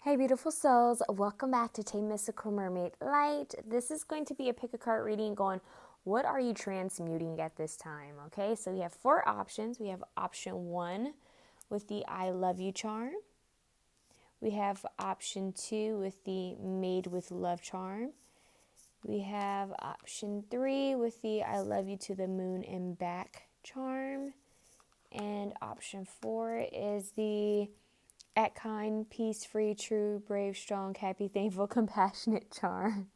Hey beautiful souls, welcome back to 𝘮𝘪𝐻 Mermaid Light. This is going to be a pick a card reading going, what are you transmuting at this time? Okay, so we have 4 options. We have option 1 with the I love you charm. We have option 2 with the made with love charm. We have option 3 with the I love you to the moon and back charm. And option 4 is the act kind, peace, free, true, brave, strong, happy, thankful, compassionate charm.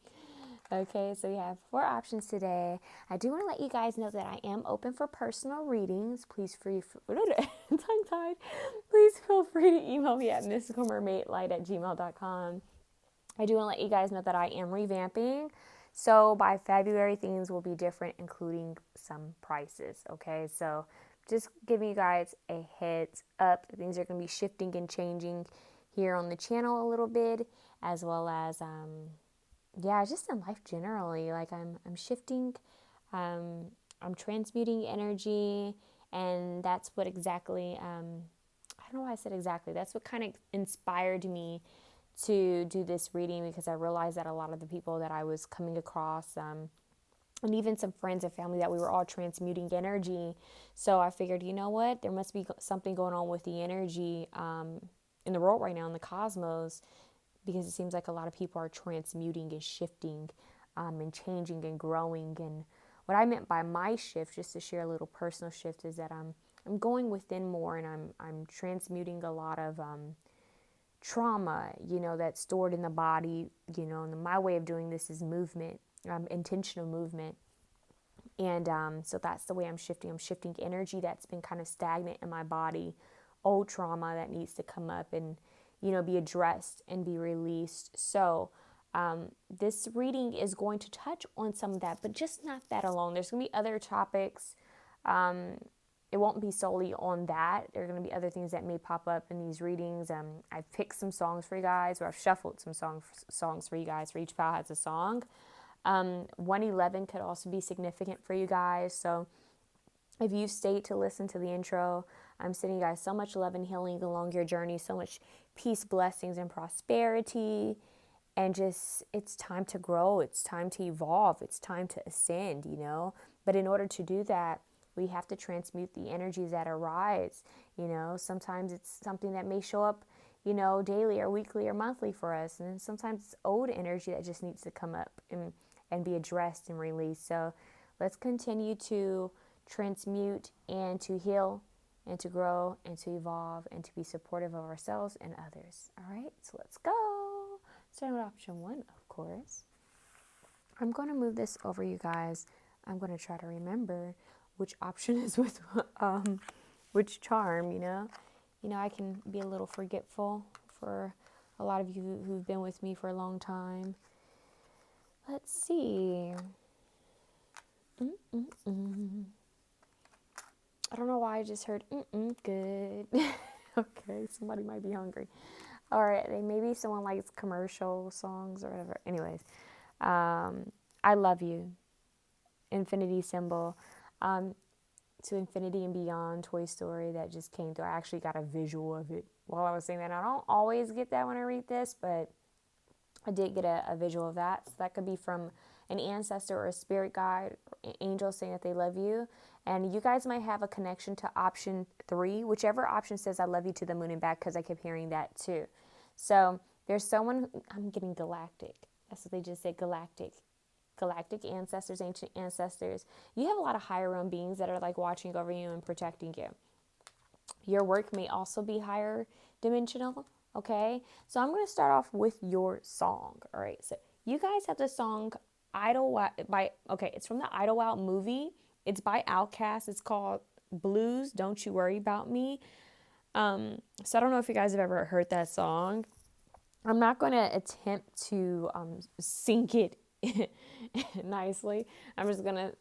Okay, so we have 4 options today. I do want to let you guys know that I am open for personal readings. Please tongue-tied. Please feel free to email me at mysticalmermaidlight@gmail.com. I do want to let you guys know that I am revamping. So by February, things will be different, including some prices. Okay, so just giving you guys a heads up. Things are going to be shifting and changing here on the channel a little bit, as well as, just in life generally. Like I'm shifting, I'm transmuting energy, and that's what exactly, I don't know why I said exactly. That's what kind of inspired me to do this reading, because I realized that a lot of the people that I was coming across, and even some friends and family, that we were all transmuting energy. So I figured, you know what? There must be something going on with the energy in the world right now, in the cosmos, because it seems like a lot of people are transmuting and shifting and changing and growing. And what I meant by my shift, just to share a little personal shift, is that I'm going within more, and I'm transmuting a lot of trauma, that's stored in the body, and my way of doing this is movement. Intentional movement. And so that's the way I'm shifting. I'm shifting energy that's been kind of stagnant in my body, old trauma that needs to come up and, be addressed and be released. So this reading is going to touch on some of that, but just not that alone. There's going to be other topics. It won't be solely on that. There are going to be other things that may pop up in these readings. I've picked some songs for you guys, or I've shuffled some songs for you guys. For each pile has a song. 111 could also be significant for you guys. So if you stayed to listen to the intro, I'm sending you guys so much love and healing along your journey, so much peace, blessings, and prosperity. And just, it's time to grow. It's time to evolve. It's time to ascend, But in order to do that, we have to transmute the energies that arise. Sometimes it's something that may show up, daily or weekly or monthly for us. And then sometimes it's old energy that just needs to come up and be addressed and released. So let's continue to transmute and to heal and to grow and to evolve and to be supportive of ourselves and others. All right, so let's go. Starting with option 1, of course. I'm going to move this over, you guys. I'm going to try to remember which option is with which charm, I can be a little forgetful for a lot of you who've been with me for a long time. Let's see. I don't know why I just heard good. Okay, somebody might be hungry. All right, maybe someone likes commercial songs or whatever. Anyways, I love you. Infinity symbol. To infinity and beyond, Toy Story, that just came through. I actually got a visual of it while I was saying that. I don't always get that when I read this, but I did get a visual of that. So that could be from an ancestor or a spirit guide, or angel saying that they love you. And you guys might have a connection to option 3, whichever option says I love you to the moon and back, because I kept hearing that too. So there's someone, I'm getting galactic. That's what they just said, galactic. Galactic ancestors, ancient ancestors. You have a lot of higher realm beings that are like watching over you and protecting you. Your work may also be higher dimensional. Okay, so I'm going to start off with your song. All right, so you guys have the song it's from the 𝐼𝐸𝐼 movie. It's by Outkast. It's called Blues, Don't You Worry About Me. So I don't know if you guys have ever heard that song. I'm not going to attempt to sing it nicely. I'm just going to,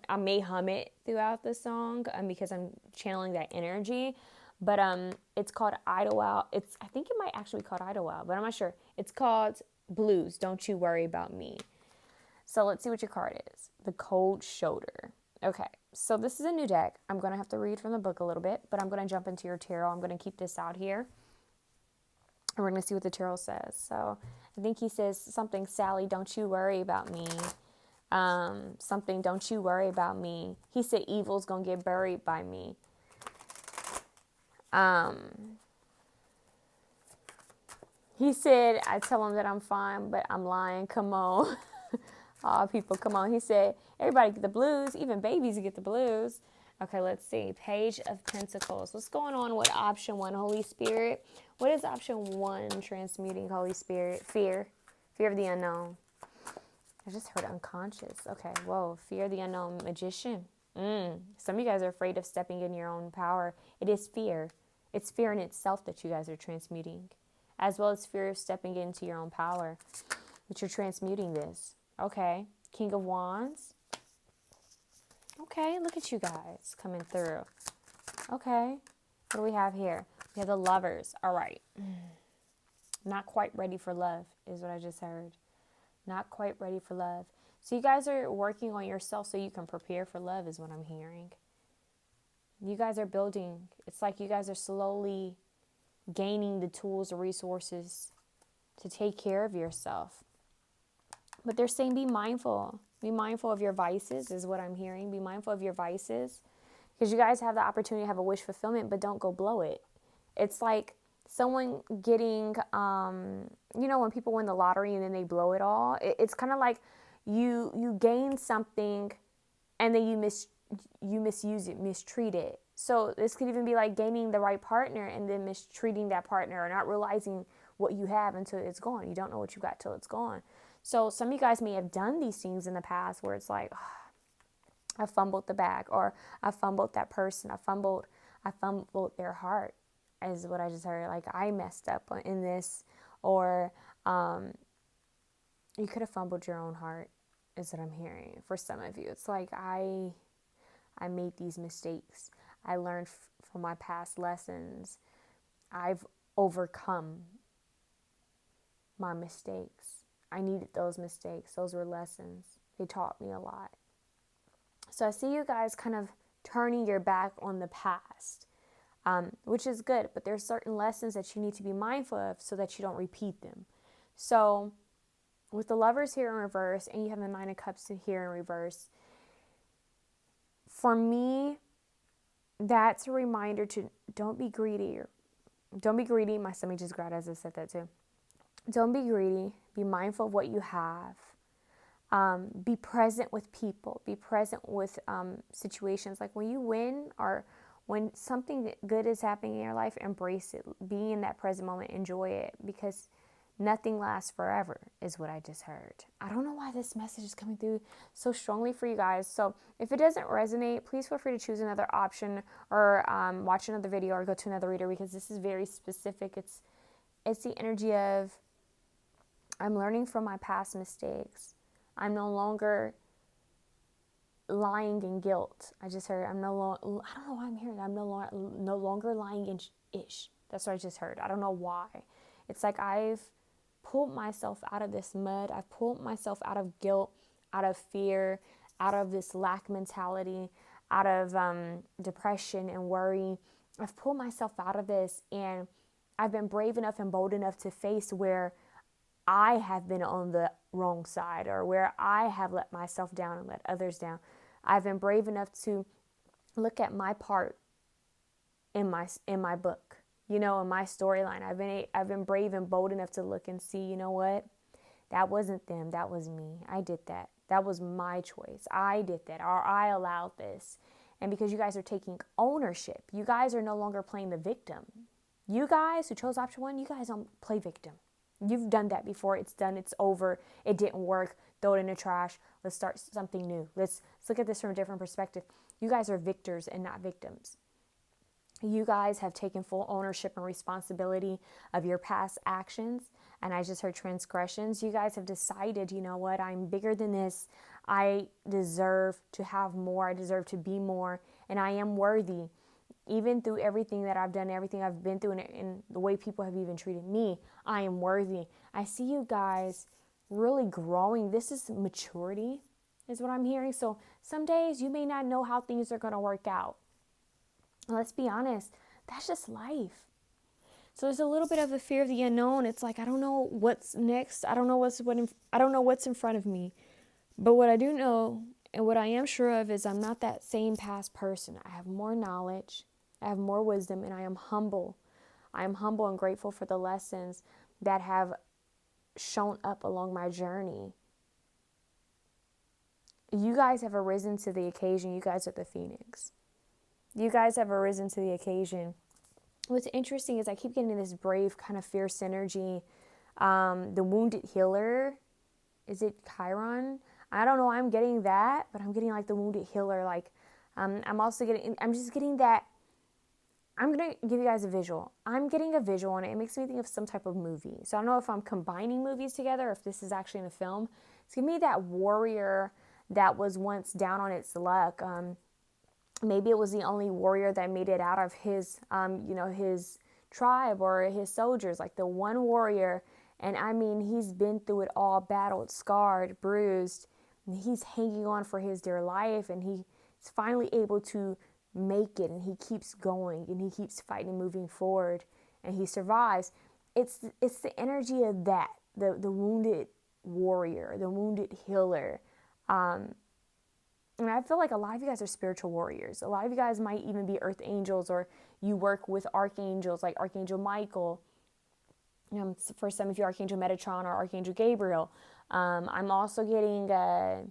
I may hum it throughout the song because I'm channeling that energy. But it's called 𝐼𝐸𝐼. I think it might actually be called 𝐼𝐸𝐼, but I'm not sure. It's called Blues, Don't You Worry About Me. So let's see what your card is. The Cold Shoulder. Okay, so this is a new deck. I'm going to have to read from the book a little bit, but I'm going to jump into your tarot. I'm going to keep this out here. And we're going to see what the tarot says. So I think he says something, Sally, don't you worry about me. Something, don't you worry about me. He said evil's going to get buried by me. He said, I tell him that I'm fine, but I'm lying. Come on. Oh, people, come on. He said, everybody get the blues. Even babies get the blues. Okay, let's see. Page of Pentacles. What's going on with option 1, Holy Spirit? What is option 1 transmuting, Holy Spirit? Fear. Fear of the unknown. I just heard unconscious. Okay, whoa. Fear of the unknown. Magician. Some of you guys are afraid of stepping in your own power. It is fear. It's fear in itself that you guys are transmuting, as well as fear of stepping into your own power. But you're transmuting this. Okay. King of Wands. Okay, look at you guys coming through. Okay. What do we have here? We have the Lovers. All right. Not quite ready for love is what I just heard. Not quite ready for love. So you guys are working on yourself so you can prepare for love is what I'm hearing. You guys are building. It's like you guys are slowly gaining the tools or resources to take care of yourself. But they're saying be mindful. Be mindful of your vices is what I'm hearing. Be mindful of your vices. Because you guys have the opportunity to have a wish fulfillment, but don't go blow it. It's like someone getting, when people win the lottery and then they blow it all. It's kind of like you gain something and then you misuse it, mistreat it. So this could even be like gaining the right partner and then mistreating that partner or not realizing what you have until it's gone. You don't know what you got till it's gone. So some of you guys may have done these things in the past where it's like, I fumbled the bag, or I fumbled that person. I fumbled their heart, is what I just heard. Like, I messed up in this, or you could have fumbled your own heart, is what I'm hearing. For some of you, it's like, I made these mistakes. I learned from my past lessons. I've overcome my mistakes. I needed those mistakes. Those were lessons. They taught me a lot. So I see you guys kind of turning your back on the past, which is good. But there's certain lessons that you need to be mindful of so that you don't repeat them. So with the Lovers here in reverse, and you have the Nine of Cups here in reverse, for me, that's a reminder to don't be greedy. Don't be greedy. My stomach just growled as I said that too. Don't be greedy. Be mindful of what you have. Be present with people. Be present with situations. Like when you win or when something good is happening in your life, embrace it. Be in that present moment. Enjoy it, because nothing lasts forever is what I just heard. I don't know why this message is coming through so strongly for you guys. So if it doesn't resonate, please feel free to choose another option or watch another video or go to another reader, because this is very specific. It's the energy of I'm learning from my past mistakes. I'm no longer lying in guilt. I just heard I don't know why I'm hearing that. I'm no longer lying in ish. That's what I just heard. I don't know why. It's like I've pulled myself out of this mud. I've pulled myself out of guilt, out of fear, out of this lack mentality, out of depression and worry. I've pulled myself out of this, and I've been brave enough and bold enough to face where I have been on the wrong side, or where I have let myself down and let others down. I've been brave enough to look at my part in my book, in my storyline. I've been brave and bold enough to look and see, you know what? That wasn't them. That was me. I did that. That was my choice. I did that, or I allowed this. And because you guys are taking ownership, you guys are no longer playing the victim. You guys who chose option 1, you guys don't play victim. You've done that before. It's done. It's over. It didn't work. Throw it in the trash. Let's start something new. Let's look at this from a different perspective. You guys are victors and not victims. You guys have taken full ownership and responsibility of your past actions. And I just heard transgressions. You guys have decided, you know what? I'm bigger than this. I deserve to have more. I deserve to be more. And I am worthy. Even through everything that I've done, everything I've been through, and the way people have even treated me, I am worthy. I see you guys really growing. This is maturity, is what I'm hearing. So some days you may not know how things are going to work out. Let's be honest. That's just life. So there's a little bit of a fear of the unknown. It's like, I don't know what's next. I don't know I don't know what's in front of me. But what I do know and what I am sure of is I'm not that same past person. I have more knowledge, I have more wisdom, and I am humble. I am humble and grateful for the lessons that have shown up along my journey. You guys have arisen to the occasion. You guys are the phoenix. You guys have arisen to the occasion. What's interesting is I keep getting this brave kind of fierce energy. The wounded healer, is it Chiron? I don't know. I'm getting that, but I'm getting like the wounded healer. Like, I'm just getting that. I'm going to give you guys a visual. I'm getting a visual and it makes me think of some type of movie. So I don't know if I'm combining movies together or if this is actually in a film. It's giving me that warrior that was once down on its luck. Maybe it was the only warrior that made it out of his, his tribe or his soldiers, like the one warrior. And I mean, he's been through it all, battled, scarred, bruised. And he's hanging on for his dear life. And he's finally able to make it. And he keeps going and he keeps fighting and moving forward. And he survives. It's the energy of that, the wounded warrior, the wounded healer. And I feel like a lot of you guys are spiritual warriors. A lot of you guys might even be earth angels, or you work with archangels like Archangel Michael. For some of you, Archangel Metatron or Archangel Gabriel. I'm also getting, I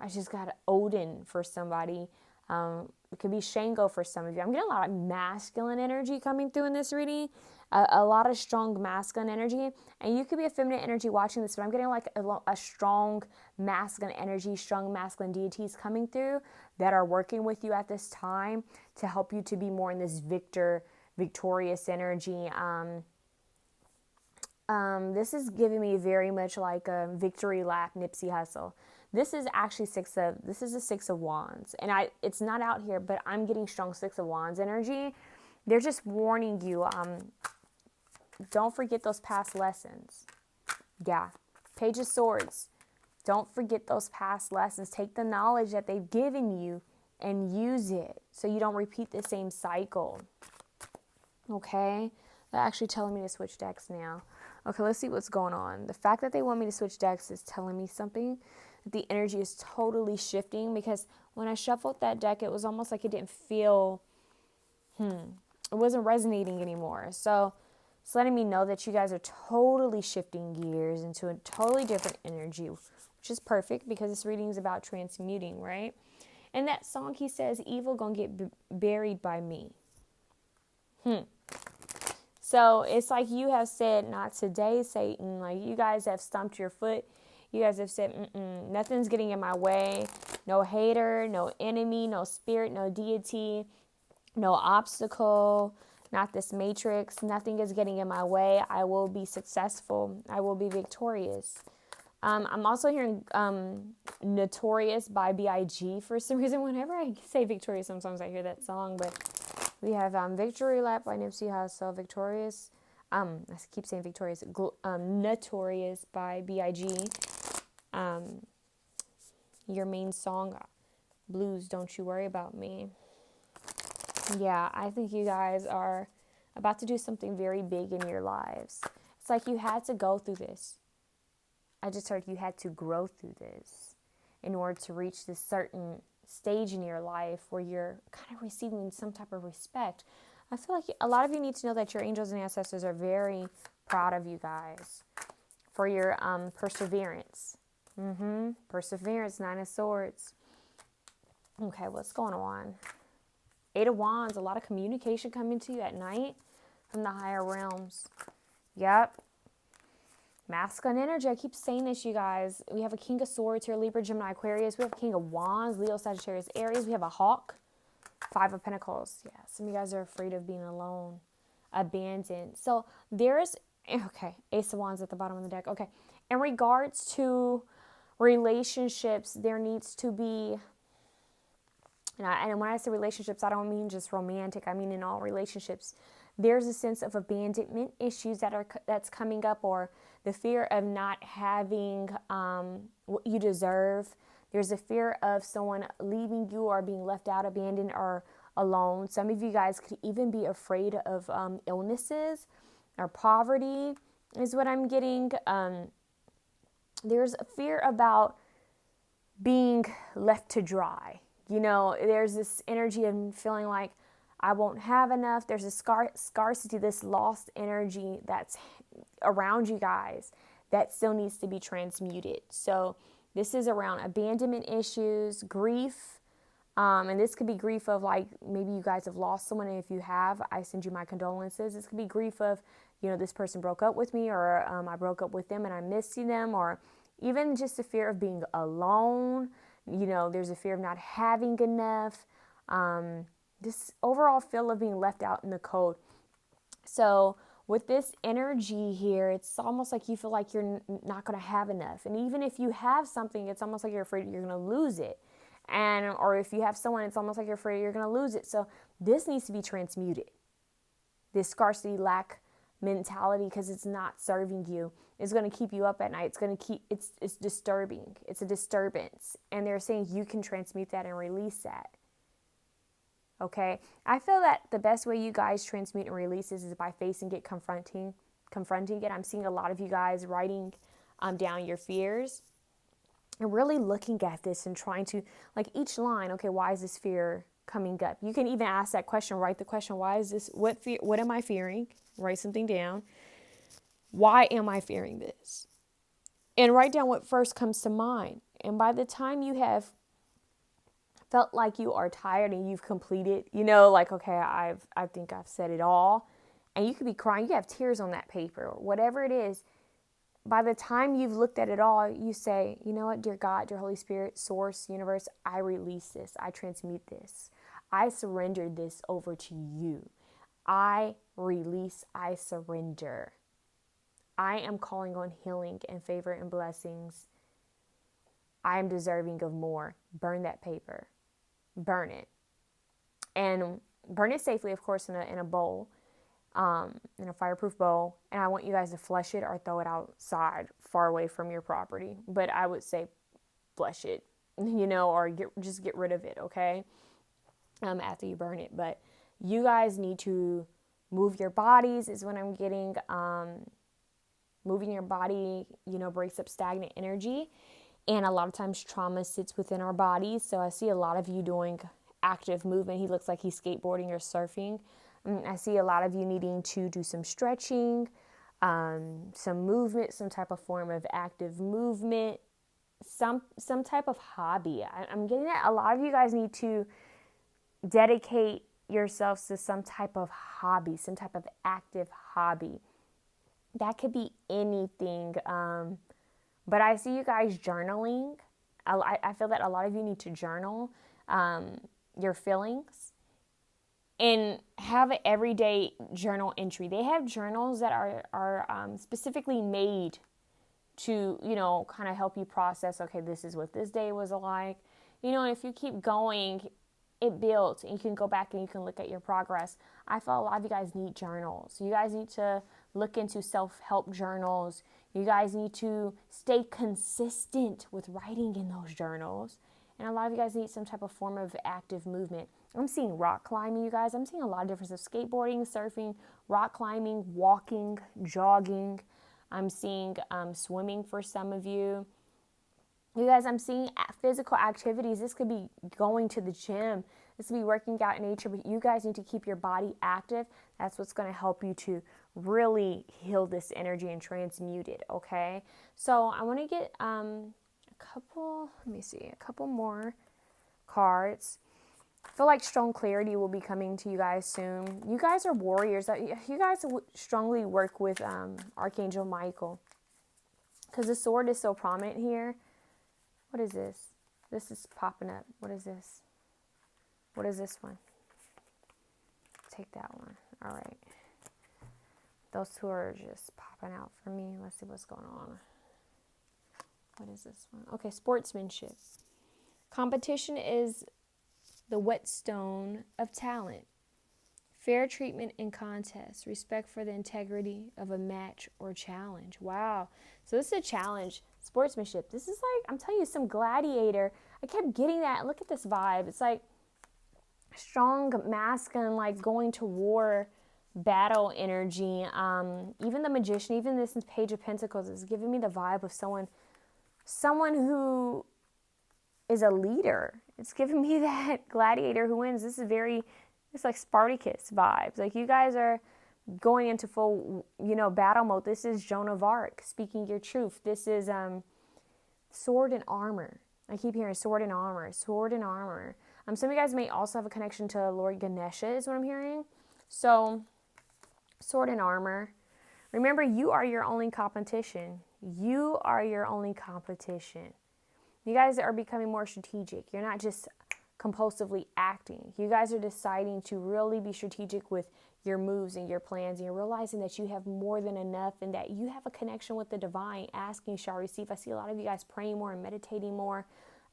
just got Odin for somebody. It could be Shango for some of you. I'm getting a lot of masculine energy coming through in this reading. A lot of strong masculine energy. And you could be a feminine energy watching this, but I'm getting like a strong masculine energy, strong masculine deities coming through that are working with you at this time to help you to be more in this victorious energy. This is giving me very much like a victory lap, Nipsey Hussle. This is actually a 6 of wands. And it's not out here, but I'm getting strong 6 of wands energy. They're just warning you, don't forget those past lessons. Yeah. Page of Swords. Don't forget those past lessons. Take the knowledge that they've given you and use it so you don't repeat the same cycle. Okay? They're actually telling me to switch decks now. Okay, let's see what's going on. The fact that they want me to switch decks is telling me something. The energy is totally shifting, because when I shuffled that deck, it was almost like it didn't feel, it wasn't resonating anymore. So it's letting me know that you guys are totally shifting gears into a totally different energy, which is perfect because this reading is about transmuting, right? And that song, he says, evil gonna get buried by me. So it's like you have said, not today, Satan. Like, you guys have stomped your foot. You guys have said, nothing's getting in my way. No hater, no enemy, no spirit, no deity, no obstacle, not this matrix. Nothing is getting in my way. I will be successful. I will be victorious. I'm also hearing Notorious by B.I.G. for some reason. Whenever I say victorious, sometimes I hear that song. But we have Victory Lap by Nipsey Hussle, Victorious. I keep saying Victorious. Notorious by B.I.G. Your main song, Blues, Don't You Worry About Me. Yeah, I think you guys are about to do something very big in your lives. It's like you had to go through this. I just heard you had to grow through this in order to reach this certain stage in your life where you're kind of receiving some type of respect. I feel like a lot of you need to know that your angels and ancestors are very proud of you guys for your perseverance. Perseverance, 9 of Swords. Okay, what's going on? 8 of Wands, a lot of communication coming to you at night from the higher realms. Yep. Masculine energy. I keep saying this, you guys. We have a King of Swords here, Libra, Gemini, Aquarius. We have a King of Wands, Leo, Sagittarius, Aries. We have a Hawk, 5 of Pentacles. Yeah, some of you guys are afraid of being alone, abandoned. So there's, okay, Ace of Wands at the bottom of the deck. Okay, in regards to relationships, there needs to be, and when I say relationships, I don't mean just romantic. I mean in all relationships. There's a sense of abandonment issues that's coming up, or the fear of not having what you deserve. There's a fear of someone leaving you or being left out, abandoned, or alone. Some of you guys could even be afraid of illnesses or poverty is what I'm getting. There's a fear about being left to dry. You know, there's this energy of feeling like I won't have enough. There's a scarcity, this lost energy that's around you guys that still needs to be transmuted. So this is around abandonment issues, grief, and this could be grief of like maybe you guys have lost someone, and if you have, I send you my condolences. This could be grief of, you know, this person broke up with me, or I broke up with them and I'm missing them, or even just the fear of being alone. You know, there's a fear of not having enough. This overall feel of being left out in the cold. So with this energy here, it's almost like you feel like you're not going to have enough. And even if you have something, it's almost like you're afraid you're going to lose it. Or if you have someone, it's almost like you're afraid you're going to lose it. So this needs to be transmuted. This scarcity, lack mentality, because it's not serving you. It's going to keep you up at night. It's disturbing. It's a disturbance. And they're saying you can transmute that and release that. Okay? I feel that the best way you guys transmute and release is by facing it, confronting it. I'm seeing a lot of you guys writing down your fears and really looking at this and trying to, like, each line, okay, why is this fear coming up? You can even ask that question, write the question, why is this, what am I fearing? Write something down. Why am I fearing this? And write down what first comes to mind. And by the time you have felt like you are tired and you've completed, you know, like, okay, I think I've said it all. And you could be crying. You have tears on that paper, whatever it is. By the time you've looked at it all, you say, you know what, dear God, dear Holy Spirit, Source, Universe, I release this. I transmute this. I surrender this over to you. I release, I surrender. I am calling on healing and favor and blessings. I am deserving of more. Burn that paper. Burn it. And burn it safely, of course, in a bowl, in a fireproof bowl. And I want you guys to flush it or throw it outside, far away from your property. But I would say flush it, you know, or just get rid of it, okay? After you burn it. But you guys need to move your bodies is what I'm getting. Moving your body, you know, breaks up stagnant energy. And a lot of times trauma sits within our bodies. So I see a lot of you doing active movement. He looks like he's skateboarding or surfing. I see a lot of you needing to do some stretching, some movement, some type of form of active movement, some type of hobby. I'm getting that a lot of you guys need to dedicate yourselves to some type of hobby, some type of active hobby. That could be anything. But I see you guys journaling. I feel that a lot of you need to journal your feelings and have an everyday journal entry. They have journals that are specifically made to, you know, kind of help you process, okay, this is what this day was like. You know, and if you keep going, it builds, and you can go back and you can look at your progress. I feel a lot of you guys need journals. You guys need to look into self-help journals. You guys need to stay consistent with writing in those journals. And a lot of you guys need some type of form of active movement. I'm seeing rock climbing, you guys. I'm seeing a lot of difference of skateboarding, surfing, rock climbing, walking, jogging. I'm seeing swimming for some of you. You guys, I'm seeing physical activities. This could be going to the gym. This could be working out in nature, but you guys need to keep your body active. That's what's going to help you to really heal this energy and transmute it, okay? So I want to get a couple more cards. I feel like strong clarity will be coming to you guys soon. You guys are warriors. You guys strongly work with Archangel Michael, because the sword is so prominent here. What is this? This is popping up. What is this? What is this one? Take that one. All right. Those two are just popping out for me. Let's see what's going on. What is this one? Okay, sportsmanship. Competition is the whetstone of talent. Fair treatment in contests. Respect for the integrity of a match or challenge. Wow. So this is a challenge. Sportsmanship. This is like, I'm telling you, some gladiator. I kept getting that. Look at this vibe. It's like strong masculine, like going to war, battle energy. Even the Magician, even this Page of Pentacles is giving me the vibe of someone who is a leader. It's giving me that gladiator who wins. This is it's like Spartacus vibes. Like you guys are going into full, battle mode. This is Joan of Arc, speaking your truth. This is sword and armor. I keep hearing sword and armor, sword and armor. Some of you guys may also have a connection to Lord Ganesha is what I'm hearing. So, sword and armor. Remember, you are your only competition. You are your only competition. You guys are becoming more strategic. You're not just compulsively acting. You guys are deciding to really be strategic with your moves and your plans, and you're realizing that you have more than enough and that you have a connection with the divine. Asking shall receive. I see a lot of you guys praying more and meditating more.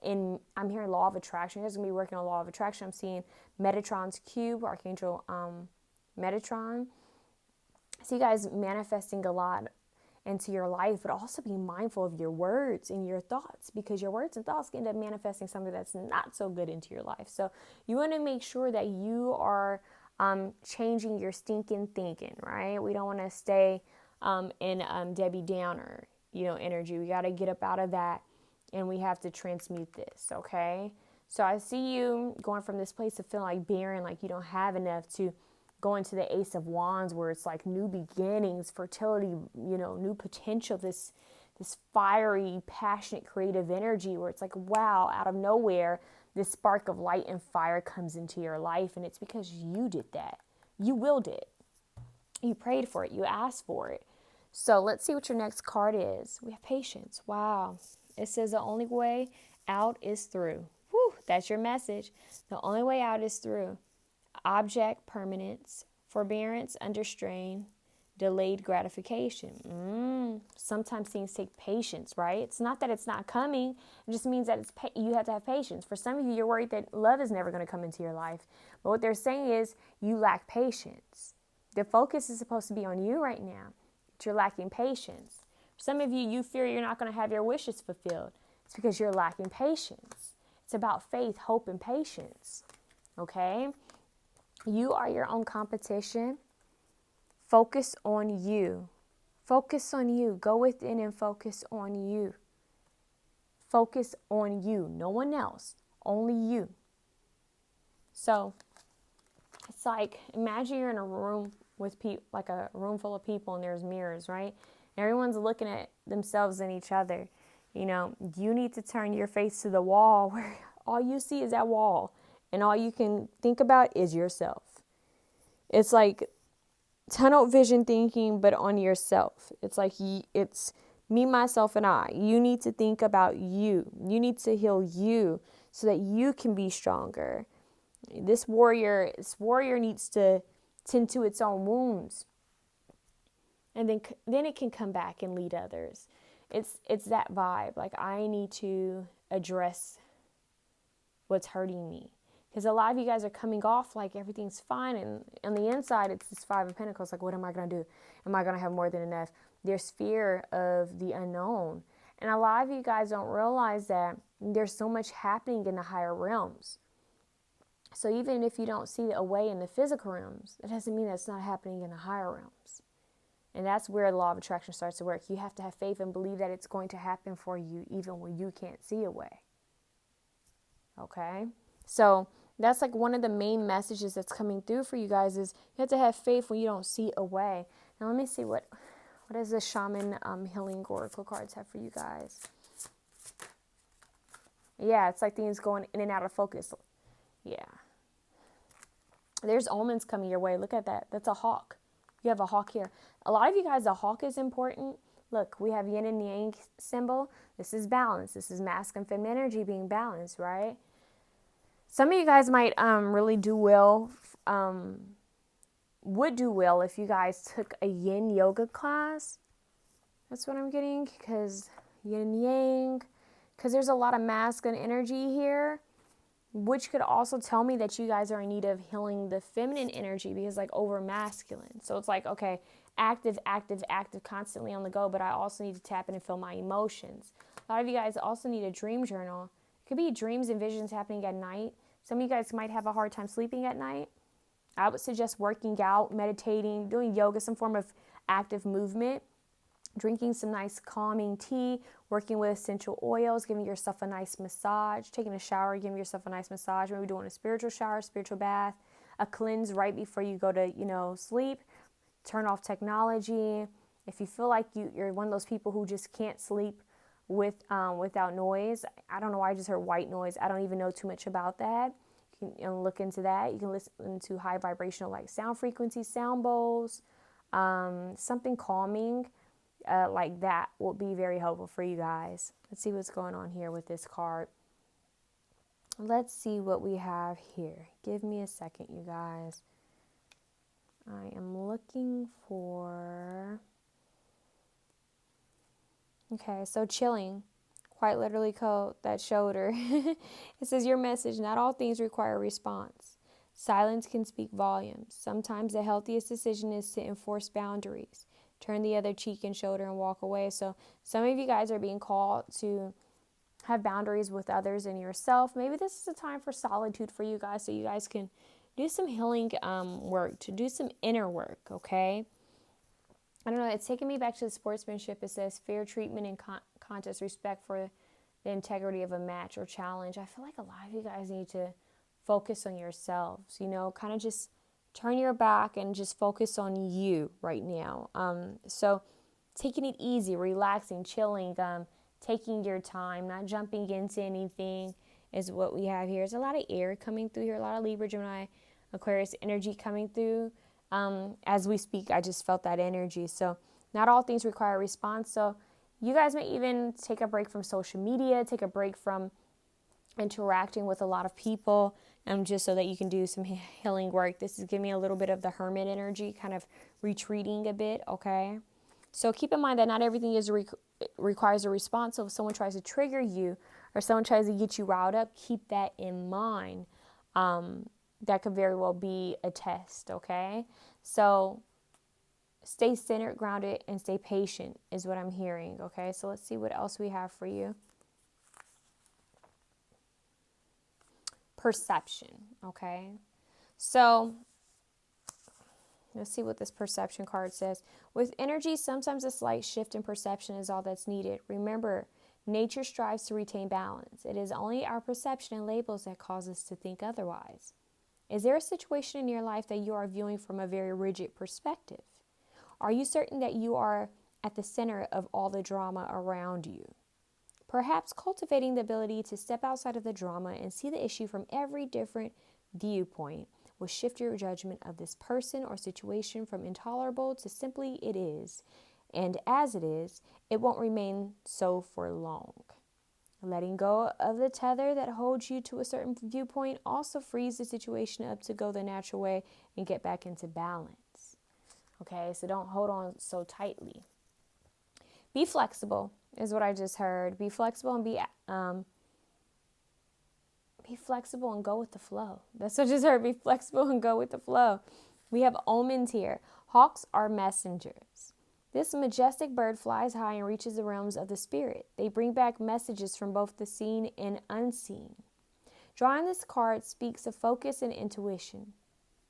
And I'm hearing law of attraction. You guys are going to be working on law of attraction. I'm seeing Metatron's cube, Archangel Metatron. I see you guys manifesting a lot into your life, but also be mindful of your words and your thoughts, because your words and thoughts can end up manifesting something that's not so good into your life. So you want to make sure that you are changing your stinking thinking, right? We don't want to stay in Debbie Downer, energy. We got to get up out of that, and we have to transmute this, okay? So I see you going from this place of feeling like barren, like you don't have enough, to going to the Ace of Wands, where it's like new beginnings, fertility, new potential, this fiery, passionate, creative energy where it's like, wow, out of nowhere, this spark of light and fire comes into your life, and it's because you did that. You willed it. You prayed for it. You asked for it. So let's see what your next card is. We have patience. Wow. It says the only way out is through. Whew, that's your message. The only way out is through. Object permanence, forbearance under strain, delayed gratification. Sometimes things take patience, right? It's not that it's not coming. It just means that you have to have patience. For some of you, you're worried that love is never going to come into your life. But what they're saying is you lack patience. The focus is supposed to be on you right now, but you're lacking patience. For some of you, you fear you're not going to have your wishes fulfilled. It's because you're lacking patience. It's about faith, hope, and patience. Okay? You are your own competition. Focus on you. Focus on you. Go within and focus on you. Focus on you. No one else. Only you. So, it's like, imagine you're in a room with people, like a room full of people, and there's mirrors, right? And everyone's looking at themselves and each other. You need to turn your face to the wall where all you see is that wall. And all you can think about is yourself. It's like tunnel vision thinking, but on yourself. It's like it's me, myself, and I. You need to think about you. You need to heal you so that you can be stronger. This warrior needs to tend to its own wounds. And then it can come back and lead others. It's that vibe. Like, I need to address what's hurting me. Because a lot of you guys are coming off like everything's fine, and on the inside, it's this Five of Pentacles. Like, what am I going to do? Am I going to have more than enough? There's fear of the unknown. And a lot of you guys don't realize that there's so much happening in the higher realms. So even if you don't see a way in the physical realms, it doesn't mean that it's not happening in the higher realms. And that's where the law of attraction starts to work. You have to have faith and believe that it's going to happen for you even when you can't see a way. Okay? So that's like one of the main messages that's coming through for you guys is you have to have faith when you don't see a way. Now let me see what does the Shaman Healing Oracle cards have for you guys. Yeah, it's like things going in and out of focus. Yeah. There's omens coming your way. Look at that. That's a hawk. You have a hawk here. A lot of you guys, the hawk is important. Look, we have yin and yang symbol. This is balance. This is masculine and feminine energy being balanced, right? Some of you guys might really do well, would do well if you guys took a yin yoga class. That's what I'm getting, because yin and yang, because there's a lot of masculine energy here, which could also tell me that you guys are in need of healing the feminine energy, because like over masculine. So it's like, okay, active, constantly on the go, but I also need to tap in and feel my emotions. A lot of you guys also need a dream journal. It could be dreams and visions happening at night. Some of you guys might have a hard time sleeping at night. I would suggest working out, meditating, doing yoga, some form of active movement, drinking some nice calming tea, working with essential oils, giving yourself a nice massage, taking a shower, giving yourself a nice massage, maybe doing a spiritual shower, spiritual bath, a cleanse right before you go to, sleep. Turn off technology. If you feel like you're one of those people who just can't sleep without noise, I don't know why I just heard white noise. I don't even know too much about that. You can look into that. You can listen to high vibrational like sound frequencies, sound bowls, something calming like that will be very helpful for you guys. Let's see what's going on here with this card. Let's see what we have here. Give me a second, you guys. I am looking for... Okay, so chilling. Quite literally code that shoulder. It says, your message, not all things require a response. Silence can speak volumes. Sometimes the healthiest decision is to enforce boundaries. Turn the other cheek and shoulder and walk away. So some of you guys are being called to have boundaries with others and yourself. Maybe this is a time for solitude for you guys, so you guys can do some healing work, to do some inner work, okay? I don't know, it's taking me back to the sportsmanship. It says fair treatment and contest, respect for the integrity of a match or challenge. I feel like a lot of you guys need to focus on yourselves, kind of just turn your back and just focus on you right now. So taking it easy, relaxing, chilling, taking your time, not jumping into anything is what we have here. There's a lot of air coming through here, a lot of Libra, Gemini, Aquarius energy coming through. As we speak, I just felt that energy. So not all things require a response. So you guys may even take a break from social media, take a break from interacting with a lot of people, just so that you can do some healing work. This is giving me a little bit of the hermit energy, kind of retreating a bit, okay? So keep in mind that not everything requires a response. So if someone tries to trigger you or someone tries to get you riled up, keep that in mind. That could very well be a test, okay? So stay centered, grounded, and stay patient is what I'm hearing, okay? So let's see what else we have for you. Perception, okay? So let's see what this perception card says. With energy, sometimes a slight shift in perception is all that's needed. Remember, nature strives to retain balance. It is only our perception and labels that cause us to think otherwise. Is there a situation in your life that you are viewing from a very rigid perspective? Are you certain that you are at the center of all the drama around you? Perhaps cultivating the ability to step outside of the drama and see the issue from every different viewpoint will shift your judgment of this person or situation from intolerable to simply it is. And as it is, it won't remain so for long. Letting go of the tether that holds you to a certain viewpoint also frees the situation up to go the natural way and get back into balance. Okay, so don't hold on so tightly. Be flexible is what I just heard. Be flexible and be flexible and go with the flow. That's what I just heard. Be flexible and go with the flow. We have omens here. Hawks are messengers. This majestic bird flies high and reaches the realms of the spirit. They bring back messages from both the seen and unseen. Drawing this card speaks of focus and intuition,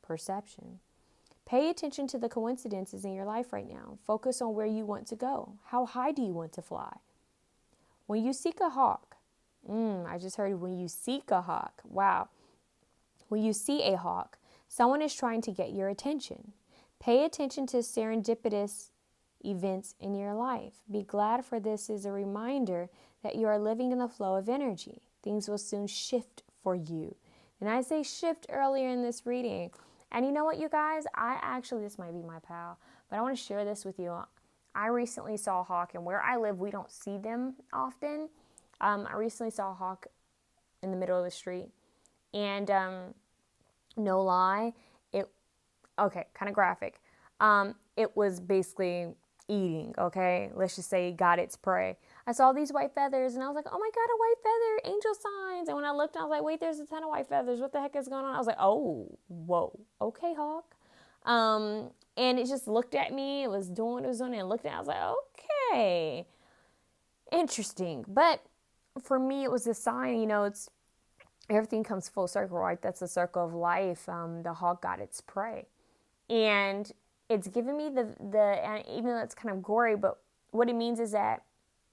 perception. Pay attention to the coincidences in your life right now. Focus on where you want to go. How high do you want to fly? When you seek a hawk, I just heard when you seek a hawk. Wow. When you see a hawk, someone is trying to get your attention. Pay attention to serendipitous events in your life. Be glad, for this is a reminder that you are living in the flow of energy. Things will soon shift for you. And I say shift earlier in this reading. And you know what, you guys? This might be my pal, but I want to share this with you. I recently saw a hawk, and where I live, we don't see them often. I recently saw a hawk in the middle of the street. And no lie, kind of graphic. It was basically eating, okay? Let's just say it got its prey. I saw these white feathers, and I was like, oh my God, a white feather, angel signs. And when I looked, I was like, wait, there's a ton of white feathers. What the heck is going on? I was like, oh, whoa, okay, hawk. And it just looked at me. It was doing what it was doing, and it looked at me. I was like, okay, interesting. But for me, it was a sign, everything comes full circle, right? That's the circle of life. The hawk got its prey. And it's given me and even though it's kind of gory, but what it means is that,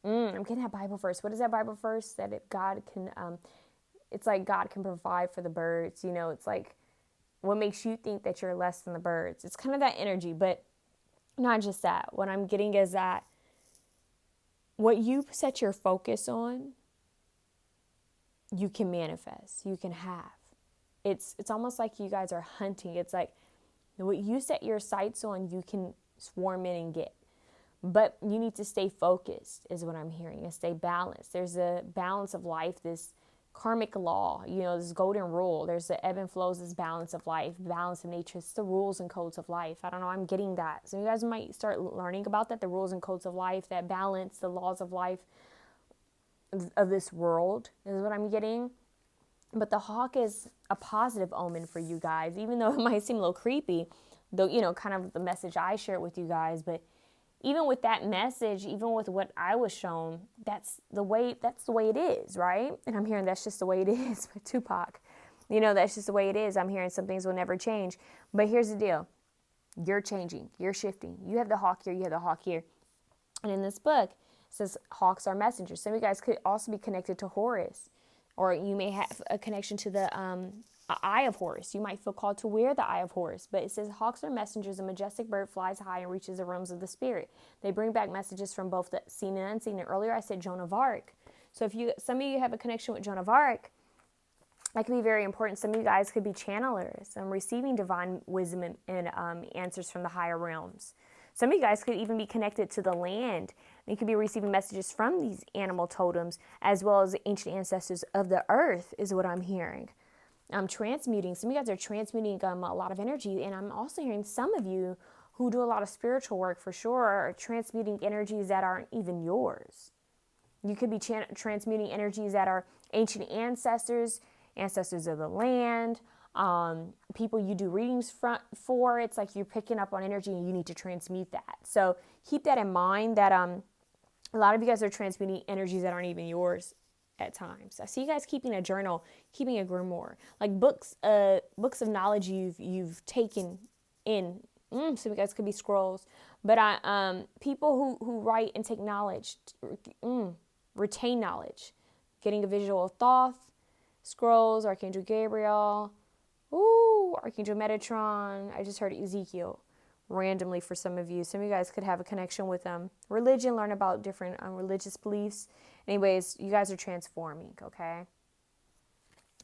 I'm getting that Bible verse. What is that Bible verse? That God can, it's like God can provide for the birds. You know, it's like, what makes you think that you're less than the birds? It's kind of that energy, but not just that. What I'm getting is that what you set your focus on, you can manifest, you can have. It's almost like you guys are hunting. It's like what you set your sights on, you can swarm in and get. But you need to stay focused, is what I'm hearing, and stay balanced. There's a balance of life, this karmic law, you know, this golden rule. There's the ebb and flows, this balance of life, balance of nature. It's the rules and codes of life. I don't know, I'm getting that. So you guys might start learning about that, the rules and codes of life, that balance, the laws of life of this world is what I'm getting. But the hawk is a positive omen for you guys, even though it might seem a little creepy, though, you know, kind of the message I shared with you guys. But even with that message, even with what I was shown, that's the way it is, right? And I'm hearing that's just the way it is with Tupac. You know, that's just the way it is. I'm hearing some things will never change. But here's the deal. You're changing. You're shifting. You have the hawk here. You have the hawk here. And in this book, it says hawks are messengers. Some of you guys could also be connected to Horus. Or you may have a connection to the eye of Horus. You might feel called to wear the eye of Horus. But it says hawks are messengers. A majestic bird flies high and reaches the realms of the spirit. They bring back messages from both the seen and unseen. And earlier I said Joan of Arc. So if some of you have a connection with Joan of Arc, that could be very important. Some of you guys could be channelers and receiving divine wisdom and answers from the higher realms. Some of you guys could even be connected to the land. You could be receiving messages from these animal totems as well as the ancient ancestors of the earth is what I'm hearing. I'm transmuting. Some of you guys are transmuting a lot of energy. And I'm also hearing some of you who do a lot of spiritual work for sure are transmuting energies that aren't even yours. You could be transmuting energies that are ancient ancestors, ancestors of the land, people you do readings for. It's like you're picking up on energy and you need to transmute that. So keep that in mind that a lot of you guys are transmuting energies that aren't even yours at times. I see you guys keeping a journal, keeping a grimoire, like books of knowledge you've taken in. Some of you guys could be scrolls, but people who write and take knowledge, retain knowledge, getting a visual of Thoth, scrolls, Archangel Gabriel, Archangel Metatron. I just heard Ezekiel randomly for some of you. Some of you guys could have a connection with religion, learn about different religious beliefs. Anyways, you guys are transforming, okay?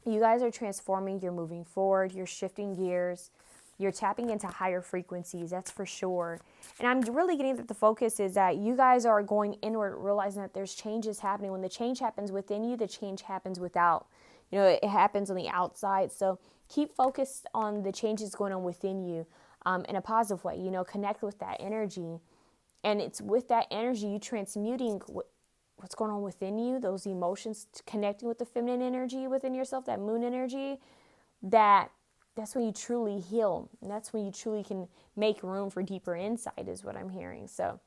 You guys are transforming. You're moving forward. You're shifting gears. You're tapping into higher frequencies, that's for sure. And I'm really getting that the focus is that you guys are going inward, realizing that there's changes happening. When the change happens within you, the change happens without. You know, it happens on the outside. So keep focused on the changes going on within you in a positive way. You know, connect with that energy. And it's with that energy, you transmuting what's going on within you, those emotions, connecting with the feminine energy within yourself, that moon energy, that's when you truly heal. And that's when you truly can make room for deeper insight is what I'm hearing. So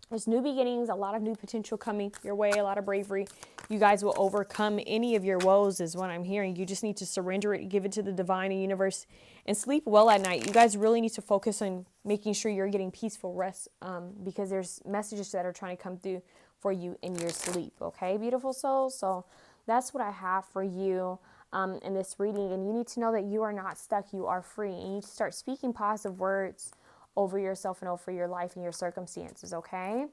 there's new beginnings, a lot of new potential coming your way, a lot of bravery. You guys will overcome any of your woes is what I'm hearing. You just need to surrender it, give it to the divine and universe, and sleep well at night. You guys really need to focus on making sure you're getting peaceful rest because there's messages that are trying to come through for you in your sleep. Okay, beautiful souls? So that's what I have for you in this reading. And you need to know that you are not stuck. You are free. And you need to start speaking positive words over yourself and over your life and your circumstances, okay?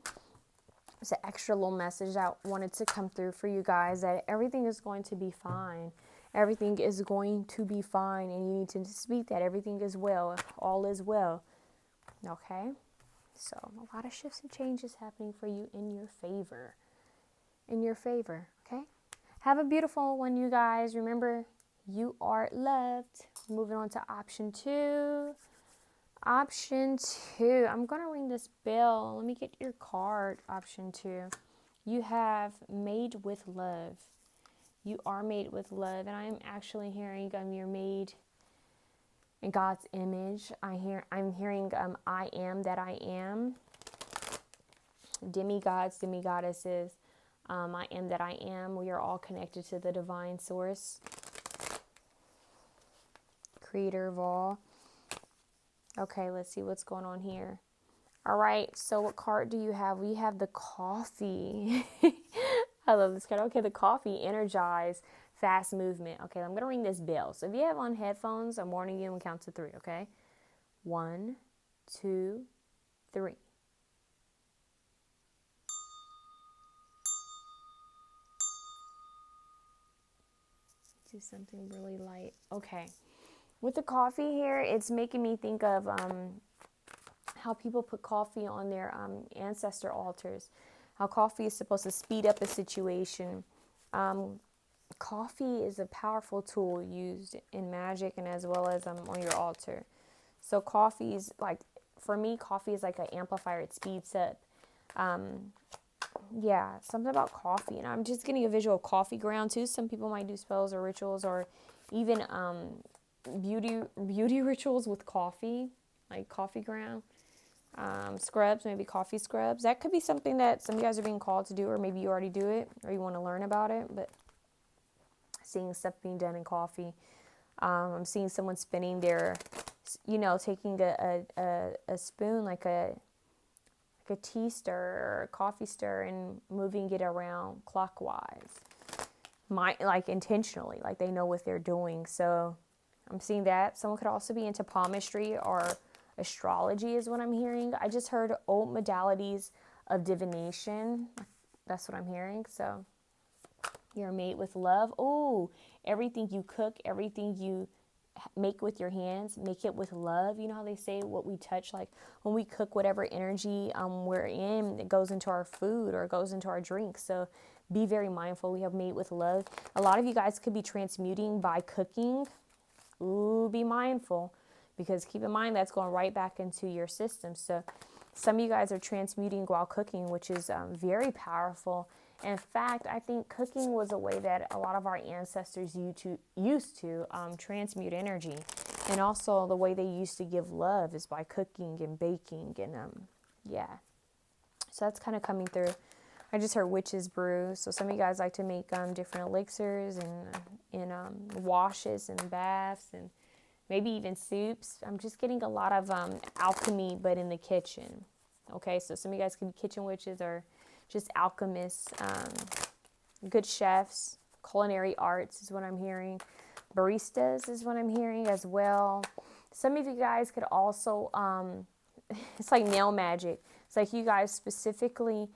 It's an extra little message that I wanted to come through for you guys, that everything is going to be fine. Everything is going to be fine, and you need to speak that everything is well, all is well, okay? So a lot of shifts and changes happening for you in your favor. In your favor, okay? Have a beautiful one, you guys. Remember, you are loved. Moving on to option 2. Option 2. I'm going to ring this bell. Let me get your card. Option 2. You have made with love. You are made with love. And I'm actually hearing you're made in God's image. I'm hearing I am that I am. Demigods, demigoddesses. I am that I am. We are all connected to the divine source. creator of all. Okay, let's see what's going on here. All right, so what card do you have? We have the coffee. I love this card. Okay, the coffee, energize, fast movement. Okay, I'm going to ring this bell. So if you have on headphones, I'm warning you and count to 3, okay? 1, 2, 3. Do something really light. Okay. With the coffee here, it's making me think of how people put coffee on their ancestor altars. How coffee is supposed to speed up a situation. Coffee is a powerful tool used in magic and as well as on your altar. So coffee is like, for me, coffee is like an amplifier. It speeds up. Yeah, something about coffee. And I'm just getting a visual coffee ground too. Some people might do spells or rituals or even beauty rituals with coffee, like coffee ground. Scrubs, maybe coffee scrubs. That could be something that some of you guys are being called to do, or maybe you already do it or you want to learn about it. But seeing stuff being done in coffee. I'm seeing someone spinning their, taking a spoon like a tea stir or a coffee stir and moving it around clockwise, like intentionally, like they know what they're doing. So I'm seeing that. Someone could also be into palmistry or astrology is what I'm hearing. I just heard old modalities of divination. That's what I'm hearing. So you're made with love. Oh, everything you cook, everything you make with your hands, make it with love. You know how they say what we touch, like when we cook, whatever energy we're in, it goes into our food or it goes into our drinks. So be very mindful. We have made with love. A lot of you guys could be transmuting by cooking. Ooh, be mindful, because keep in mind that's going right back into your system. So some of you guys are transmuting while cooking, which is very powerful. In fact, I think cooking was a way that a lot of our ancestors used to transmute energy. And also the way they used to give love is by cooking and baking. And yeah, so that's kind of coming through. I just heard witch's brew. So some of you guys like to make different elixirs and washes and baths and maybe even soups. I'm just getting a lot of alchemy, but in the kitchen. Okay, so some of you guys could be kitchen witches or just alchemists, good chefs, culinary arts is what I'm hearing. Baristas is what I'm hearing as well. Some of you guys could also, it's like nail magic. It's like you guys specifically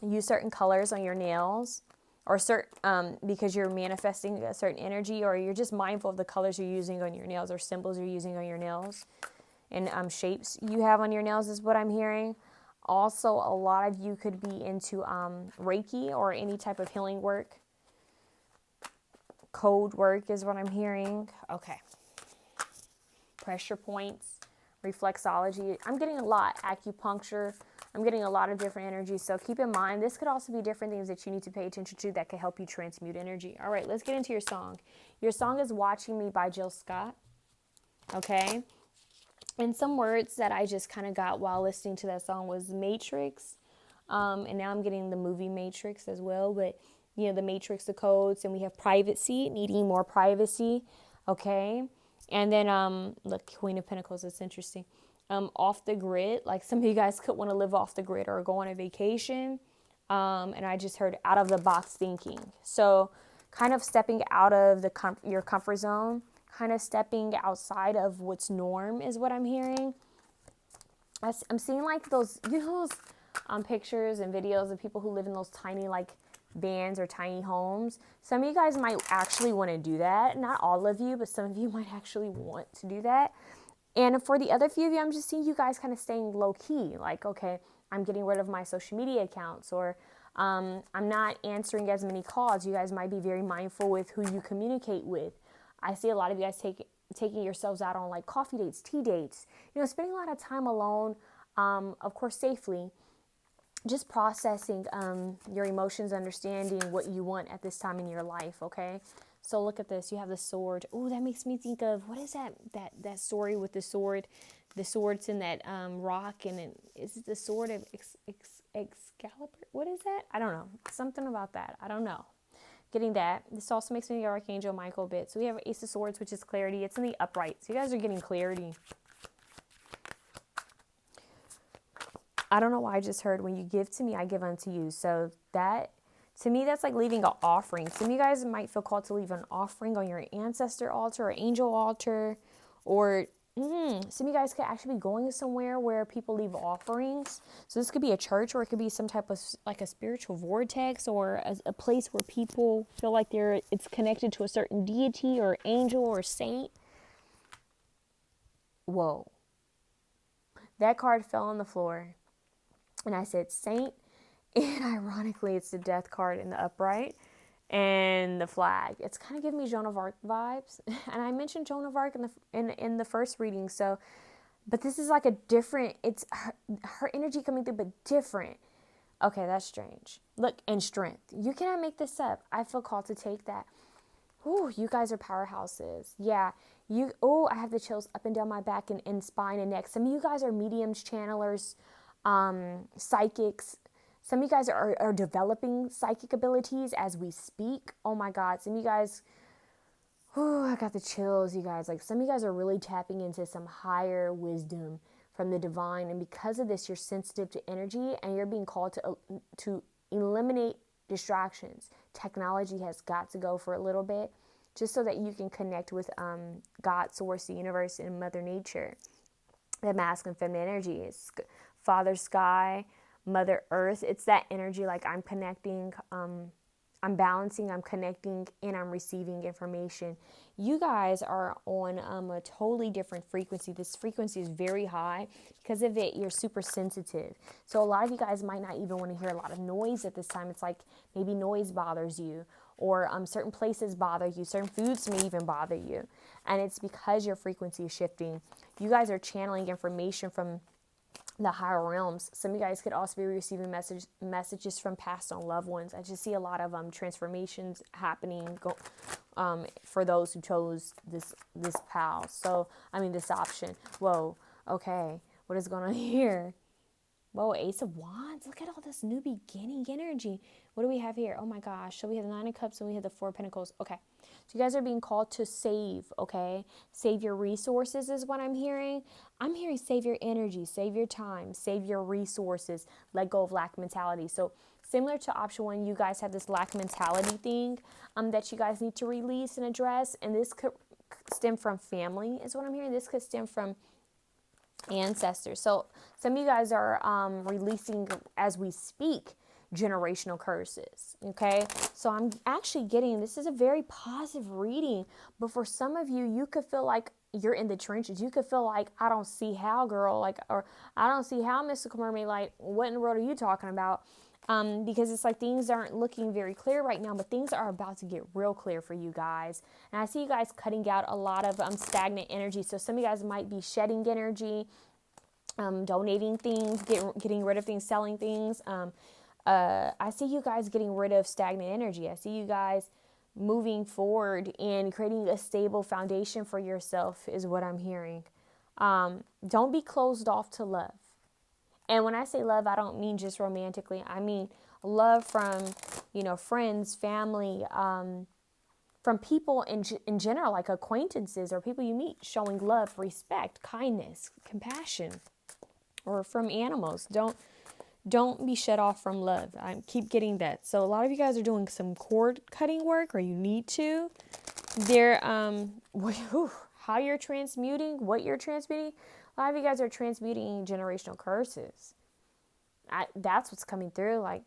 use certain colors on your nails or because you're manifesting a certain energy, or you're just mindful of the colors you're using on your nails or symbols you're using on your nails and shapes you have on your nails is what I'm hearing. Also, a lot of you could be into Reiki or any type of healing work. Code work is what I'm hearing. Okay. Pressure points, reflexology. I'm getting a lot. Acupuncture. I'm getting a lot of different energies. So keep in mind, this could also be different things that you need to pay attention to that could help you transmute energy. All right, let's get into your song. Your song is Watching Me by Jill Scott. Okay. And some words that I just kind of got while listening to that song was Matrix. And now I'm getting the movie Matrix as well. But, the Matrix, the codes. And we have privacy, needing more privacy. Okay. And then, look, Queen of Pentacles. That's interesting. Off the grid. Like some of you guys could want to live off the grid or go on a vacation. And I just heard out of the box thinking. So kind of stepping out of your comfort zone. Kind of stepping outside of what's norm is what I'm hearing. I'm seeing like those, those pictures and videos of people who live in those tiny like vans or tiny homes. Some of you guys might actually want to do that. Not all of you, but some of you might actually want to do that. And for the other few of you, I'm just seeing you guys kind of staying low key. Like, okay, I'm getting rid of my social media accounts, or I'm not answering as many calls. You guys might be very mindful with who you communicate with. I see a lot of you guys taking yourselves out on like coffee dates, tea dates, spending a lot of time alone, of course, safely, just processing your emotions, understanding what you want at this time in your life, okay? So look at this. You have the sword. Oh, that makes me think of, what is that story with the sword? The sword's in that rock, and is it the sword of Excalibur? What is that? I don't know. Something about that. I don't know. getting that. This also makes me the Archangel Michael a bit. So we have Ace of Swords, which is clarity. It's in the upright. So you guys are getting clarity. I don't know why I just heard, when you give to me, I give unto you. So that, to me, that's like leaving an offering. Some of you guys might feel called to leave an offering on your ancestor altar or angel altar. Or some of you guys could actually be going somewhere where people leave offerings. So this could be a church, or it could be some type of like a spiritual vortex, or a place where people feel like it's connected to a certain deity or angel or saint. Whoa. That card fell on the floor. And I said saint, and ironically, it's the death card in the upright and the flag. It's kind of giving me Joan of Arc vibes. And I mentioned Joan of Arc in the first reading. So, but this is like a different, it's her energy coming through, but different. Okay, that's strange. Look, and strength. You cannot make this up. I feel called to take that. Ooh, you guys are powerhouses. Yeah. I have the chills up and down my back and spine and neck. Some of you guys are mediums, channelers, psychics. Some of you guys are developing psychic abilities as we speak. Oh my God. Some of you guys, I got the chills, you guys. Like, some of you guys are really tapping into some higher wisdom from the divine. And because of this, you're sensitive to energy, and you're being called to eliminate distractions. Technology has got to go for a little bit, just so that you can connect with God, source, the universe, and Mother Nature. The masculine, feminine energy is Father Sky, Mother Earth. It's that energy, like I'm connecting, I'm balancing, I'm connecting, and I'm receiving information. You guys are on a totally different frequency. This frequency is very high. Because of it, you're super sensitive. So a lot of you guys might not even want to hear a lot of noise at this time. It's like maybe noise bothers you, or certain places bother you. Certain foods may even bother you. And it's because your frequency is shifting. You guys are channeling information from the higher realms. Some of you guys could also be receiving messages from passed on loved ones. I just see a lot of transformations happening for those who chose this PAL. So, this option. Whoa, okay. What is going on here? Whoa, Ace of Wands. Look at all this new beginning energy. What do we have here? Oh my gosh. So we have the Nine of Cups and we have the Four of Pentacles. Okay. So you guys are being called to save, okay? Save your resources is what I'm hearing. I'm hearing save your energy, save your time, save your resources, let go of lack mentality. So similar to option one, you guys have this lack mentality thing that you guys need to release and address. And this could stem from family is what I'm hearing. This could stem from ancestors. So some of you guys are releasing, as we speak, generational curses. Okay, so I'm actually getting, this is a very positive reading, but for some of you, you could feel like you're in the trenches. You could feel like, I don't see how, girl, like, or I don't see how, Mystical Mermaid, like, what in the world are you talking about? Because it's like things aren't looking very clear right now, but things are about to get real clear for you guys. And I see you guys cutting out a lot of stagnant energy. So some of you guys might be shedding energy, donating things, getting rid of things, selling things. I see you guys getting rid of stagnant energy. I see you guys moving forward and creating a stable foundation for yourself is what I'm hearing. Don't be closed off to love. And when I say love, I don't mean just romantically. I mean love from, friends, family, from people in general, like acquaintances or people you meet, showing love, respect, kindness, compassion, or from animals. Don't be shut off from love. I keep getting that. So a lot of you guys are doing some cord cutting work, or you need to. They're, how you're transmuting, what you're transmuting. A lot of you guys are transmuting generational curses. That's what's coming through, like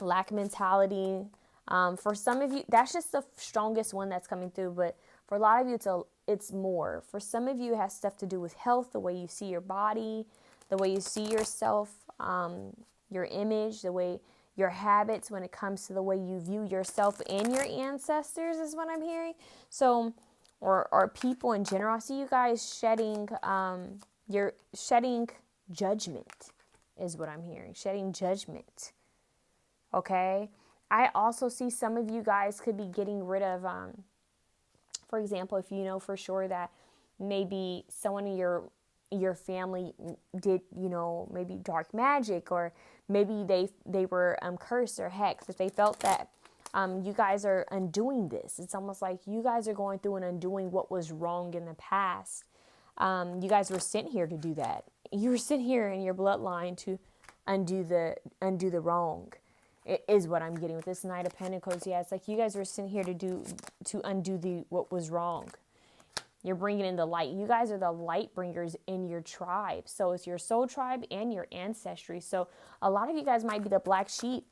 lack mentality. For some of you, that's just the strongest one that's coming through. But for a lot of you, it's more. For some of you, it has stuff to do with health, the way you see your body, the way you see yourself, your image, the way your habits when it comes to the way you view yourself and your ancestors is what I'm hearing. So, or people in general. I see you guys shedding, you're shedding judgment is what I'm hearing. Shedding judgment. Okay. I also see some of you guys could be getting rid of, for example, if you know for sure that maybe someone in your family did, maybe dark magic, or maybe they were cursed or hexed. If they felt that You guys are undoing this. It's almost like you guys are going through and undoing what was wrong in the past. You guys were sent here to do that. You were sent here in your bloodline to undo the wrong. It is what I'm getting with this Knight of Pentacles. Yeah, it's like you guys were sent here to undo what was wrong. You're bringing in the light. You guys are the light bringers in your tribe. So it's your soul tribe and your ancestry. So a lot of you guys might be the black sheep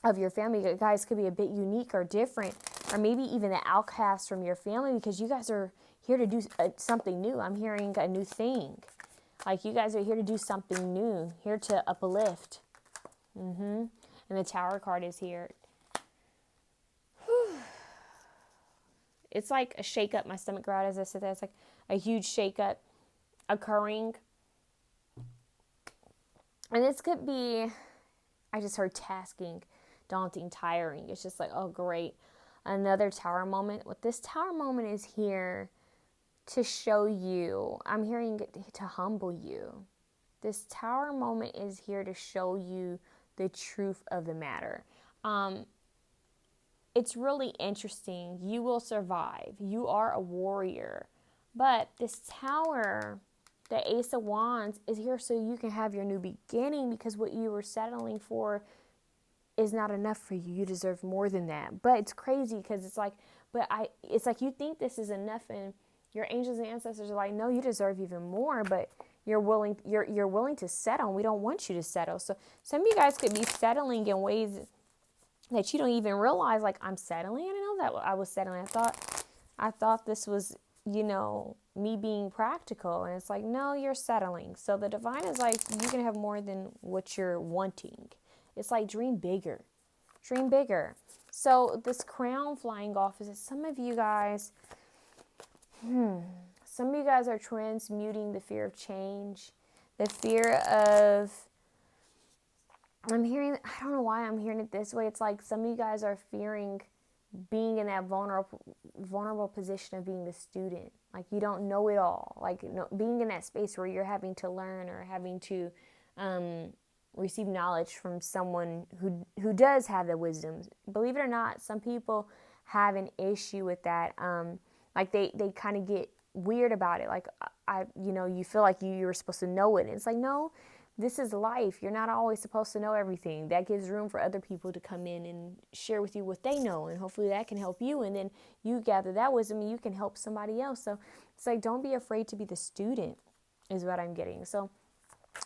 of your family. You guys could be a bit unique or different, or maybe even the outcast from your family, because you guys are here to do something new. I'm hearing a new thing. Like you guys are here to do something new, here to uplift. And the Tower card is here. It's like a shake-up. My stomach growled as I said that. It's like a huge shake-up occurring. And this could be, I just heard tasking, daunting, tiring. It's just like, oh, great. Another Tower moment. What this Tower moment is here to show you. I'm hearing it to humble you. This Tower moment is here to show you the truth of the matter. It's really interesting. You will survive. You are a warrior. But this Tower, the Ace of Wands, is here so you can have your new beginning, because what you were settling for is not enough for you. You deserve more than that. But it's crazy because it's like, it's like you think this is enough, and your angels and ancestors are like, no, you deserve even more, but you're willing to settle. We don't want you to settle. So some of you guys could be settling in ways that you don't even realize, like, I'm settling. I didn't know that I was settling. I thought this was, me being practical. And it's like, no, you're settling. So the divine is like, you can have more than what you're wanting. It's like, dream bigger. Dream bigger. So this crown flying off is that some of you guys are transmuting the fear of change, the fear of, I don't know why I'm hearing it this way. It's like some of you guys are fearing being in that vulnerable position of being the student. Like you don't know it all. Like being in that space where you're having to learn or having to receive knowledge from someone who does have the wisdom. Believe it or not, some people have an issue with that. Like they kind of get weird about it. Like you feel like you were supposed to know it. And it's like, no. This is life. You're not always supposed to know everything. That gives room for other people to come in and share with you what they know. And hopefully that can help you. And then you gather that wisdom and you can help somebody else. So it's like, don't be afraid to be the student is what I'm getting. So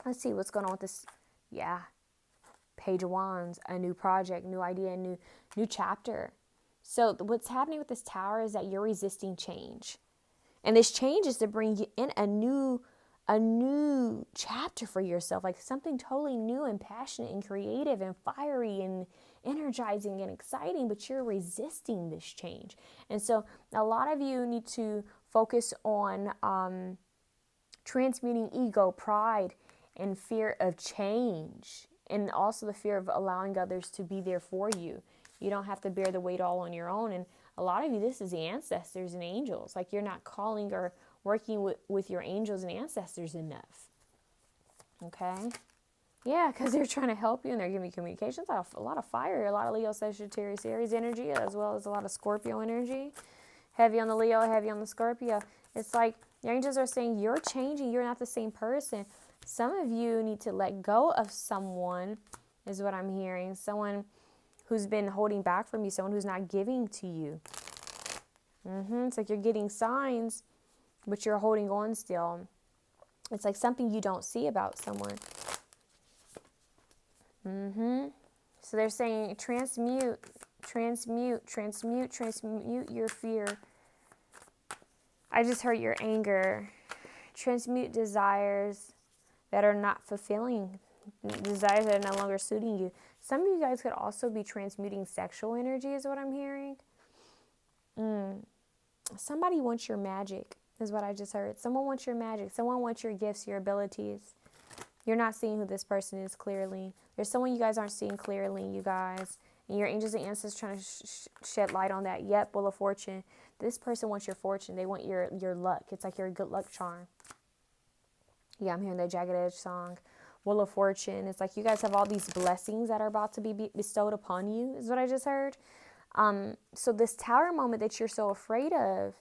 let's see what's going on with this. Yeah. Page of Wands, a new project, new idea, new chapter. So what's happening with this Tower is that you're resisting change. And this change is to bring you in a new chapter for yourself, like something totally new and passionate and creative and fiery and energizing and exciting, but you're resisting this change. And so a lot of you need to focus on transmuting ego, pride, and fear of change, and also the fear of allowing others to be there for you. You don't have to bear the weight all on your own. And a lot of you, this is the ancestors and angels. Like you're not calling or working with your angels and ancestors enough. Okay? Yeah, because they're trying to help you and they're giving you communications. A lot of fire, a lot of Leo, Sagittarius, Aries energy, as well as a lot of Scorpio energy. Heavy on the Leo, heavy on the Scorpio. It's like your angels are saying you're changing. You're not the same person. Some of you need to let go of someone, is what I'm hearing. Someone who's been holding back from you, someone who's not giving to you. It's like you're getting signs, but you're holding on still. It's like something you don't see about someone. So they're saying transmute your fear. I just heard your anger. Transmute desires that are not fulfilling, desires that are no longer suiting you. Some of you guys could also be transmuting sexual energy, is what I'm hearing. Somebody wants your magic, is what I just heard. Someone wants your magic. Someone wants your gifts, your abilities. You're not seeing who this person is clearly. There's someone you guys aren't seeing clearly, you guys. And your angels and ancestors trying to shed light on that. Yep, Wheel of Fortune. This person wants your fortune. They want your luck. It's like your good luck charm. Yeah, I'm hearing the Jagged Edge song. Wheel of Fortune. It's like you guys have all these blessings that are about to be bestowed upon you, is what I just heard. So this tower moment that you're so afraid of,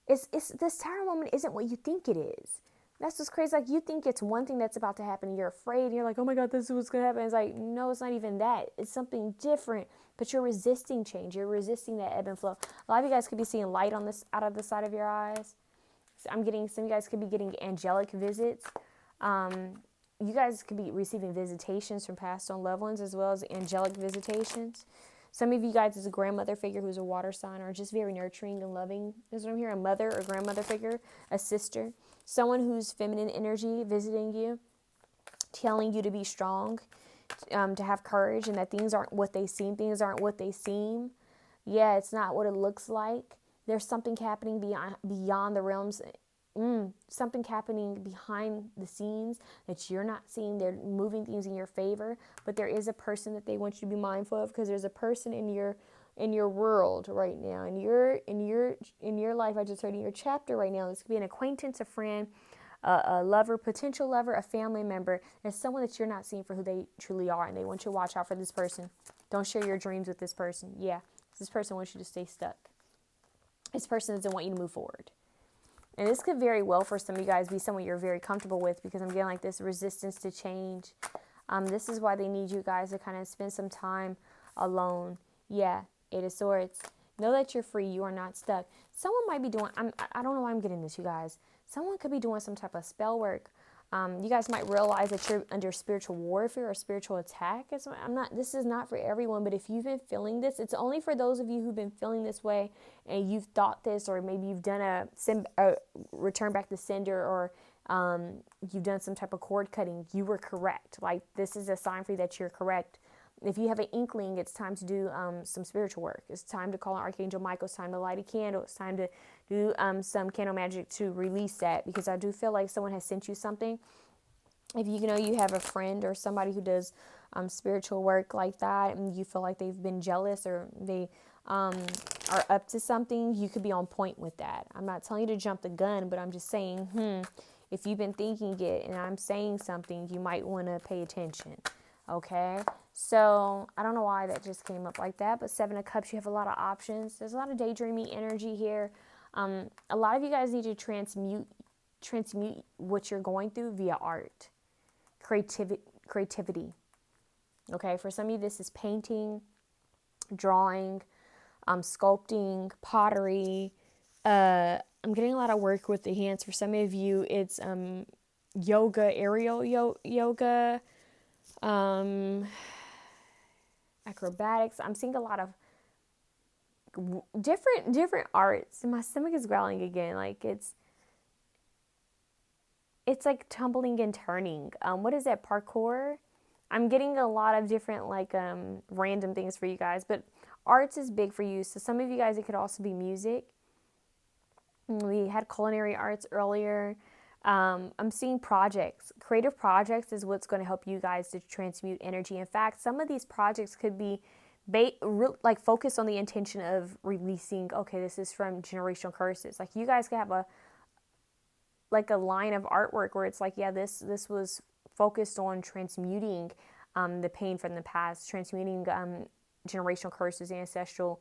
this tower moment isn't what you think it is. That's what's crazy. Like, you think it's one thing that's about to happen, and you're afraid, and you're like, oh my God, this is what's going to happen. It's like, no, it's not even that. It's something different, but you're resisting change. You're resisting that ebb and flow. A lot of you guys could be seeing light on this out of the side of your eyes. So some of you guys could be getting angelic visits. You guys could be receiving visitations from past on loved ones, as well as angelic visitations. Some of you guys is a grandmother figure who's a water sign, or just very nurturing and loving. Is what I'm hearing. A mother or grandmother figure, a sister, someone who's feminine energy visiting you, telling you to be strong, to have courage, and that things aren't what they seem. Things aren't what they seem. Yeah, it's not what it looks like. There's something happening beyond the realms. Something happening behind the scenes that you're not seeing. They're moving things in your favor, but there is a person that they want you to be mindful of, because there's a person in your world right now, in your life. I just heard in your chapter right now. This could be an acquaintance, a friend, a lover, potential lover, a family member. There's someone that you're not seeing for who they truly are, and they want you to watch out for this person. Don't share your dreams with this person. Yeah, this person wants you to stay stuck. This person doesn't want you to move forward. And this could very well, for some of you guys, be someone you're very comfortable with, because I'm getting like this resistance to change. This is why they need you guys to kind of spend some time alone. Yeah, Eight of Swords. Know that you're free. You are not stuck. Someone might be doing, I don't know why I'm getting this, you guys. Someone could be doing some type of spell work. You guys might realize that you're under spiritual warfare or spiritual attack. This is not for everyone, but if you've been feeling this, it's only for those of you who've been feeling this way, and you've thought this, or maybe you've done a return back to sender, or you've done some type of cord cutting. You were correct. Like, this is a sign for you that you're correct. If you have an inkling, it's time to do some spiritual work. It's time to call on Archangel Michael. It's time to light a candle. It's time to do some candle magic to release that, because I do feel like someone has sent you something. If you know you have a friend or somebody who does spiritual work like that, and you feel like they've been jealous, or they are up to something, you could be on point with that. I'm not telling you to jump the gun, but I'm just saying, if you've been thinking it and I'm saying something, you might want to pay attention. Okay, so I don't know why that just came up like that, but Seven of Cups, you have a lot of options. There's a lot of daydreaming energy here. A lot of you guys need to transmute what you're going through via art, creativity. Okay, for some of you, this is painting, drawing, sculpting, pottery. I'm getting a lot of work with the hands. For some of you, it's yoga, aerial yoga. Acrobatics. I'm seeing a lot of different arts, and my stomach is growling again. Like, it's like tumbling and turning. What is that? Parkour? I'm getting a lot of different random things for you guys, but arts is big for you. So some of you guys, it could also be music. We had culinary arts earlier. I'm seeing projects. Creative projects is what's going to help you guys to transmute energy. In fact, some of these projects could be focused on the intention of releasing, okay, this is from generational curses. Like, you guys could have a line of artwork where it's like, yeah, this was focused on transmuting the pain from the past, transmuting generational curses, ancestral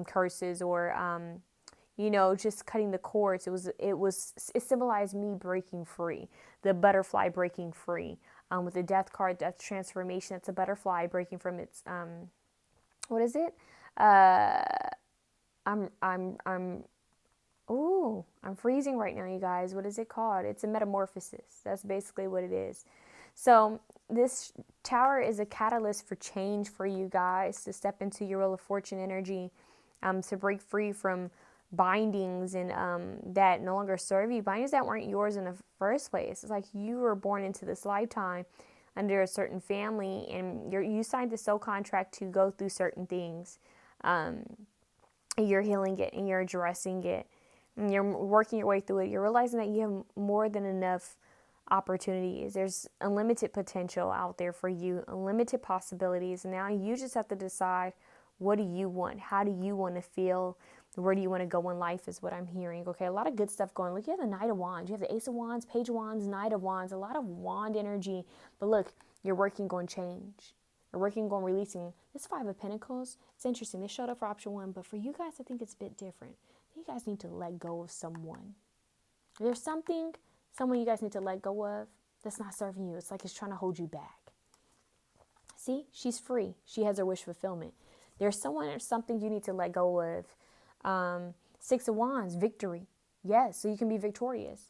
curses, or just cutting the cords. It symbolized me breaking free, the butterfly breaking free. With the Death card, Death transformation, it's a butterfly breaking from its what is it? I'm freezing right now, you guys. What is it called? It's a metamorphosis. That's basically what it is. So this tower is a catalyst for change for you guys, to step into your Wheel of Fortune energy, to break free from bindings and that no longer serve you, bindings that weren't yours in the first place. It's like you were born into this lifetime under a certain family, and you signed a soul contract to go through certain things. You're healing it, and you're addressing it, and you're working your way through it. You're realizing that you have more than enough opportunities. There's unlimited potential out there for you, unlimited possibilities. And now you just have to decide, what do you want? How do you want to feel? Where do you want to go in life is what I'm hearing. Okay, a lot of good stuff going. Look, you have the Knight of Wands. You have the Ace of Wands, Page of Wands, Knight of Wands. A lot of wand energy. But look, you're working on change. You're working on releasing. This Five of Pentacles, it's interesting. They showed up for option 1. But for you guys, I think it's a bit different. You guys need to let go of someone. There's someone you guys need to let go of that's not serving you. It's like it's trying to hold you back. See, she's free. She has her wish fulfillment. There's someone or something you need to let go of. Six of Wands, victory. Yes, so you can be victorious.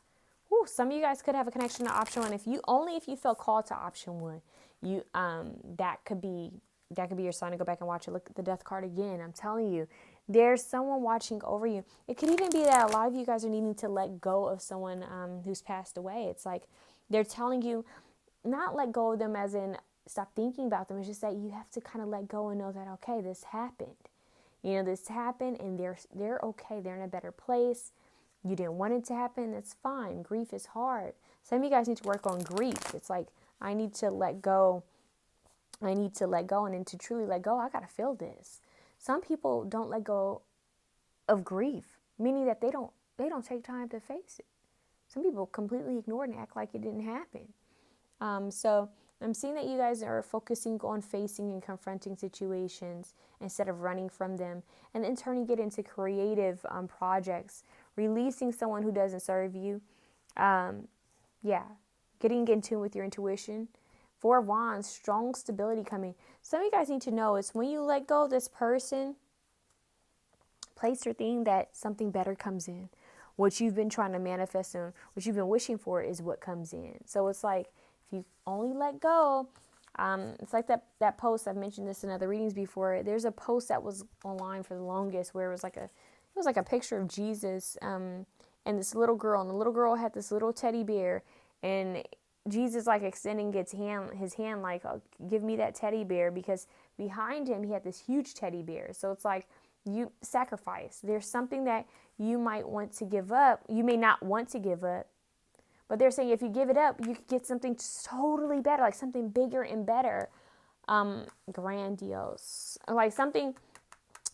Whew, some of you guys could have a connection to option 1. If you feel called to option 1, you that could be your sign to go back and watch it. Look at the Death card again. I'm telling you, there's someone watching over you. It could even be that a lot of you guys are needing to let go of someone who's passed away. It's like they're telling you not let go of them as in stop thinking about them. It's just that you have to kind of let go and know that, okay, this happened. You know, this happened and they're okay. They're in a better place. You didn't want it to happen. That's fine. Grief is hard. Some of you guys need to work on grief. It's like, I need to let go. I need to let go. And then to truly let go, I got to feel this. Some people don't let go of grief, meaning that they don't take time to face it. Some people completely ignore it and act like it didn't happen. So I'm seeing that you guys are focusing on facing and confronting situations instead of running from them, and then turning it into creative projects, releasing someone who doesn't serve you. Getting in tune with your intuition. Four of Wands, strong stability coming. Some of you guys need to know is when you let go of this person, place or thing, that something better comes in. What you've been trying to manifest and what you've been wishing for is what comes in. So it's like, if you only let go, it's like that post, I've mentioned this in other readings before. There's a post that was online for the longest where it was like a picture of Jesus and this little girl, and the little girl had this little teddy bear, and Jesus like extending his hand like, oh, give me that teddy bear, because behind him he had this huge teddy bear. So it's like, you sacrifice. There's something that you might want to give up. You may not want to give up, but they're saying if you give it up, you could get something totally better, like something bigger and better, grandiose, like something.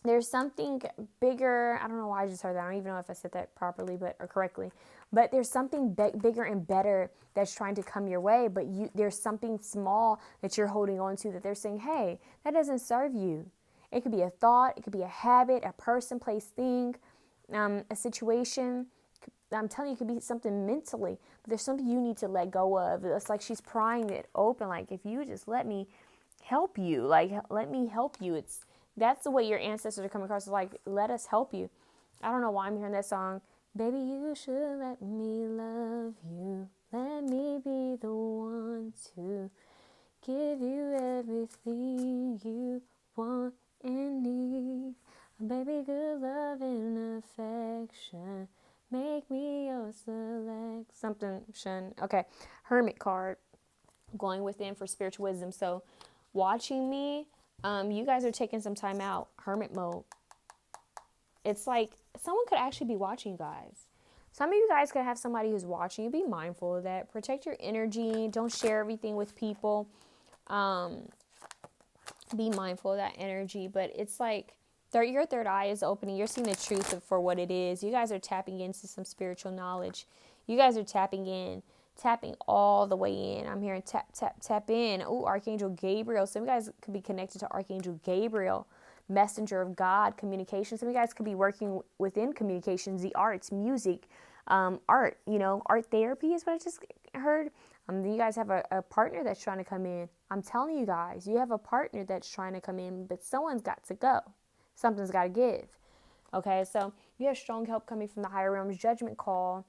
There's something bigger. I don't know why I just heard that. I don't even know if I said that properly or correctly. But there's something bigger and better that's trying to come your way. But there's something small that you're holding on to that they're saying, hey, that doesn't serve you. It could be a thought. It could be a habit, a person, place, thing, a situation. I'm telling you, it could be something mentally. But there's something you need to let go of. It's like she's prying it open. Like, if you just let me help you. Like, let me help you. That's the way your ancestors are coming across. It's like, let us help you. I don't know why I'm hearing that song. Baby, you should let me love you. Let me be the one to give you everything you want and need. Baby, good love and affection. Make me your select. Something, shun. Okay. Hermit card. Going within for spiritual wisdom. So, watching me, you guys are taking some time out. Hermit mode. It's like someone could actually be watching you guys. Some of you guys could have somebody who's watching you. Be mindful of that. Protect your energy. Don't share everything with people. Be mindful of that energy. But it's like your third eye is opening. You're seeing the truth for what it is. You guys are tapping into some spiritual knowledge. You guys are tapping all the way in. I'm hearing tap in. Oh, Archangel Gabriel. Some of you guys could be connected to Archangel Gabriel, messenger of God, communication. Some of you guys could be working within communications, the arts, music, art, art therapy is what I just heard. You guys have a partner that's trying to come in. I'm telling you guys, you have a partner that's trying to come in, but someone's got to go. Something's got to give. Okay, so you have strong help coming from the higher realms, judgment call.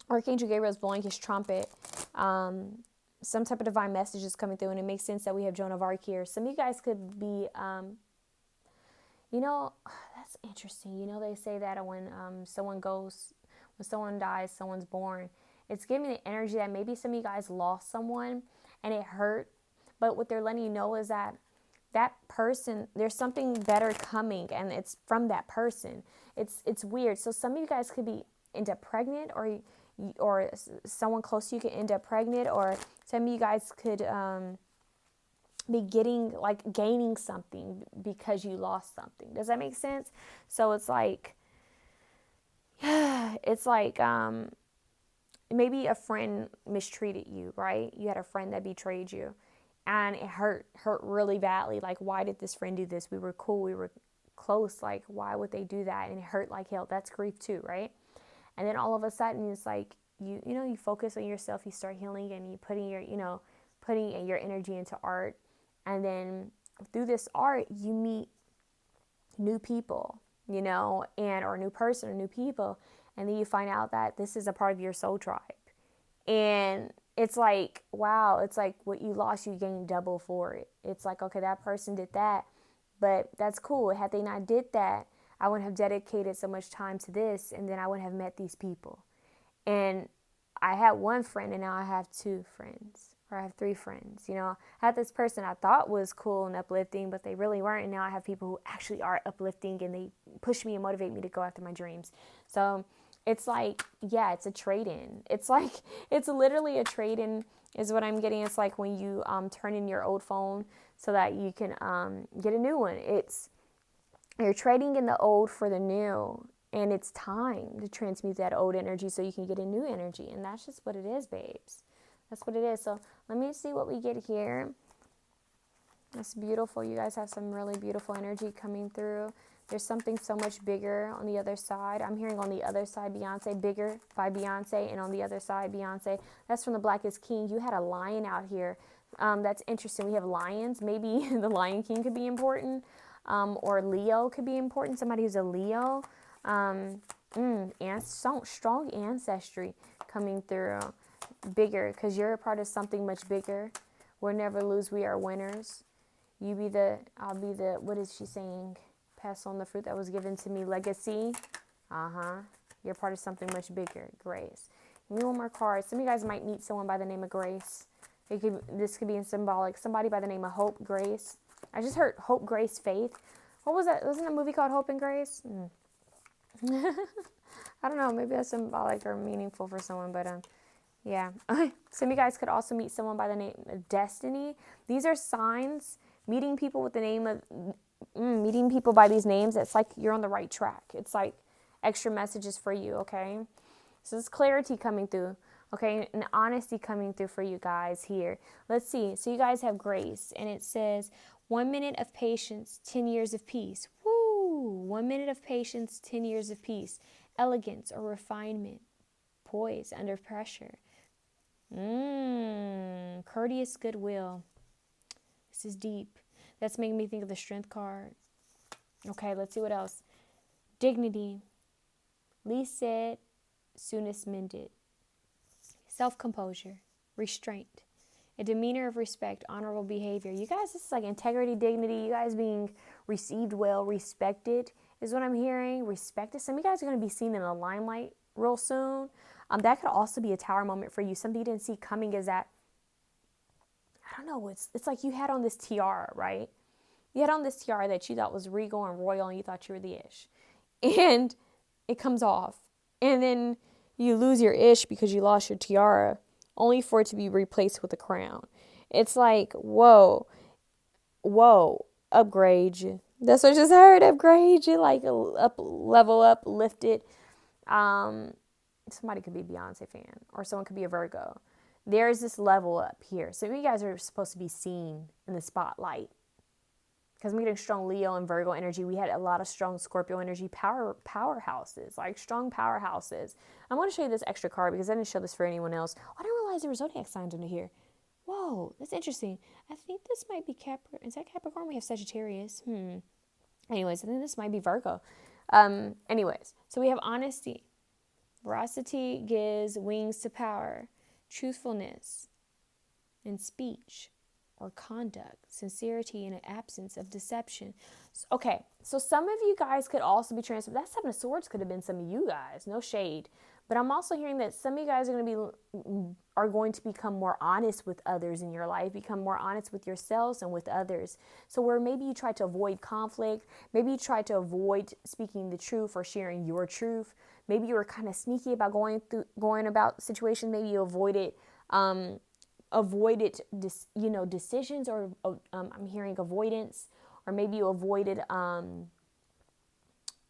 Archangel Gabriel is blowing his trumpet. Some type of divine message is coming through, and it makes sense that we have Joan of Arc here. Some of you guys could be, that's interesting. They say that when someone dies, someone's born. It's giving me the energy that maybe some of you guys lost someone and it hurt. But what they're letting you know is that person, there's something better coming, and it's from that person. It's weird. So some of you guys could be end up pregnant, or someone close to you could end up pregnant, or some of you guys could be gaining something because you lost something. Does that make sense? So it's like, maybe a friend mistreated you, right? You had a friend that betrayed you, and it hurt really badly. Like, why did this friend do this? We were cool, we were close. Like, why would they do that? And it hurt like hell. That's grief too, right? And then all of a sudden, it's like you focus on yourself, you start healing, and you putting your energy into art, and then through this art, you meet new people, or a new person or new people, and then you find out that this is a part of your soul tribe. And it's like, wow, it's like what you lost, you gained double for it. It's like, okay, that person did that, but that's cool. Had they not did that, I wouldn't have dedicated so much time to this, and then I wouldn't have met these people. And I had one friend, and now I have two friends, or I have three friends. I had this person I thought was cool and uplifting, but they really weren't. And now I have people who actually are uplifting, and they push me and motivate me to go after my dreams. So it's like, yeah, it's a trade-in. It's literally a trade-in is what I'm getting. It's like when you turn in your old phone so that you can get a new one. You're trading in the old for the new, and it's time to transmute that old energy so you can get a new energy. And that's just what it is, babes. That's what it is. So let me see what we get here. That's beautiful. You guys have some really beautiful energy coming through. There's something so much bigger on the other side. I'm hearing on the other side, Beyonce, bigger by Beyonce, and on the other side, Beyonce. That's from the Black is King. You had a lion out here. That's interesting. We have lions. Maybe the Lion King could be important, or Leo could be important. Somebody who's a Leo. And strong ancestry coming through. Bigger, because you're a part of something much bigger. We'll never lose. We are winners. I'll be the, what is she saying? Pass on the fruit that was given to me. Legacy. You're part of something much bigger. Grace. Give me one more card. Some of you guys might meet someone by the name of Grace. This could be in symbolic. Somebody by the name of Hope, Grace. I just heard Hope, Grace, Faith. What was that? Wasn't a movie called Hope and Grace? I don't know. Maybe that's symbolic or meaningful for someone, but yeah. Some of you guys could also meet someone by the name of Destiny. These are signs. Meeting people with the name of, meeting people by these names, it's like you're on the right track. It's like extra messages for you, okay? So there's clarity coming through, okay? And honesty coming through for you guys here. Let's see. So you guys have Grace, and it says, 1 minute of patience, 10 years of peace. Woo! 1 minute of patience, 10 years of peace. Elegance or refinement. Poise under pressure. Courteous goodwill. This is deep. That's making me think of the Strength card. Okay, let's see what else. Dignity. Least said, soonest mended. Self-composure. Restraint. A demeanor of respect, honorable behavior. You guys, this is like integrity, dignity. You guys being received well, respected is what I'm hearing. Respected. Some of you guys are going to be seen in the limelight real soon. That could also be a tower moment for you. Something you didn't see coming is that, I don't know, it's like you had on this tiara, right? You had on this tiara that you thought was regal and royal, and you thought you were the ish. And it comes off. And then you lose your ish because you lost your tiara, only for it to be replaced with a crown. It's like, whoa, upgrade you. That's what I just heard, upgrade you, like level up, lift it. Somebody could be a Beyonce fan, or someone could be a Virgo. There's this level up here. So you guys are supposed to be seen in the spotlight. Because I'm getting strong Leo and Virgo energy. We had a lot of strong Scorpio energy, powerhouses, like strong powerhouses. I want to show you this extra card because I didn't show this for anyone else. Oh, I didn't realize there were zodiac signs under here. Whoa, that's interesting. I think this might be Capricorn. Is that Capricorn? We have Sagittarius. Anyways, I think this might be Virgo. Anyways, so we have honesty. Veracity gives wings to power. Truthfulness in speech or conduct. Sincerity in an absence of deception. Okay, so some of you guys could also be transferred. That Seven of Swords could have been some of you guys. No shade. But I'm also hearing that some of you guys are going to become more honest with others in your life, become more honest with yourselves and with others. So where maybe you try to avoid conflict, maybe you try to avoid speaking the truth or sharing your truth. Maybe you were kind of sneaky about going about situations. Maybe you avoided avoided decisions, or I'm hearing avoidance, or maybe you avoided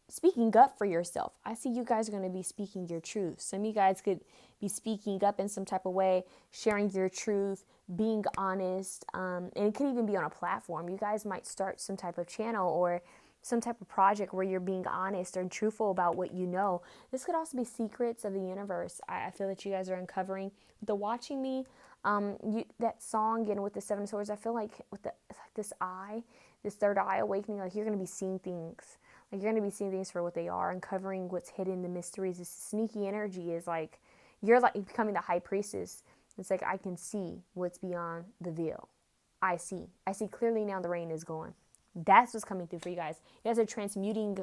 speaking up for yourself. I see you guys are going to be speaking your truth. Some of you guys could be speaking up in some type of way, sharing your truth, being honest, and it could even be on a platform. You guys might start some type of channel or some type of project where you're being honest and truthful about what you know. This could also be secrets of the universe. I feel that you guys are uncovering. With the watching me, that song, and with the Seven of Swords, I feel like with it's like this eye, this third eye awakening, like you're going to be seeing things. Like you're going to be seeing things for what they are, uncovering what's hidden, the mysteries. This sneaky energy is like, you're like becoming the high priestess. It's like, I can see what's beyond the veil. I see clearly now. The rain is gone. That's what's coming through for you guys. You guys are transmuting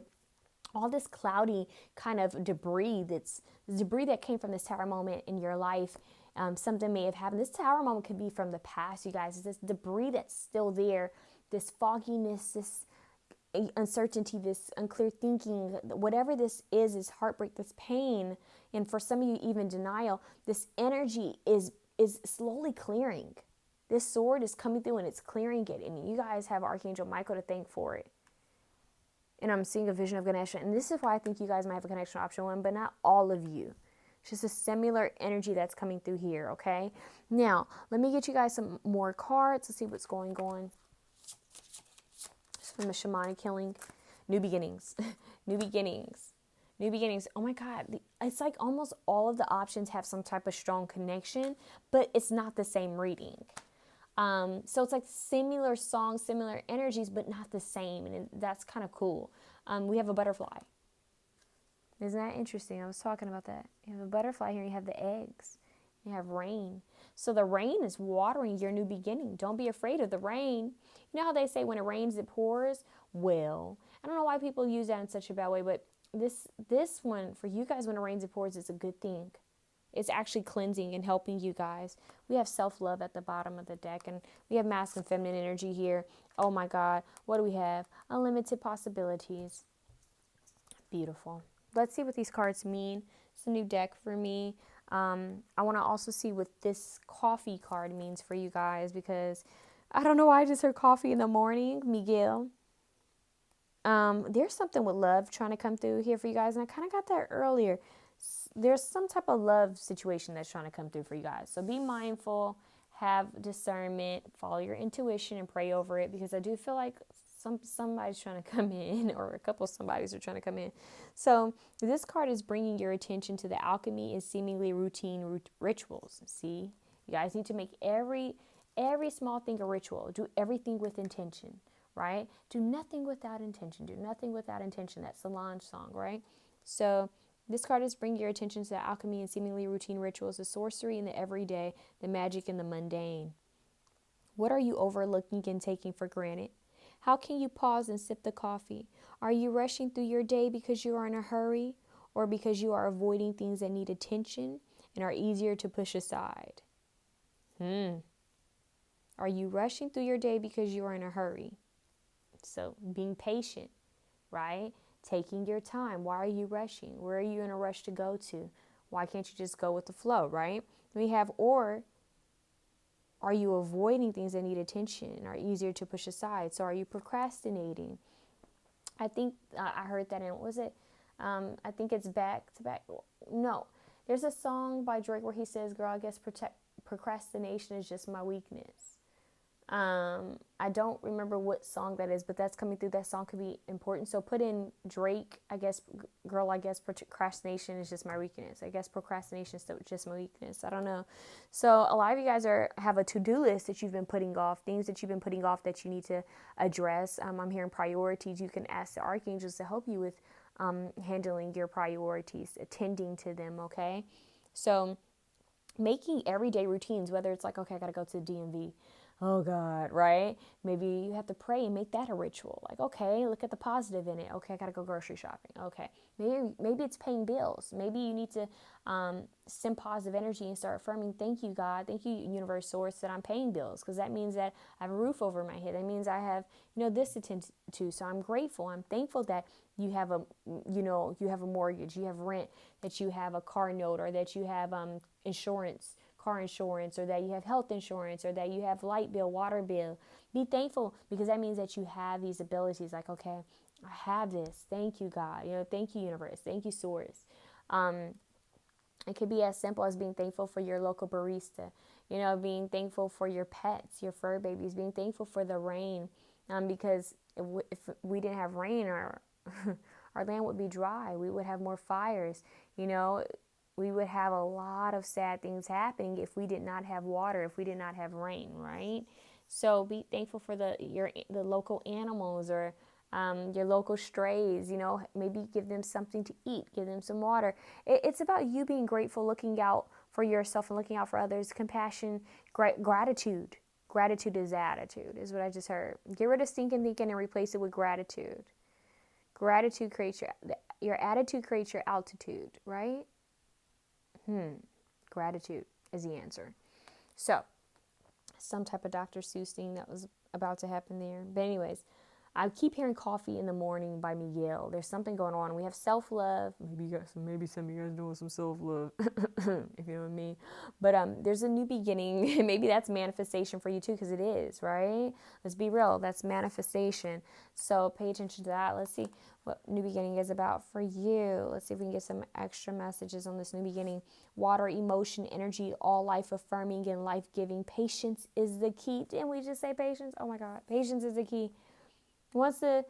all this cloudy kind of debris. That's debris that came from this tower moment in your life. Something may have happened. This tower moment could be from the past, you guys. It's this debris that's still there, this fogginess, this uncertainty, this unclear thinking, whatever this is heartbreak, this pain, and for some of you even denial. This energy is slowly clearing. This sword is coming through and it's clearing it, and you guys have Archangel Michael to thank for it. And I'm seeing a vision of Ganesha, and this is why I think you guys might have a connection to option 1, but not all of you. It's just a similar energy that's coming through here, okay? Now, let me get you guys some more cards to see what's going on. From the shamanic healing. New beginnings. New beginnings. New beginnings. Oh my God. It's like almost all of the options have some type of strong connection, but it's not the same reading. So it's like similar songs, similar energies, but not the same. And that's kind of cool. We have a butterfly. Isn't that interesting? I was talking about that. You have a butterfly here. You have the eggs. You have rain. So the rain is watering your new beginning. Don't be afraid of the rain. You know how they say when it rains, it pours? Well, I don't know why people use that in such a bad way, but this one, for you guys, when it rains, it pours, it's a good thing. It's actually cleansing and helping you guys. We have self-love at the bottom of the deck, and we have masculine and feminine energy here. Oh my God. What do we have? Unlimited possibilities. Beautiful. Let's see what these cards mean. It's a new deck for me. I want to also see what this coffee card means for you guys, because I don't know why I just heard coffee in the morning. Miguel. There's something with love trying to come through here for you guys, and I kind of got that earlier. There's some type of love situation that's trying to come through for you guys. So be mindful, have discernment, follow your intuition, and pray over it, because I do feel like somebody's trying to come in, or a couple of somebodies are trying to come in. So this card is bringing your attention to the alchemy and seemingly routine rituals. See, you guys need to make every small thing a ritual. Do everything with intention, right? Do nothing without intention. Do nothing without intention. That Solange song, right? So this card is bringing your attention to the alchemy and seemingly routine rituals, the sorcery in the everyday, the magic in the mundane. What are you overlooking and taking for granted? How can you pause and sip the coffee? Are you rushing through your day because you are in a hurry, or because you are avoiding things that need attention and are easier to push aside? Are you rushing through your day because you are in a hurry? So being patient, right? Taking your time. Why are you rushing? Where are you in a rush to go to? Why can't you just go with the flow, right? We have, or are you avoiding things that need attention and are easier to push aside? So are you procrastinating? I think I heard that in, what was it? I think it's Back to Back. No, there's a song by Drake where he says, girl, I guess procrastination is just my weakness. I don't remember what song that is, but that's coming through. That song could be important. So put in Drake, I guess, girl, I guess procrastination is just my weakness. I guess procrastination is just my weakness. I don't know. So a lot of you guys have a to-do list that you've been putting off, things that you've been putting off that you need to address. I'm hearing priorities. You can ask the archangels to help you with handling your priorities, attending to them, okay? So making everyday routines, whether it's like, okay, I got to go to the DMV. Oh God, right? Maybe you have to pray and make that a ritual. Like, okay, look at the positive in it. Okay, I got to go grocery shopping. Okay, maybe it's paying bills. Maybe you need to send positive energy and start affirming, thank you, God. Thank you, universe source, that I'm paying bills, because that means that I have a roof over my head. That means I have, this to tend to. So I'm grateful. I'm thankful that you have you have a mortgage, you have rent, that you have a car note, or that you have insurance car insurance, or that you have health insurance, or that you have light bill, water bill. Be thankful, because that means that you have these abilities. Like, okay, I have this. Thank you, God. Thank you, universe. Thank you, source. It could be as simple as being thankful for your local barista, being thankful for your pets, your fur babies, being thankful for the rain, because if we didn't have rain, our land would be dry. We would have more fires. We would have a lot of sad things happening if we did not have water, if we did not have rain, right? So be thankful for the local animals, or your local strays. Maybe give them something to eat, give them some water. It's about you being grateful, looking out for yourself and looking out for others. Compassion, gratitude. Gratitude is attitude, is what I just heard. Get rid of stinking thinking and replace it with gratitude. Gratitude creates your attitude creates your altitude, right? Gratitude is the answer. So, some type of Dr. Seuss thing that was about to happen there. But anyways, I keep hearing Coffee in the Morning by Miguel. There's something going on. We have self-love. Maybe some of you guys doing some self-love, if you know what I mean. But there's a new beginning. Maybe that's manifestation for you too, because it is, right? Let's be real. That's manifestation. So pay attention to that. Let's see what new beginning is about for you. Let's see if we can get some extra messages on this new beginning. Water, emotion, energy, all life affirming and life giving. Patience is the key. Didn't we just say patience? Oh my God. Patience is the key. Once the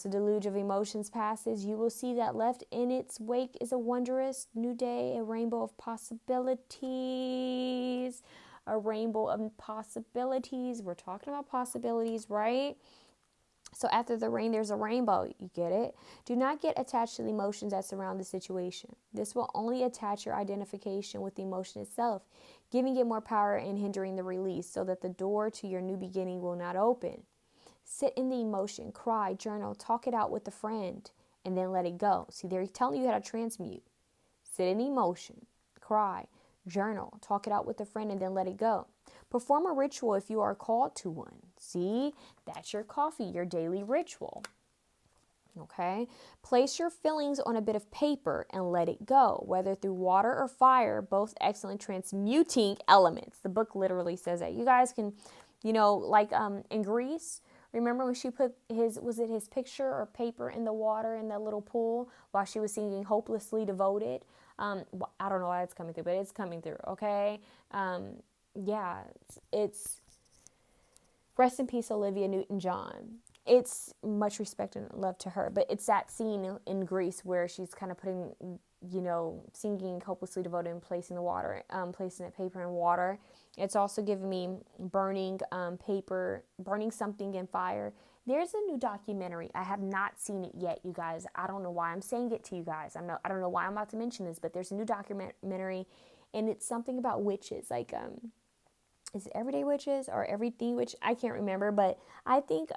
deluge of emotions passes, you will see that left in its wake is a wondrous new day, a rainbow of possibilities. A rainbow of possibilities. We're talking about possibilities, right? So after the rain, there's a rainbow. You get it? Do not get attached to the emotions that surround the situation. This will only attach your identification with the emotion itself, giving it more power and hindering the release, so that the door to your new beginning will not open. Sit in the emotion, cry, journal, talk it out with a friend, and then let it go. See, they're telling you how to transmute. Sit in emotion, cry, journal, talk it out with a friend, and then let it go. Perform a ritual if you are called to one. See, that's your coffee, your daily ritual. Okay? Place your feelings on a bit of paper and let it go, whether through water or fire, both excellent transmuting elements. The book literally says that. You guys can, like in Greece, remember when she put his picture or paper in the water in that little pool while she was singing Hopelessly Devoted? I don't know why it's coming through, but it's coming through, okay? Yeah, it's rest in peace, Olivia Newton-John. It's much respect and love to her, but it's that scene in Greece where she's kind of putting, singing Hopelessly Devoted and placing the water, placing that paper in water. It's also giving me burning paper, burning something in fire. There's a new documentary. I have not seen it yet, you guys. I don't know why I'm saying it to you guys. I don't know why I'm about to mention this, but there's a new documentary, and it's something about witches, like is it Everyday Witches or Everything Witch? I can't remember, but I think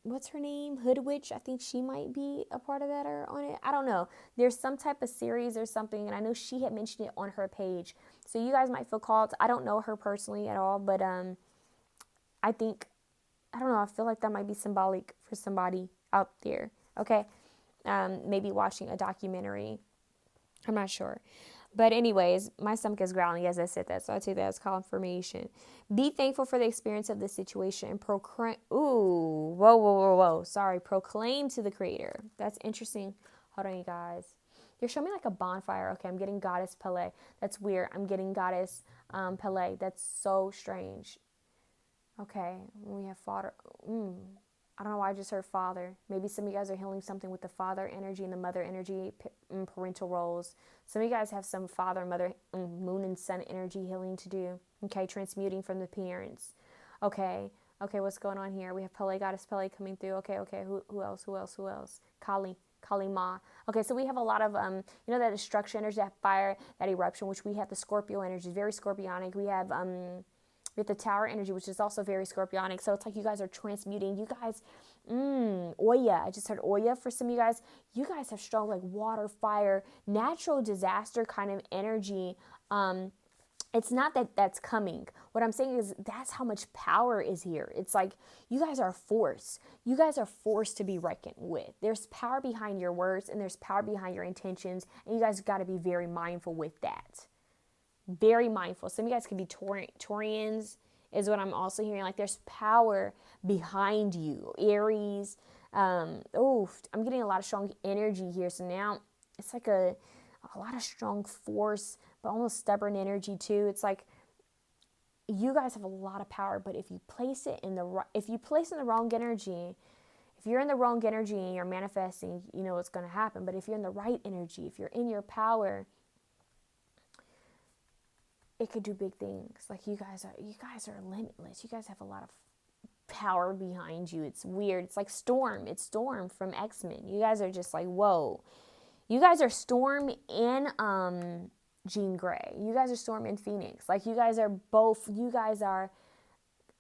what's her name? Hood Witch. I think she might be a part of that or on it. I don't know. There's some type of series or something, and I know she had mentioned it on her page. So you guys might feel called. I don't know her personally at all, but I think, I don't know, I feel like that might be symbolic for somebody out there. Okay? Maybe watching a documentary. I'm not sure. But anyways, my stomach is growling as I said that, so I take that as confirmation. Be thankful for the experience of this situation and proclaim to the Creator. That's interesting. Hold on, you guys. You're showing me like a bonfire. Okay, I'm getting Goddess Pele. That's weird. I'm getting Goddess Pele. That's so strange. Okay, we have Father. I don't know why I just heard Father. Maybe some of you guys are healing something with the Father energy and the Mother energy, parental roles. Some of you guys have some Father, Mother, Moon, and Sun energy healing to do. Okay, transmuting from the parents. Okay, what's going on here? We have Pele, Goddess Pele coming through. Okay, who else? Kali Ma. Okay, so we have a lot of, that destruction energy, that fire, that eruption, which we have the Scorpio energy, very scorpionic. We have the Tower energy, which is also very scorpionic. So it's like you guys are transmuting. You guys, Oya. I just heard Oya for some of you guys. You guys have strong like water, fire, natural disaster kind of energy. It's not that that's coming. What I'm saying is that's how much power is here. It's like you guys are force. You guys are forced to be reckoned with. There's power behind your words and there's power behind your intentions. And you guys got to be very mindful with that. Very mindful. Some of you guys could be Taurians is what I'm also hearing. Like there's power behind you. Aries. I'm getting a lot of strong energy here. So now it's like a lot of strong force, but almost stubborn energy too. It's like you guys have a lot of power, but if you place it in the wrong energy, if you're in the wrong energy and you're manifesting, you know what's going to happen. But if you're in the right energy, if you're in your power, it could do big things. Like you guys are limitless. You guys have a lot of power behind you. It's weird. It's like Storm. It's Storm from X-Men. You guys are just like, whoa. You guys are Storm and Jean Grey. You guys are Storm and Phoenix. Like you guys are both. You guys are,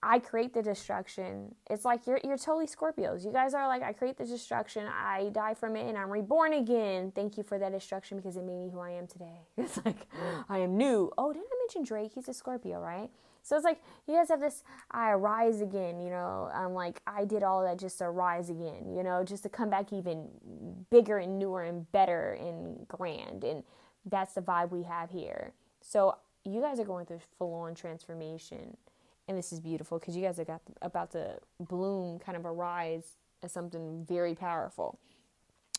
I create the destruction. It's like you're totally Scorpios. You guys are like, I create the destruction, I die from it, and I'm reborn again. Thank you for that destruction because it made me who I am today. It's like, I am new. Oh, didn't I mention Drake? He's a Scorpio, right? So it's like, you guys have this, I arise again, you know. I'm like, I did all that just to rise again, you know, just to come back even bigger and newer and better and grand. And that's the vibe we have here. So you guys are going through full-on transformation. And this is beautiful because you guys are about to bloom, kind of arise as something very powerful.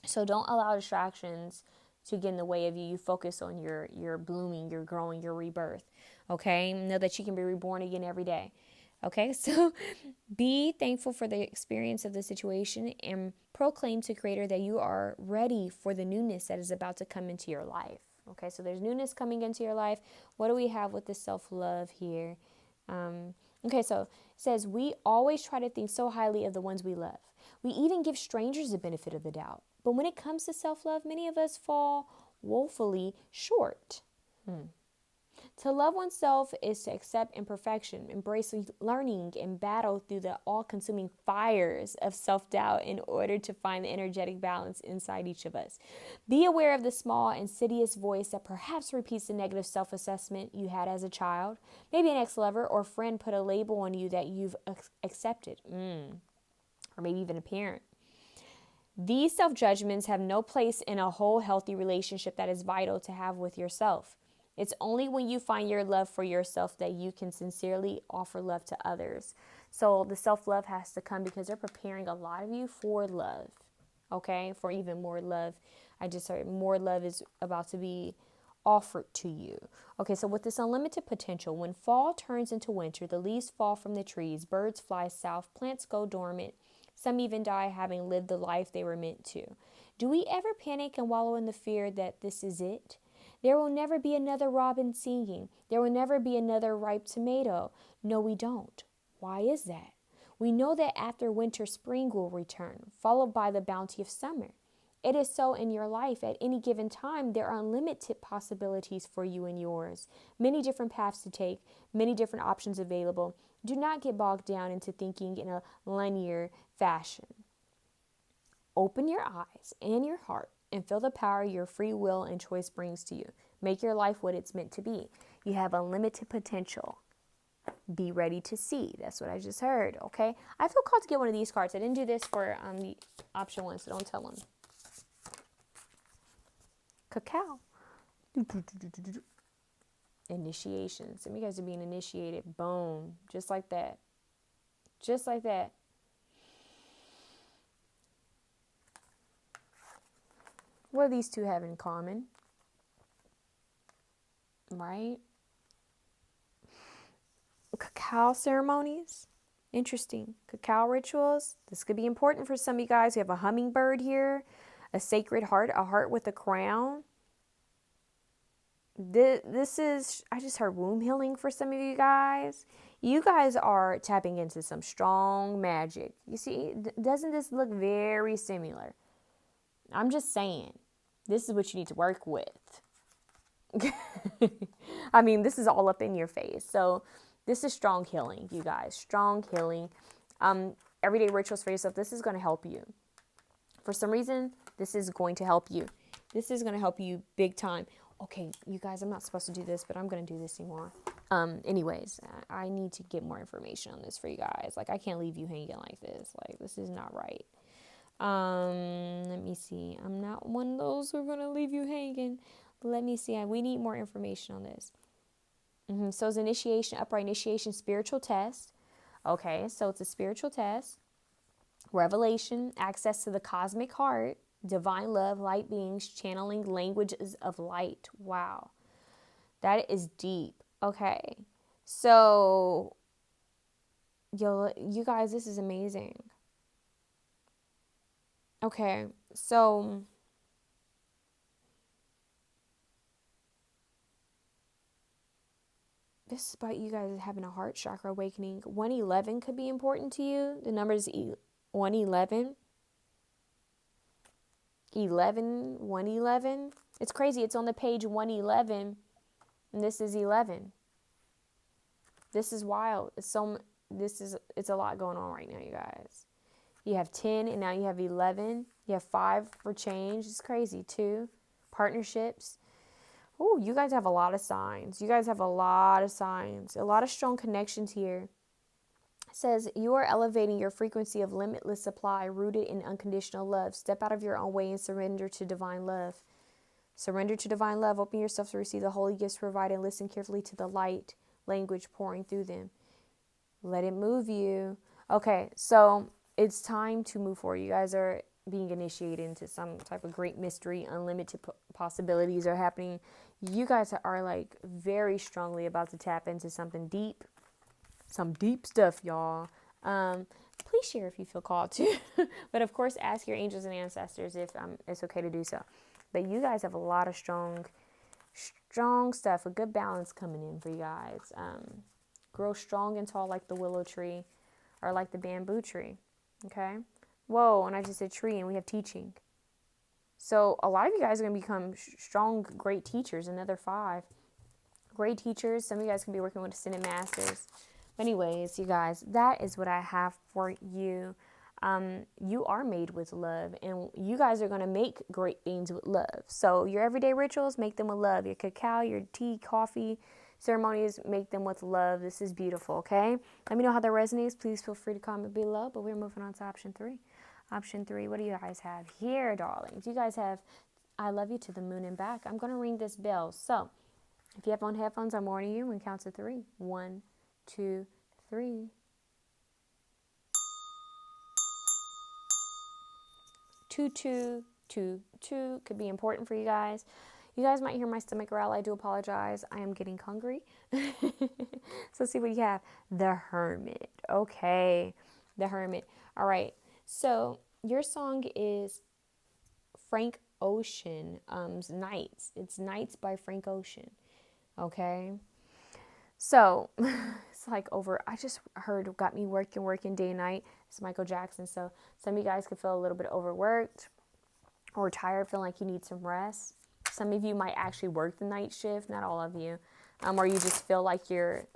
So don't allow distractions to get in the way of you. You focus on your blooming, your growing, your rebirth. Okay? Know that you can be reborn again every day. Okay? So be thankful for the experience of the situation and proclaim to Creator that you are ready for the newness that is about to come into your life. Okay? So there's newness coming into your life. What do we have with this self-love here? Okay, so it says, we always try to think so highly of the ones we love. We even give strangers the benefit of the doubt. But when it comes to self-love, many of us fall woefully short. To love oneself is to accept imperfection, embrace learning, and battle through the all-consuming fires of self-doubt in order to find the energetic balance inside each of us. Be aware of the small, insidious voice that perhaps repeats the negative self-assessment you had as a child. Maybe an ex-lover or friend put a label on you that you've accepted, or maybe even a parent. These self-judgments have no place in a whole, healthy relationship that is vital to have with yourself. It's only when you find your love for yourself that you can sincerely offer love to others. So the self-love has to come because they're preparing a lot of you for love, okay? For even more love. I just heard more love is about to be offered to you. Okay, so with this unlimited potential, when fall turns into winter, the leaves fall from the trees, birds fly south, plants go dormant, some even die having lived the life they were meant to. Do we ever panic and wallow in the fear that this is it? There will never be another robin singing. There will never be another ripe tomato. No, we don't. Why is that? We know that after winter, spring will return, followed by the bounty of summer. It is so in your life. At any given time, there are unlimited possibilities for you and yours. Many different paths to take, many different options available. Do not get bogged down into thinking in a linear fashion. Open your eyes and your heart and feel the power your free will and choice brings to you. Make your life what it's meant to be. You have unlimited potential. Be ready to see. That's what I just heard, okay? I feel called to get one of these cards. I didn't do this for the option one, so don't tell them. Cacao. Initiation. Some of you guys are being initiated. Boom. Just like that. Just like that. What do these two have in common? Right? Cacao ceremonies. Interesting. Cacao rituals. This could be important for some of you guys. You have a hummingbird here. A sacred heart. A heart with a crown. This is, I just heard womb healing for some of you guys. You guys are tapping into some strong magic. You see, doesn't this look very similar? I'm just saying. This is what you need to work with. I mean, this is all up in your face. So this is strong healing, you guys. Strong healing. Everyday rituals for yourself. This is going to help you. For some reason, this is going to help you. This is going to help you big time. Okay, you guys, I'm not supposed to do this, but I'm going to do this anymore. Anyways, I need to get more information on this for you guys. Like, I can't leave you hanging like this. Like, this is not right. Let me see. I'm not one of those who are going to leave you hanging. Let me see. We need more information on this. So it's initiation, upright initiation, spiritual test. Okay, so it's a spiritual test. Revelation, access to the cosmic heart, divine love, light beings, channeling languages of light. Wow. That is deep. Okay. So, you guys, this is amazing. Okay. So, this is about you guys having a heart chakra awakening. 111 could be important to you. The number is 111. 111. It's crazy. It's on the page 111, and this is 11. This is wild. It's a lot going on right now, you guys. You have 10, and now you have 11. You have 5 for change. It's crazy. 2 partnerships. Oh, you guys have a lot of signs. You guys have a lot of signs. A lot of strong connections here. It says, you are elevating your frequency of limitless supply rooted in unconditional love. Step out of your own way and surrender to divine love. Surrender to divine love. Open yourself to receive the holy gifts provided and listen carefully to the light language pouring through them. Let it move you. Okay, so it's time to move forward. You guys are being initiated into some type of great mystery. Unlimited possibilities are happening. You guys are like very strongly about to tap into something deep. Some deep stuff, y'all. Please share if you feel called to. But of course, ask your angels and ancestors if it's okay to do so. But you guys have a lot of strong stuff. A good balance coming in for you guys. Grow strong and tall like the willow tree or like the bamboo tree. Okay? Whoa, and I just said tree, and we have teaching. So a lot of you guys are going to become strong, great teachers. Another 5. Great teachers. Some of you guys can be working with Ascended Masters. Anyways, you guys, that is what I have for you. You are made with love, and you guys are going to make great things with love. So your everyday rituals, make them with love. Your cacao, your tea, coffee ceremonies, make them with love. This is beautiful, okay? Let me know how that resonates. Please feel free to comment below, but we're moving on to option 3. Option 3, what do you guys have here, darlings? You guys have I love you to the moon and back. I'm going to ring this bell. So if you have on headphones, I'm warning you. We count to 3. 1, 2, 3. 2, 2, 2, 2 could be important for you guys. You guys might hear my stomach growl. I do apologize. I am getting hungry. So let's see what you have. The Hermit. Okay. The Hermit. All right. So your song is Frank Ocean's Nights. It's Nights by Frank Ocean. Okay. So it's like I just heard got me working day and night. It's Michael Jackson. So some of you guys could feel a little bit overworked or tired, feeling like you need some rest. Some of you might actually work the night shift, not all of you. Or you just feel like you're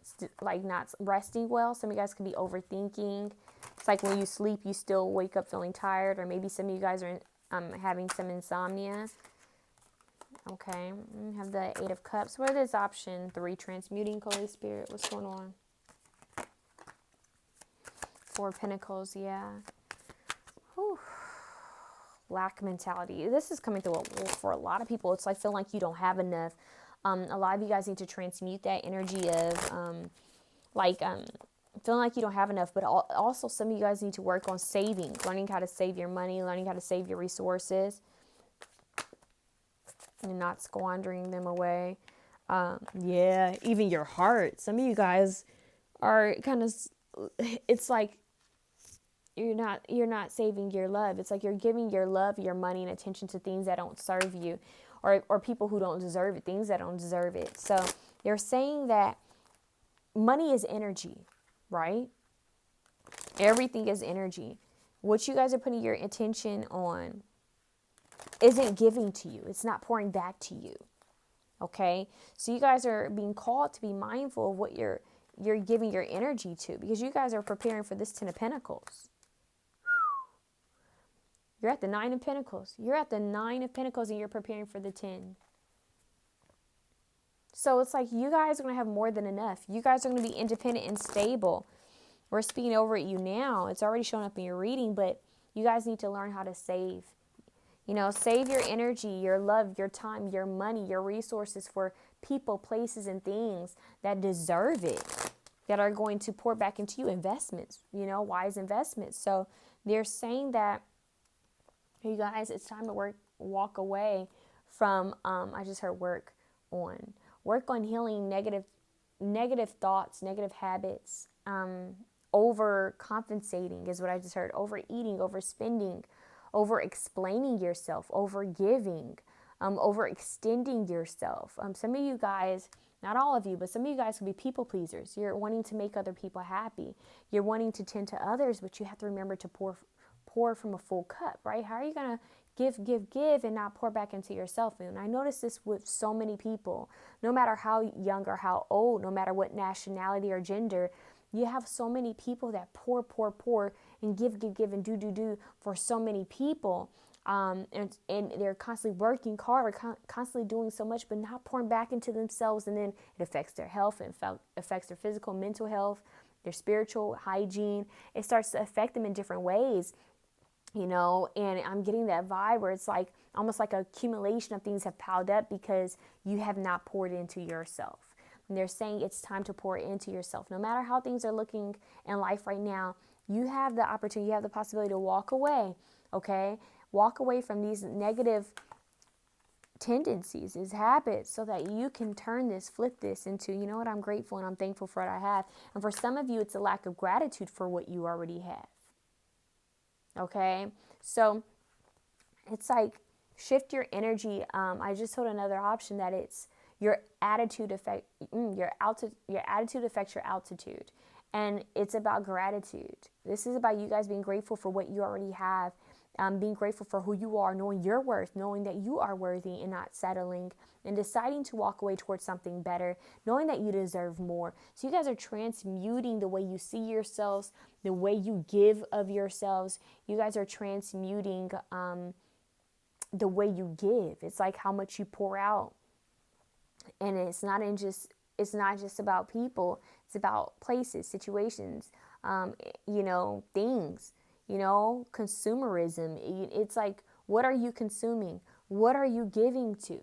like not resting well. Some of you guys could be overthinking. It's like when you sleep, you still wake up feeling tired, or maybe some of you guys are having some insomnia. Okay, we have the 8 of Cups. What is option 3? Transmuting, Holy Spirit. What's going on? 4 of Pentacles, yeah. Whew. Lack mentality. This is coming through for a lot of people. It's like feeling like you don't have enough. A lot of you guys need to transmute that energy of feeling like you don't have enough, but also some of you guys need to work on saving, learning how to save your money, learning how to save your resources, and not squandering them away. Yeah, even your heart. Some of you guys are kind of, it's like you're not saving your love. It's like you're giving your love, your money, and attention to things that don't serve you, or people who don't deserve it, things that don't deserve it. So they're saying that money is energy, right? Everything is energy. What you guys are putting your attention on isn't giving to you. It's not pouring back to you. Okay? So you guys are being called to be mindful of what you're giving your energy to, because you guys are preparing for this 10 of Pentacles. You're at the 9 of Pentacles. You're at the 9 of Pentacles and you're preparing for the 10. So it's like you guys are going to have more than enough. You guys are going to be independent and stable. We're speaking over at you now. It's already showing up in your reading, but you guys need to learn how to save. You know, save your energy, your love, your time, your money, your resources for people, places, and things that deserve it, that are going to pour back into you. Investments, you know, wise investments. So they're saying that, you guys, it's time to walk away from, I just heard work on healing negative thoughts, negative habits, overcompensating is what I just heard, overeating, overspending, over explaining yourself, over giving, overextending yourself. Some of you guys, not all of you, but some of you guys can be people pleasers. You're wanting to make other people happy. You're wanting to tend to others, but you have to remember to pour from a full cup, right? How are you going to give and not pour back into yourself? And I notice this with so many people, no matter how young or how old, no matter what nationality or gender. You have so many people that pour and give and do for so many people. And they're constantly working hard, constantly doing so much, but not pouring back into themselves. And then it affects their health, it affects their physical, mental health, their spiritual hygiene. It starts to affect them in different ways, you know. And I'm getting that vibe where it's like almost like an accumulation of things have piled up because you have not poured into yourself. And they're saying it's time to pour into yourself. No matter how things are looking in life right now, you have the opportunity, you have the possibility to walk away, okay? Walk away from these negative tendencies, these habits, so that you can turn this, flip this into, you know what, I'm grateful and I'm thankful for what I have. And for some of you, it's a lack of gratitude for what you already have, okay? So it's like shift your energy. I just told another option that it's your attitude your attitude affects your altitude. And it's about gratitude. This is about you guys being grateful for what you already have, being grateful for who you are, knowing your worth, knowing that you are worthy and not settling, and deciding to walk away towards something better, knowing that you deserve more. So you guys are transmuting the way you see yourselves, the way you give of yourselves. You guys are transmuting the way you give. It's like how much you pour out. And it's not just about people. It's about places, situations, you know, things, you know, consumerism. It's like, what are you consuming? What are you giving to?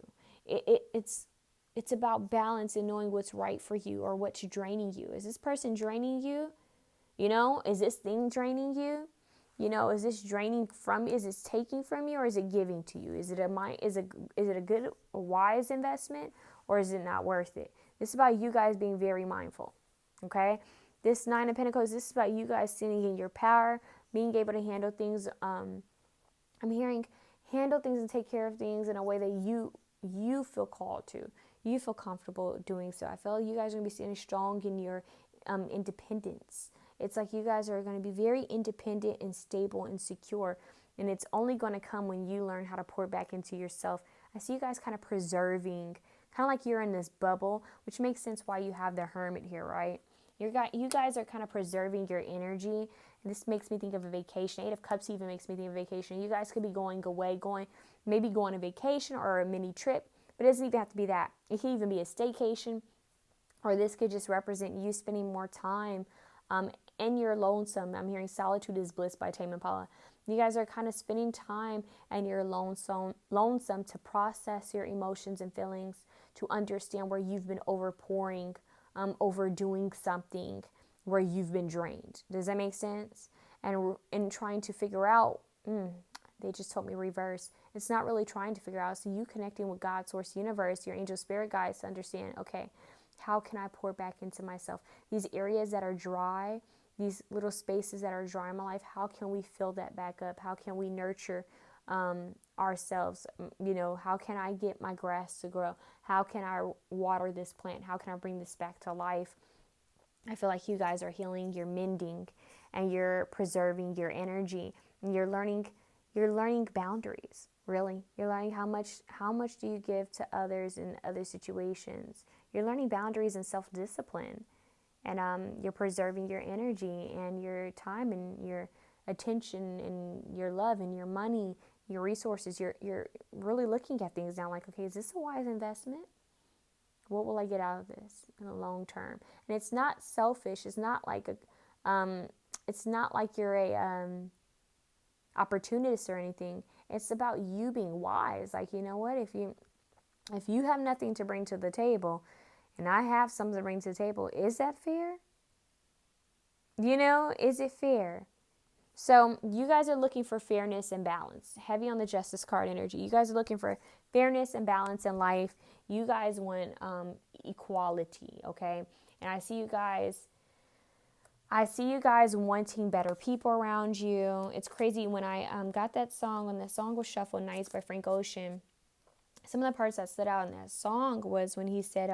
It's about balance and knowing what's right for you or what's draining you. Is this person draining you? You know, is this thing draining you? You know, is this draining from you? Is this taking from you, or is it giving to you? Is it a good, wise investment, or is it not worth it? This is about you guys being very mindful, okay? This Nine of Pentacles, this is about you guys sitting in your power, being able to handle things. I'm hearing handle things and take care of things in a way that you feel called to. You feel comfortable doing so. I feel like you guys are going to be standing strong in your independence. It's like you guys are going to be very independent and stable and secure. And it's only going to come when you learn how to pour back into yourself. I see you guys kind of preserving, kind of like you're in this bubble, which makes sense why you have the Hermit here, right? You guys are kind of preserving your energy. And this makes me think of a vacation. Eight of Cups even makes me think of a vacation. You guys could be going away, maybe going on a vacation or a mini trip. But it doesn't even have to be that. It can even be a staycation. Or this could just represent you spending more time and you're lonesome. I'm hearing Solitude is Bliss by Tame Impala. You guys are kind of spending time and you're lonesome to process your emotions and feelings, to understand where you've been overpouring, overdoing something, where you've been drained. Does that make sense? And trying to figure out, they just told me reverse. It's not really trying to figure out. So you connecting with God, Source, Universe, your angel spirit guides to understand, okay, how can I pour back into myself? These areas that are dry, these little spaces that are dry in my life, how can we fill that back up? How can we nurture ourselves? You know, how can I get my grass to grow? How can I water this plant? How can I bring this back to life? I feel like you guys are healing, you're mending, and you're preserving your energy. And you're learning boundaries, really. You're learning how much do you give to others in other situations. You're learning boundaries and self-discipline. And you're preserving your energy and your time and your attention and your love and your money, your resources. You're really looking at things now like, okay, is this a wise investment? What will I get out of this in the long term? And it's not selfish. It's not like you're a opportunist or anything. It's about you being wise. Like, you know what? If you have nothing to bring to the table and I have something to bring to the table, is that fair? Is it fair? So you guys are looking for fairness and balance. Heavy on the Justice card energy. You guys are looking for fairness and balance in life. You guys want equality, okay? And I see you guys wanting better people around you. It's crazy when I got that song, when the song was Shuffled Nights by Frank Ocean. Some of the parts that stood out in that song was when he said,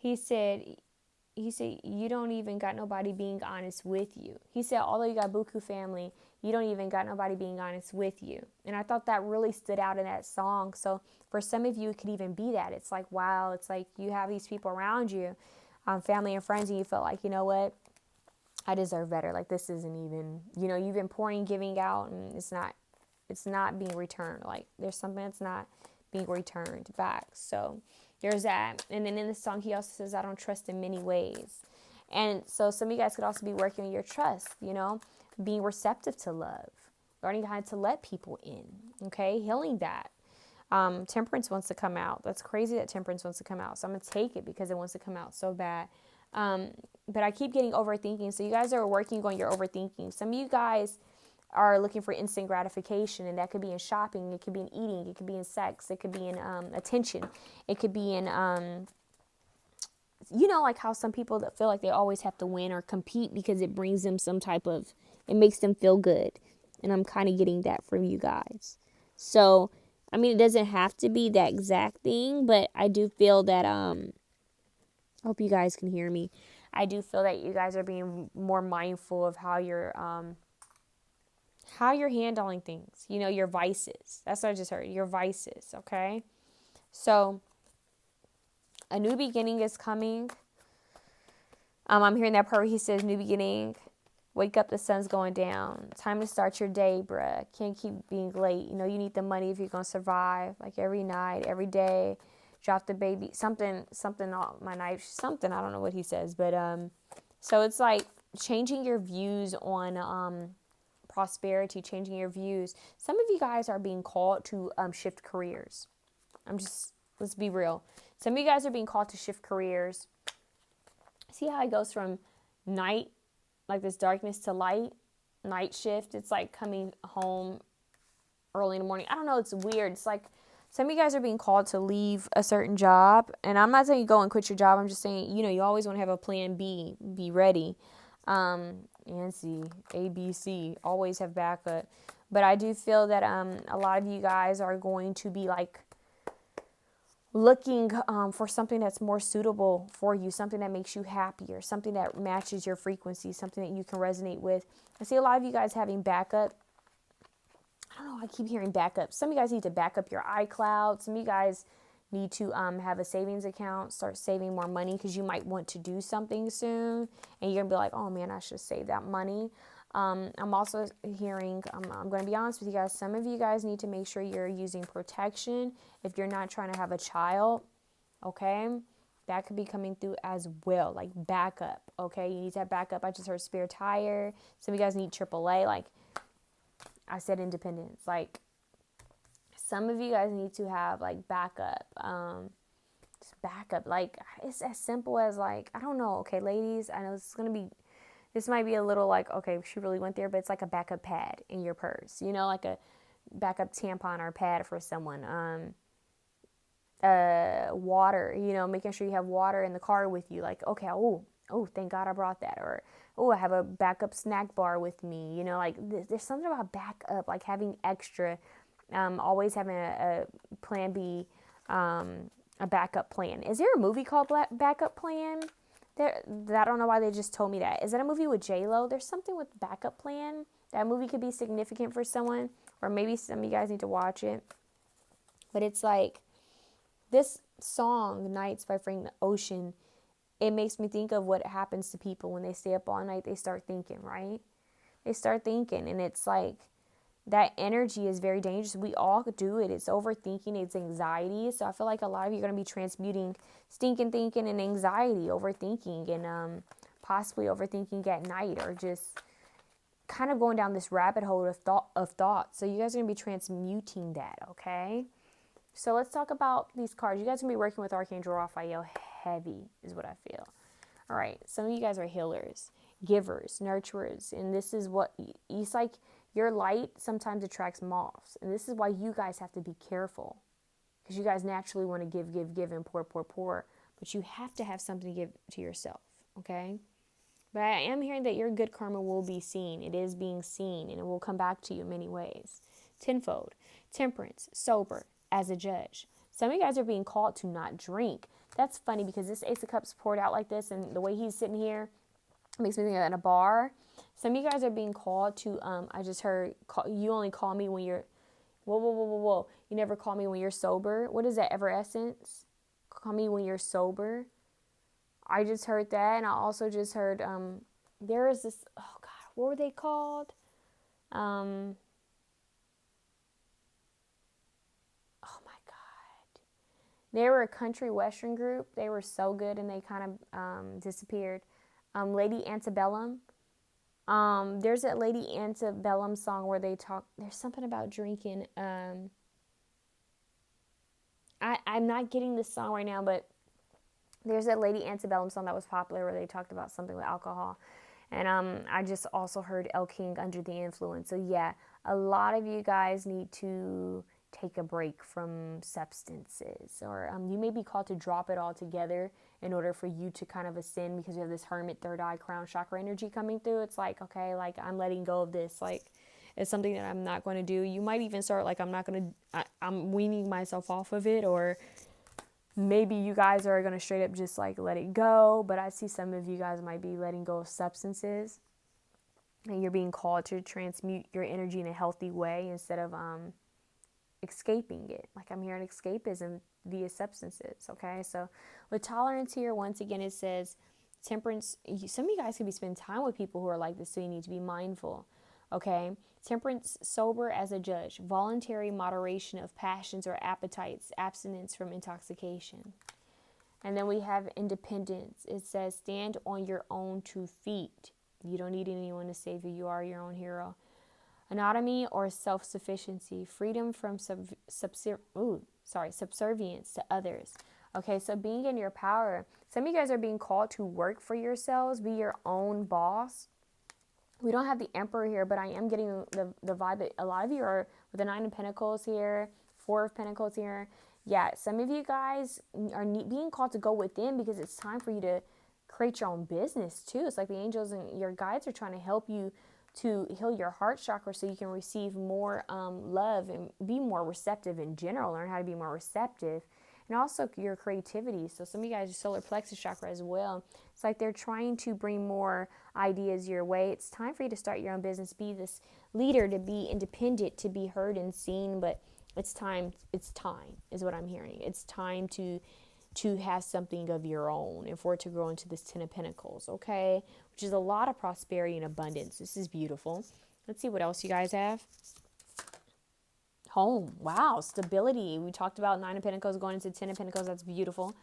you don't even got nobody being honest with you. He said, although you got buku family, you don't even got nobody being honest with you. And I thought that really stood out in that song. So for some of you, it could even be that. It's like, wow, it's like you have these people around you, family and friends, and you felt like, you know what? I deserve better. Like, this isn't even, you've been pouring, giving out, and it's not being returned. Like, there's something that's not being returned back. So there's that. And then in the song, he also says, I don't trust in many ways. And so some of you guys could also be working on your trust, being receptive to love, learning how to let people in, okay? Healing that. Temperance wants to come out. That's crazy that temperance wants to come out. So I'm going to take it because it wants to come out so bad. But I keep getting overthinking. So you guys are working on your overthinking. Some of you guys are looking for instant gratification, and that could be in shopping, it could be in eating, it could be in sex, it could be in attention, it could be in, like how some people that feel like they always have to win or compete because it brings them it makes them feel good. And I'm kind of getting that from you guys. So, I mean, it doesn't have to be that exact thing, but I do feel that, I hope you guys can hear me. I do feel that you guys are being more mindful of how you're handling things, your vices. That's what I just heard, your vices, okay? So, a new beginning is coming. I'm hearing that part where he says, new beginning, wake up, the sun's going down. Time to start your day, bruh. Can't keep being late. You need the money if you're going to survive. Like, every night, every day, drop the baby, something on my knife, something, I don't know what he says. But, so it's like changing your views on, prosperity, changing your views. Some of you guys are being called to shift careers. Let's be real. Some of you guys are being called to shift careers. See how it goes from night, like this darkness, to light, night shift. It's like coming home early in the morning. I don't know. It's weird. It's like some of you guys are being called to leave a certain job. And I'm not saying you go and quit your job. I'm just saying, you always want to have a plan B, be ready. And C, A, B, C, always have backup. But I do feel that a lot of you guys are going to be like looking for something that's more suitable for you, something that makes you happier, something that matches your frequency, something that you can resonate with. I see a lot of you guys having backup. I don't know, I keep hearing backup. Some of you guys need to back up your iCloud. Some of you guys need to have a savings account, start saving more money because you might want to do something soon. And you're going to be like, oh man, I should save that money. I'm also hearing, I'm going to be honest with you guys, some of you guys need to make sure you're using protection if you're not trying to have a child, okay? That could be coming through as well, like backup, okay? You need to have backup. I just heard spare tire. Some of you guys need AAA, like I said, independence. Like some of you guys need to have like backup, just backup. Like it's as simple as like, I don't know, okay, ladies, I know this might be a little like, okay, she really went there, but it's like a backup pad in your purse, like a backup tampon or pad for someone. Water, making sure you have water in the car with you. Like, okay, oh, thank God I brought that. Or, oh, I have a backup snack bar with me. Like there's something about backup, like having extra, always having a plan B, a backup plan. Is there a movie called Backup Plan? I don't know why they just told me that. Is that a movie with J-Lo? There's something with backup plan. That movie could be significant for someone, or maybe some of you guys need to watch it. But it's like this song, Nights by Frank Ocean, it makes me think of what happens to people when they stay up all night. They start thinking, right? They start thinking, and it's like that energy is very dangerous. We all do it. It's overthinking. It's anxiety. So I feel like a lot of you are going to be transmuting stinking thinking and anxiety, overthinking, and possibly overthinking at night, or just kind of going down this rabbit hole of thought. So you guys are going to be transmuting that, okay? So let's talk about these cards. You guys are going to be working with Archangel Raphael heavy is what I feel. All right, some of you guys are healers, givers, nurturers, and this is what, it's like your light sometimes attracts moths, and this is why you guys have to be careful, because you guys naturally want to give, and pour, but you have to have something to give to yourself, okay? But I am hearing that your good karma will be seen. It is being seen, and it will come back to you in many ways. Tenfold, temperance, sober, as a judge. Some of you guys are being called to not drink. That's funny because this Ace of Cups poured out like this, and the way he's sitting here makes me think of in a bar. Some of you guys are being called to, I just heard, you only call me when you're, whoa. You never call me when you're sober. What is that, Ever Essence? Call me when you're sober. I just heard that, and I also just heard, there is this, oh God, what were they called? Oh my God. They were a country western group. They were so good, and they kind of disappeared. Lady Antebellum. There's a Lady Antebellum song where they talk, there's something about drinking. I'm not getting this song right now, but there's a Lady Antebellum song that was popular where they talked about something with alcohol. And I just also heard El King Under the Influence. So yeah, a lot of you guys need to take a break from substances, or you may be called to drop it all together in order for you to kind of ascend, because you have this Hermit, third eye, crown chakra energy coming through. It's like, okay, like I'm letting go of this. Like it's something that I'm not going to do. You might even start like, I'm weaning myself off of it, or maybe you guys are going to straight up just like let it go. But I see some of you guys might be letting go of substances, and you're being called to transmute your energy in a healthy way instead of escaping it. Like I'm hearing escapism via substances. Okay, so with tolerance here, once again, it says temperance. Some of you guys could be spending time with people who are like this, so you need to be mindful. Okay, temperance, sober as a judge, voluntary moderation of passions or appetites, abstinence from intoxication. And then we have independence. It says stand on your own 2 feet. You don't need anyone to save you. You are your own hero. Autonomy or self-sufficiency, freedom from subservience to others. Okay, so being in your power. Some of you guys are being called to work for yourselves, be your own boss. We don't have the Emperor here, but I am getting the vibe that a lot of you are with the 9 of Pentacles here, 4 of Pentacles here. Yeah, some of you guys are being called to go within, because it's time for you to create your own business too. It's like the angels and your guides are trying to help you to heal your heart chakra so you can receive more love and be more receptive in general. Learn how to be more receptive. And also your creativity. So some of you guys are solar plexus chakra as well. It's like they're trying to bring more ideas your way. It's time for you to start your own business. Be this leader, to be independent, to be heard and seen. But it's time is what I'm hearing. It's time to have something of your own and for it to grow into this 10 of Pentacles, okay? Which is a lot of prosperity and abundance. This is beautiful. Let's see what else you guys have. Home. Wow. Stability. We talked about 9 of Pentacles going into 10 of Pentacles. That's beautiful.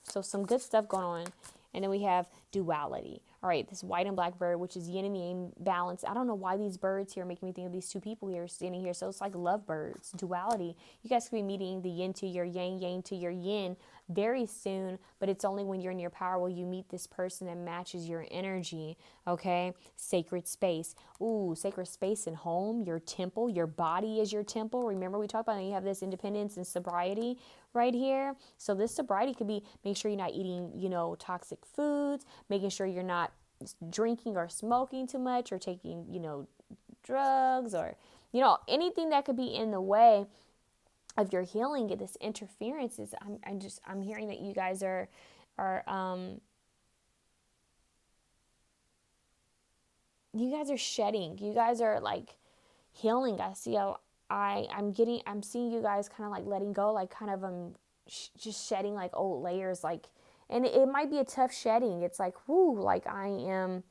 So some good stuff going on. And then we have duality. All right, this white and black bird, which is yin and yang balance. I don't know why these birds here make me think of these 2 people here standing here. So it's like love birds, duality. You guys could be meeting the yin to your yang, yang to your yin very soon, but it's only when you're in your power will you meet this person that matches your energy, okay? Sacred space. Ooh, sacred space and home, your temple, your body is your temple. Remember we talked about you have this independence and sobriety right here. So this sobriety could be make sure you're not eating, toxic foods, making sure you're not drinking or smoking too much or taking, drugs or, anything that could be in the way of your healing. This interference is, I'm hearing that you guys are you guys are shedding. You guys are like healing. I see I'm seeing you guys kind of like letting go, like kind of just shedding like old layers, like, and it might be a tough shedding. It's like, whoo, like I am,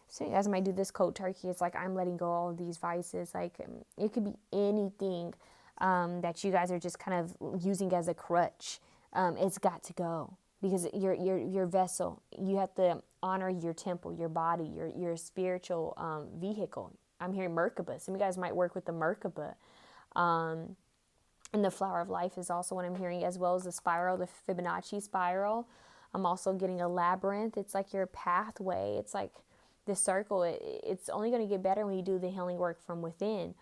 so you guys might do this cold turkey. It's like I'm letting go all of these vices. Like it could be anything that you guys are just kind of using as a crutch. It's got to go. because your vessel. You have to honor your temple, your body, your spiritual vehicle. I'm hearing Merkaba. Some of you guys might work with the Merkaba. And the flower of life is also what I'm hearing, as well as the spiral, the Fibonacci spiral. I'm also getting a labyrinth. It's like your pathway. It's like the circle. It's only going to get better when you do the healing work from within.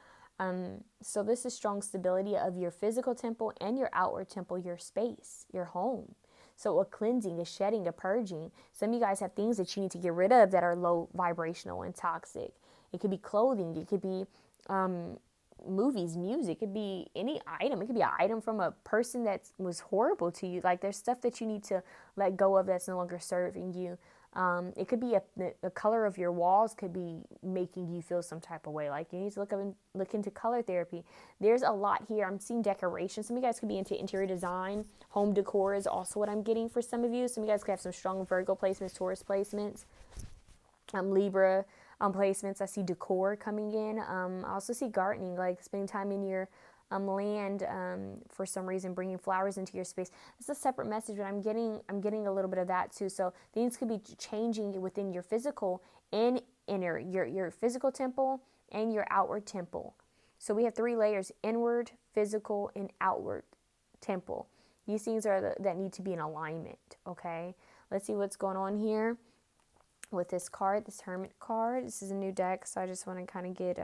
So this is strong stability of your physical temple and your outward temple, your space, your home. So a cleansing, a shedding, a purging. Some of you guys have things that you need to get rid of that are low vibrational and toxic. It could be clothing. It could be movies, music. It could be any item. It could be an item from a person that was horrible to you. Like there's stuff that you need to let go of that's no longer serving you. It could be a color of your walls could be making you feel some type of way. Like you need to look into color therapy. There's a lot here. I'm seeing decoration. Some of you guys could be into interior design. Home decor is also what I'm getting for some of you. Some of you guys could have some strong Virgo placements, Taurus placements, Libra placements. I see decor coming in. I also see gardening, like spending time in your land, for some reason, bringing flowers into your space. It's a separate message, but I'm getting a little bit of that too. So things could be changing within your physical and inner, your physical temple and your outward temple. So we have 3 layers: inward, physical, and outward temple. These things are that need to be in alignment. Okay, let's see what's going on here with this card, this Hermit card. This is a new deck, so I just want to kind of get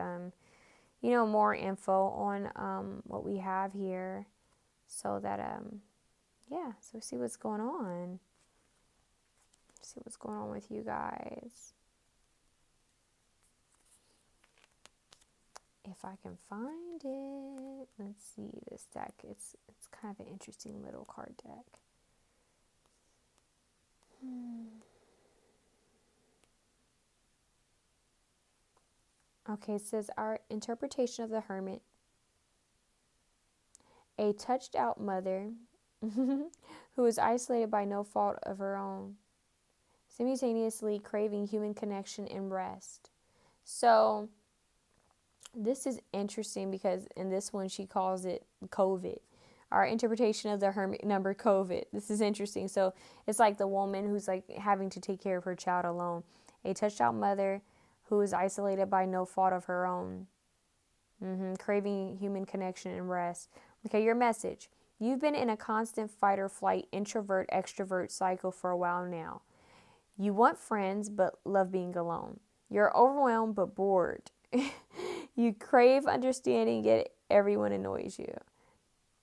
more info on what we have here, so that so see what's going on. See what's going on with you guys. If I can find it, let's see this deck. It's kind of an interesting little card deck. Okay, it says our interpretation of the Hermit. A touched out mother who is isolated by no fault of her own, simultaneously craving human connection and rest. So this is interesting because in this one she calls it COVID. Our interpretation of the Hermit number COVID. This is interesting. So it's like the woman who's like having to take care of her child alone. A touched out mother who is isolated by no fault of her own, craving human connection and rest. Okay, your message. You've been in a constant fight or flight, introvert, extrovert cycle for a while now. You want friends, but love being alone. You're overwhelmed, but bored. You crave understanding, yet everyone annoys you.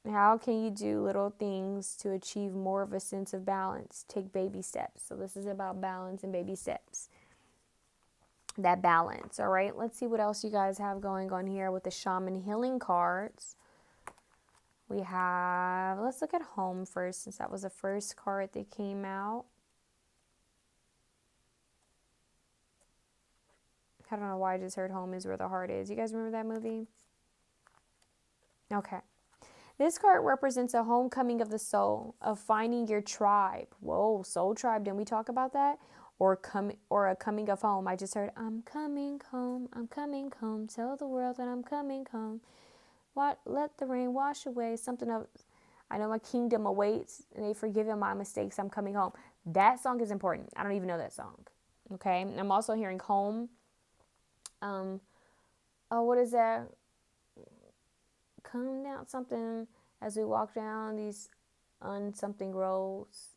How can you do little things to achieve more of a sense of balance? Take baby steps. So this is about balance and baby steps. That balance, all right? Let's see what else you guys have going on here with the Shaman Healing cards. We have, let's look at home first, since that was the first card that came out. I don't know why I just heard home is where the heart is. You guys remember that movie? Okay. This card represents a homecoming of the soul, of finding your tribe. Whoa, soul tribe. Didn't we talk about that? Or a coming of home. I just heard, I'm coming home, tell the world that I'm coming home. Let the rain wash away something of, I know my kingdom awaits, and they forgiven my mistakes, I'm coming home. That song is important. I don't even know that song. Okay, I'm also hearing home. What is that? Come down something as we walk down these unsomething roads.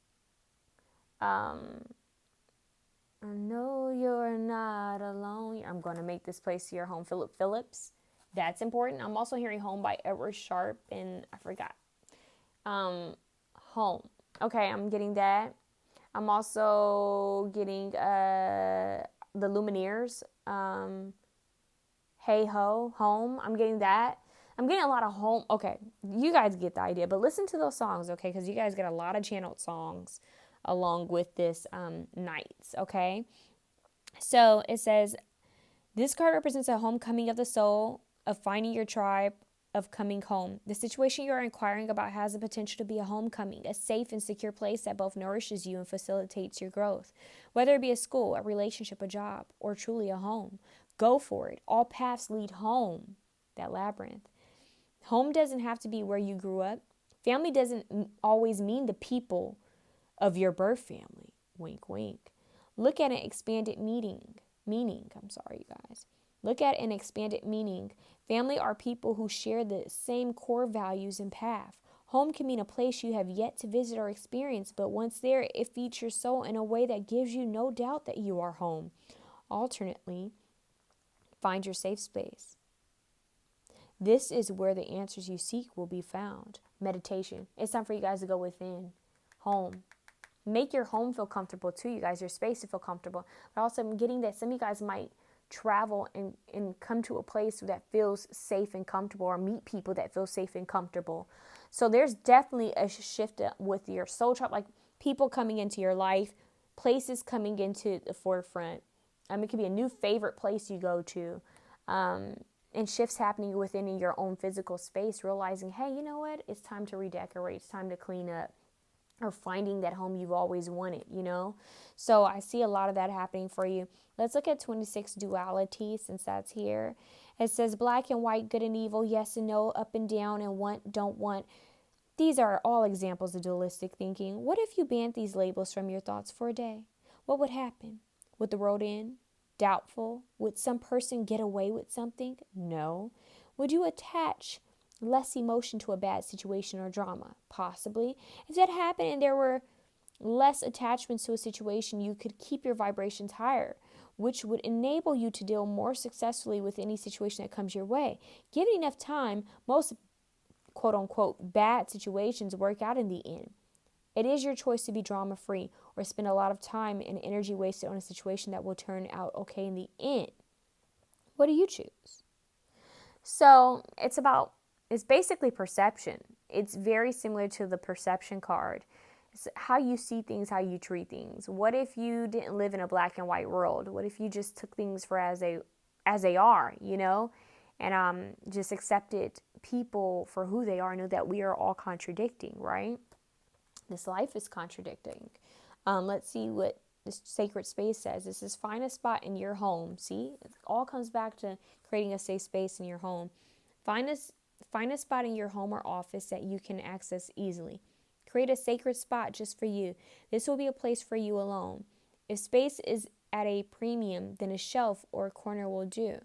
I know you're not alone. I'm going to make this place your home. Philip Phillips. That's important. I'm also hearing Home by Edward Sharpe, and I forgot. Home. Okay, I'm getting that. I'm also getting the Lumineers. Hey Ho, Home. I'm getting that. I'm getting a lot of home. Okay, you guys get the idea, but listen to those songs, okay? Because you guys get a lot of channeled songs along with this nights, okay? So it says, this card represents a homecoming of the soul, of finding your tribe, of coming home. The situation you're inquiring about has the potential to be a homecoming, a safe and secure place that both nourishes you and facilitates your growth. Whether it be a school, a relationship, a job, or truly a home, go for it. All paths lead home, that labyrinth. Home doesn't have to be where you grew up. Family doesn't always mean the people of your birth family. Wink, wink. Look at an expanded meaning. I'm sorry, you guys. Look at an expanded meaning. Family are people who share the same core values and path. Home can mean a place you have yet to visit or experience, but once there, it feeds your soul in a way that gives you no doubt that you are home. Alternately, find your safe space. This is where the answers you seek will be found. Meditation. It's time for you guys to go within. Home. Make your home feel comfortable too, you guys. Your space to feel comfortable. But also, I'm getting that some of you guys might travel and come to a place that feels safe and comfortable, or meet people that feel safe and comfortable. So there's definitely a shift with your soul tribe, like people coming into your life, places coming into the forefront. It could be a new favorite place you go to, and shifts happening within your own physical space, realizing, hey, you know what? It's time to redecorate. It's time to clean up. Or finding that home you've always wanted, you know? So I see a lot of that happening for you. Let's look at 26 duality, since that's here. It says black and white, good and evil, yes and no, up and down, and want, don't want. These are all examples of dualistic thinking. What if you banned these labels from your thoughts for a day? What would happen? Would the world end? Doubtful? Would some person get away with something? No. Would you attach less emotion to a bad situation or drama? Possibly. If that happened and there were less attachments to a situation, you could keep your vibrations higher, which would enable you to deal more successfully with any situation that comes your way. Given enough time, most quote-unquote bad situations work out in the end. It is your choice to be drama-free or spend a lot of time and energy wasted on a situation that will turn out okay in the end. What do you choose? So it's basically perception. It's very similar to the perception card. It's how you see things, how you treat things. What if you didn't live in a black and white world? What if you just took things for as they are, you know? And just accepted people for who they are, know that we are all contradicting, right? This life is contradicting. Let's see what this sacred space says. This is find a spot in your home. See, it all comes back to creating a safe space in your home. Find a spot in your home or office that you can access easily. Create a sacred spot just for you. This will be a place for you alone. If space is at a premium, then a shelf or a corner will do.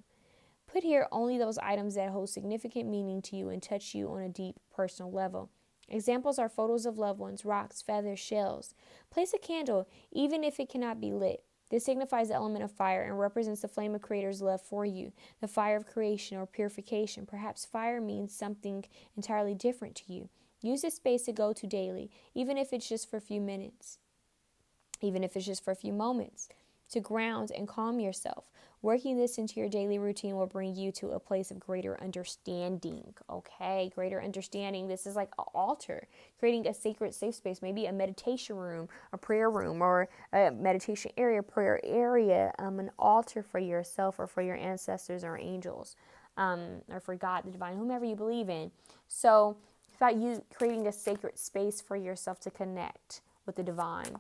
Put here only those items that hold significant meaning to you and touch you on a deep personal level. Examples are photos of loved ones, rocks, feathers, shells. Place a candle, even if it cannot be lit. This signifies the element of fire and represents the flame of Creator's love for you, the fire of creation or purification. Perhaps fire means something entirely different to you. Use this space to go to daily, even if it's just for a few minutes, even if it's just for a few moments, to ground and calm yourself. Working this into your daily routine will bring you to a place of greater understanding. Okay, greater understanding. This is like an altar, creating a sacred safe space, maybe a meditation room, a prayer room, or a meditation area, prayer area, an altar for yourself or for your ancestors or angels, or for God, the divine, whomever you believe in. So it's about you creating a sacred space for yourself to connect with the divine.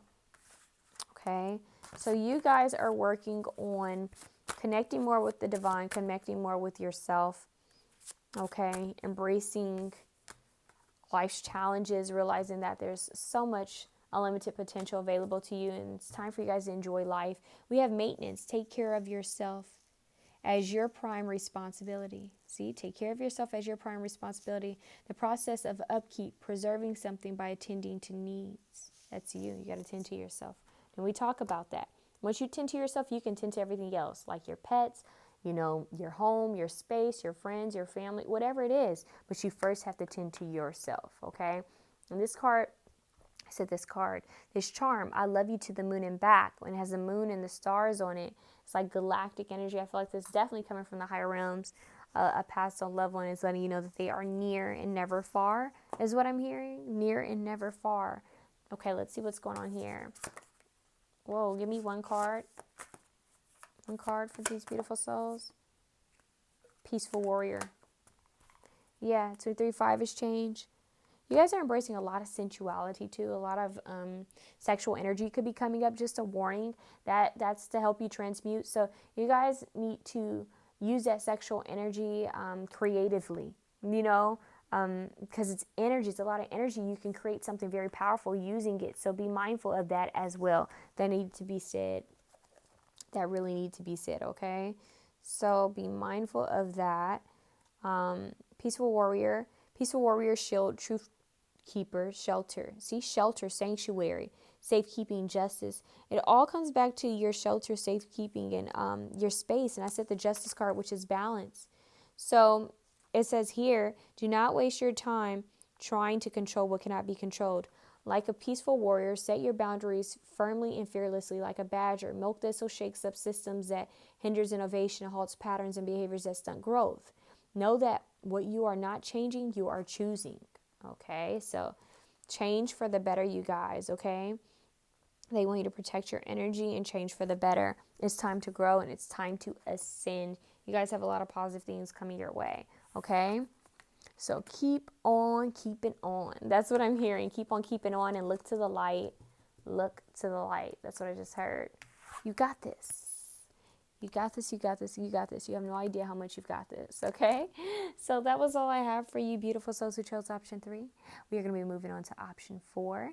Okay, so you guys are working on connecting more with the divine, connecting more with yourself, okay? Embracing life's challenges, realizing that there's so much unlimited potential available to you, and it's time for you guys to enjoy life. We have maintenance. Take care of yourself as your prime responsibility. See, take care of yourself as your prime responsibility. The process of upkeep, preserving something by attending to needs. That's you. You got to tend to yourself. And we talk about that. Once you tend to yourself, you can tend to everything else, like your pets, you know, your home, your space, your friends, your family, whatever it is. But you first have to tend to yourself, okay? And this card, this charm, I love you to the moon and back. When it has the moon and the stars on it, it's like galactic energy. I feel like this is definitely coming from the higher realms. A past on loved one is letting you know that they are near and never far, is what I'm hearing. Near and never far. Okay, let's see what's going on here. Whoa, give me one card. One card for these beautiful souls. Peaceful warrior. Yeah, 2, 3, 5 is change. You guys are embracing a lot of sensuality too. A lot of sexual energy could be coming up. Just a warning that's to help you transmute. So you guys need to use that sexual energy creatively. You know, because it's energy. It's a lot of energy. You can create something very powerful using it. So be mindful of that as well. That need to be said. That really need to be said, okay? So be mindful of that. Peaceful warrior, shield, truth keeper, shelter. See, shelter, sanctuary, safekeeping, justice. It all comes back to your shelter, safekeeping, and your space. And I said the justice card, which is balance. So it says here, do not waste your time trying to control what cannot be controlled. Like a peaceful warrior, set your boundaries firmly and fearlessly. Like a badger, milk thistle shakes up systems that hinders innovation and halts patterns and behaviors that stunt growth. Know that what you are not changing, you are choosing. Okay, so change for the better, you guys, okay? They want you to protect your energy and change for the better. It's time to grow and it's time to ascend. You guys have a lot of positive things coming your way, okay? So keep on keeping on. That's what I'm hearing. Keep on keeping on and look to the light. Look to the light. That's what I just heard. You got this. You got this, you got this, you got this. You have no idea how much you've got this, okay? So that was all I have for you, beautiful souls who chose option 3. We are going to be moving on to option 4.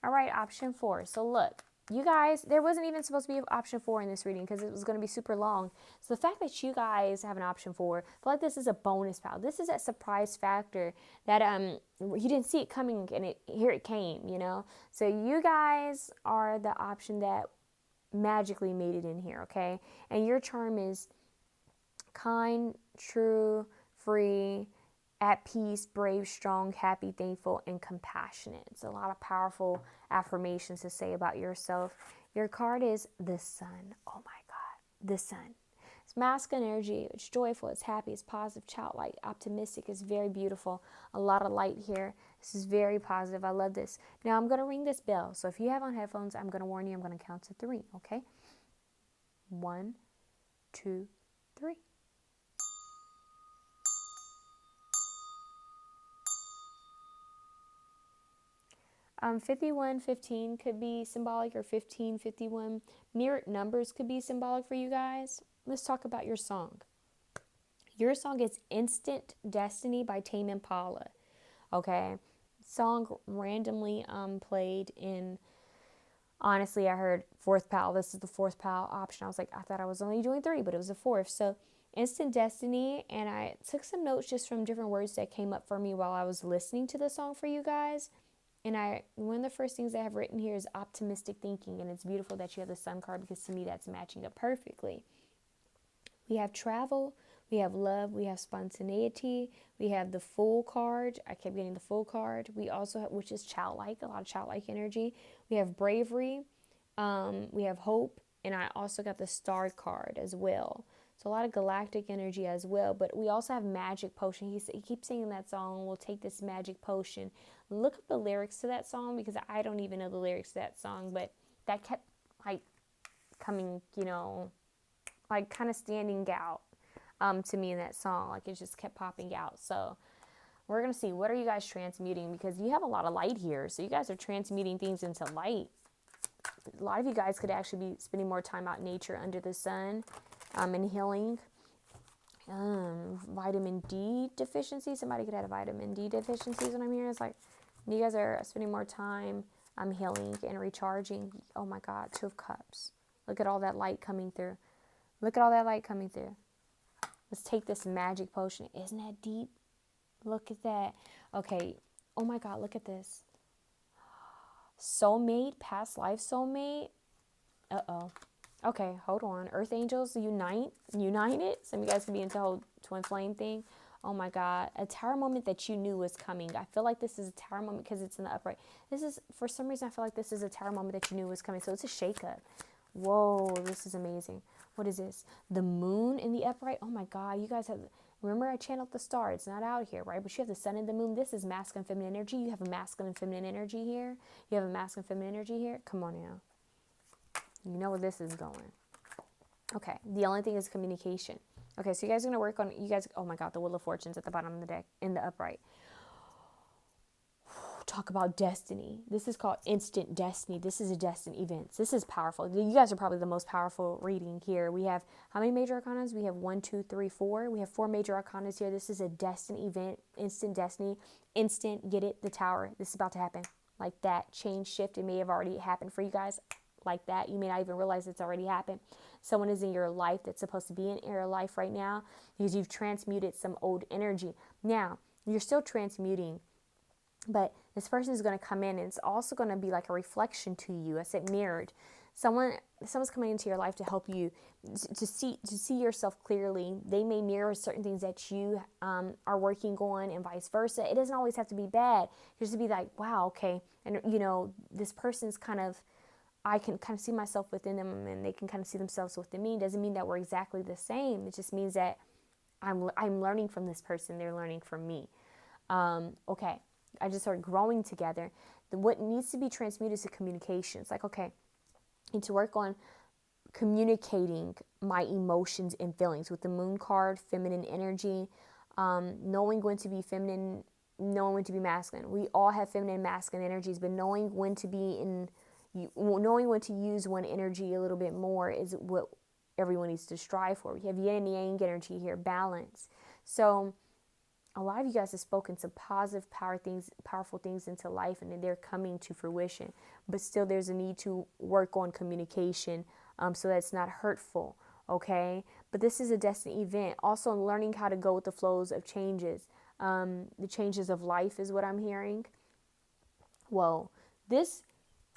All right, option 4. So look, you guys, there wasn't even supposed to be an option 4 in this reading because it was going to be super long. So the fact that you guys have an option 4, I feel like this is a bonus pal. This is that surprise factor that you didn't see it coming and here it came, you know? So you guys are the option that magically made it in here, okay? And your charm is kind, true, free, at peace, brave, strong, happy, thankful, and compassionate. It's a lot of powerful affirmations to say about yourself. Your card is the sun. Oh my God, the sun. It's masculine energy. It's joyful. It's happy. It's positive, childlike, optimistic. It's very beautiful. A lot of light here. This is very positive. I love this. Now I'm going to ring this bell. So if you have on headphones, I'm going to warn you. I'm going to count to 3. Okay. 1, 2, 3. 5115 could be symbolic, or 1551. Mirrored numbers could be symbolic for you guys. Let's talk about your song. Your song is Instant Destiny by Tame Impala. Okay. Song randomly played in, honestly, I heard 4th pal. This is the 4th pal option. I was like, I thought I was only doing 3, but it was a 4th. So Instant Destiny, and I took some notes just from different words that came up for me while I was listening to the song for you guys. And one of the first things I have written here is optimistic thinking. And it's beautiful that you have the sun card because to me that's matching up perfectly. We have travel, we have love, we have spontaneity, we have the Fool card. I kept getting the Fool card. We also have, which is childlike, a lot of childlike energy. We have bravery, we have hope, and I also got the Star card as well. So a lot of galactic energy as well. But we also have magic potion. He keeps singing that song, we'll take this magic potion. Look up the lyrics to that song because I don't even know the lyrics to that song. But that kept like coming, you know, like kind of standing out to me in that song. Like it just kept popping out. So we're going to see, what are you guys transmuting? Because you have a lot of light here. So you guys are transmuting things into light. A lot of you guys could actually be spending more time out in nature under the sun and healing. Vitamin D deficiency. Somebody could have a vitamin D deficiency is what I'm hearing. It's like you guys are spending more time healing and recharging. Oh my God, 2 of Cups. Look at all that light coming through. Look at all that light coming through. Let's take this magic potion. Isn't that deep? Look at that. Okay. Oh my God, look at this. Soulmate, past life soulmate. Uh-oh. Okay, hold on. Earth angels, united. Some of you guys can be into the whole twin flame thing. Oh my God. A tower moment that you knew was coming. I feel like this is a tower moment because it's in the upright. This is, for some reason, I feel like this is a tower moment that you knew was coming. So it's a shakeup. Whoa, this is amazing. What is this? The moon in the upright. Oh my God. You guys have, remember I channeled the star. It's not out here, right? But you have the sun and the moon. This is masculine, feminine energy. You have a masculine, feminine energy here. You have a masculine, feminine energy here. Come on now. You know where this is going. Okay. The only thing is communication. Okay. So you guys are going to work on, you guys, oh my God, the Wheel of Fortune's at the bottom of the deck in the upright. talk about destiny. This is called instant destiny. This is a destiny events. This is powerful. You guys are probably the most powerful reading here. We have how many major arcanas? We have 1, 2, 3, 4. We have 4 major arcanas here. This is a destiny event, instant destiny, instant, get it, the tower. This is about to happen. Like that change shift, it may have already happened for you guys. Like that, you may not even realize it's already happened. Someone is in your life that's supposed to be in your life right now because you've transmuted some old energy. Now, you're still transmuting, but this person is going to come in and it's also going to be like a reflection to you. I said mirrored. Someone's coming into your life to help you to see yourself clearly. They may mirror certain things that you are working on and vice versa. It doesn't always have to be bad. Just to be like, wow, okay. And, you know, this person's kind of, I can kind of see myself within them and they can kind of see themselves within me. It doesn't mean that we're exactly the same. It just means that I'm learning from this person. They're learning from me. Okay. I just started growing together. What needs to be transmuted is communication. It's like, okay, I need to work on communicating my emotions and feelings with the moon card, feminine energy, knowing when to be feminine, knowing when to be masculine. We all have feminine and masculine energies, but knowing when to be knowing when to use one energy a little bit more is what everyone needs to strive for. We have yin and yang energy here, balance. So a lot of you guys have spoken some positive powerful things into life, and they're coming to fruition. But still, there's a need to work on communication so that it's not hurtful, okay? But this is a destiny event. Also, learning how to go with the flows of changes. The changes of life is what I'm hearing. Whoa. This,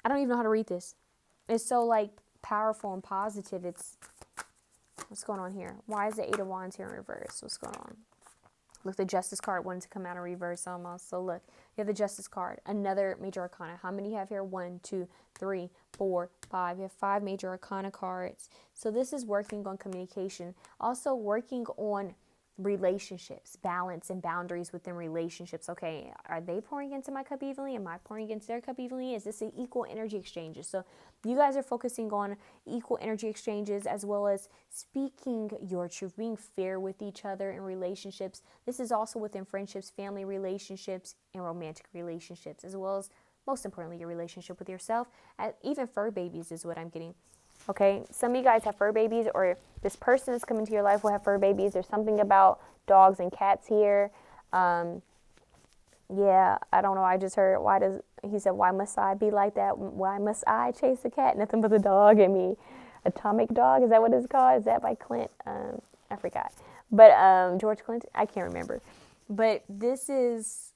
I don't even know how to read this. It's so, like, powerful and positive. What's going on here? Why is the 8 of Wands here in reverse? What's going on? Look, the Justice card wanted to come out in reverse almost. So look, you have the Justice card, another major arcana. How many you have here? 1, 2, 3, 4, 5. You have 5 major arcana cards. So this is working on communication. Also working on relationships, balance and boundaries within relationships. Okay, are they pouring into my cup evenly? Am I pouring into their cup evenly? Is this an equal energy exchanges? So you guys are focusing on equal energy exchanges as well as speaking your truth, being fair with each other in relationships. This is also within friendships, family relationships, and romantic relationships, as well as, most importantly, your relationship with yourself. Even fur babies is what I'm getting. Okay, some of you guys have fur babies, or this person that's coming to your life will have fur babies. There's something about dogs and cats here. Yeah, I don't know. I just heard, he said, why must I be like that? Why must I chase a cat? Nothing but the dog and me. Atomic Dog, is that what it's called? Is that by Clint? I forgot. But George Clinton, I can't remember. But this is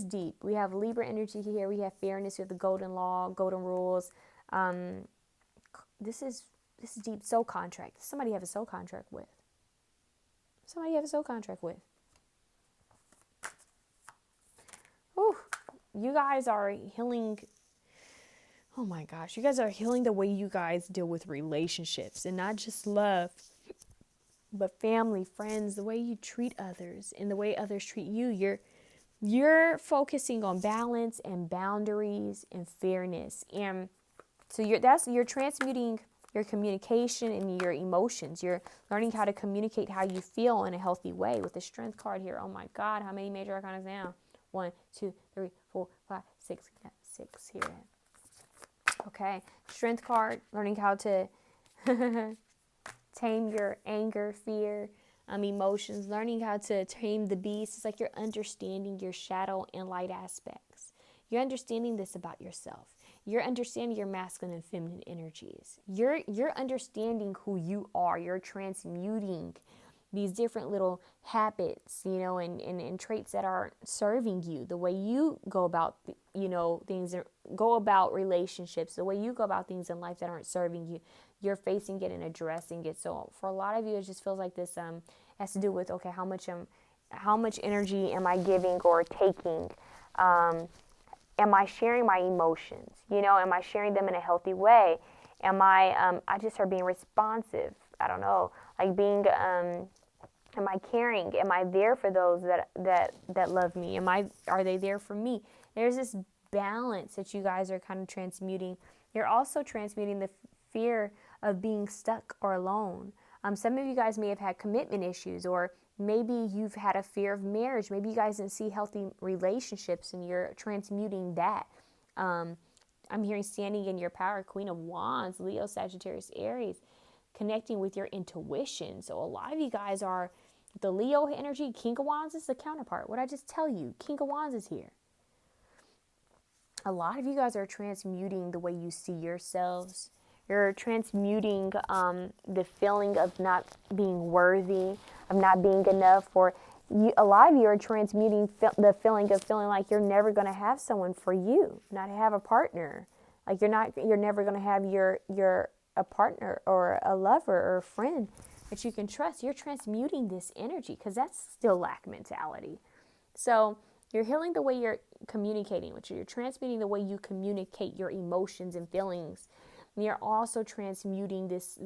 deep. We have Libra energy here. We have fairness. We have the golden law, golden rules. This is deep. Soul contract. Somebody you have a soul contract with. Somebody you have a soul contract with. Whew. You guys are healing. Oh my gosh. You guys are healing the way you guys deal with relationships, and not just love, but family, friends, the way you treat others and the way others treat you. You're focusing on balance and boundaries and fairness. And so you're transmuting your communication and your emotions. You're learning how to communicate how you feel in a healthy way with the Strength card here. Oh my God, how many major arcana now? 1, 2, 3, 4, 5, 6. Yeah, 6 here. Okay, Strength card, learning how to tame your anger, fear, emotions, learning how to tame the beast. It's like you're understanding your shadow and light aspects. You're understanding this about yourself. You're understanding your masculine and feminine energies. You're understanding who you are. You're transmuting these different little habits, and traits that are serving you. The way you go about, things, go about relationships, the way you go about things in life that aren't serving you, you're facing it and addressing it. So for a lot of you, it just feels like this has to do with, okay, how much energy am I giving or taking? Am I sharing my emotions? Am I sharing them in a healthy way? Am I just heard being responsive? I don't know, like being, am I caring? Am I there for those that love me? Are they there for me? There's this balance that you guys are kind of transmuting. You're also transmuting the fear of being stuck or alone. Some of you guys may have had commitment issues, or maybe you've had a fear of marriage. Maybe you guys didn't see healthy relationships and you're transmuting that. I'm hearing standing in your power, Queen of Wands, Leo, Sagittarius, Aries, connecting with your intuition. So a lot of you guys are the Leo energy. King of Wands is the counterpart. What I just tell you, King of Wands is here. A lot of you guys are transmuting the way you see yourselves. You're transmuting the feeling of not being worthy, of not being enough. Or a lot of you are transmuting the feeling of feeling like you're never going to have someone for you, not have a partner. Like you're never going to have a partner or a lover or a friend that you can trust. You're transmuting this energy because that's still lack mentality. So you're healing the way you're communicating with you. You're transmuting the way you communicate your emotions and feelings. And you're also transmuting this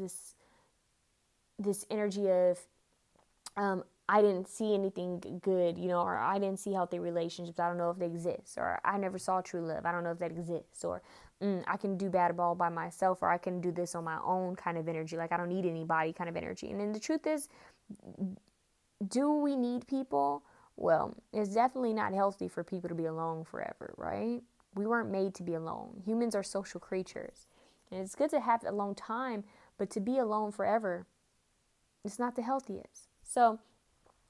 energy of I didn't see anything good, or I didn't see healthy relationships. I don't know if they exist. Or I never saw true love. I don't know if that exists. Or I can do bad all by myself, or I can do this on my own kind of energy. Like I don't need anybody kind of energy. And then the truth is, do we need people? Well, it's definitely not healthy for people to be alone forever, right? We weren't made to be alone. Humans are social creatures. And it's good to have alone time, but to be alone forever, it's not the healthiest. So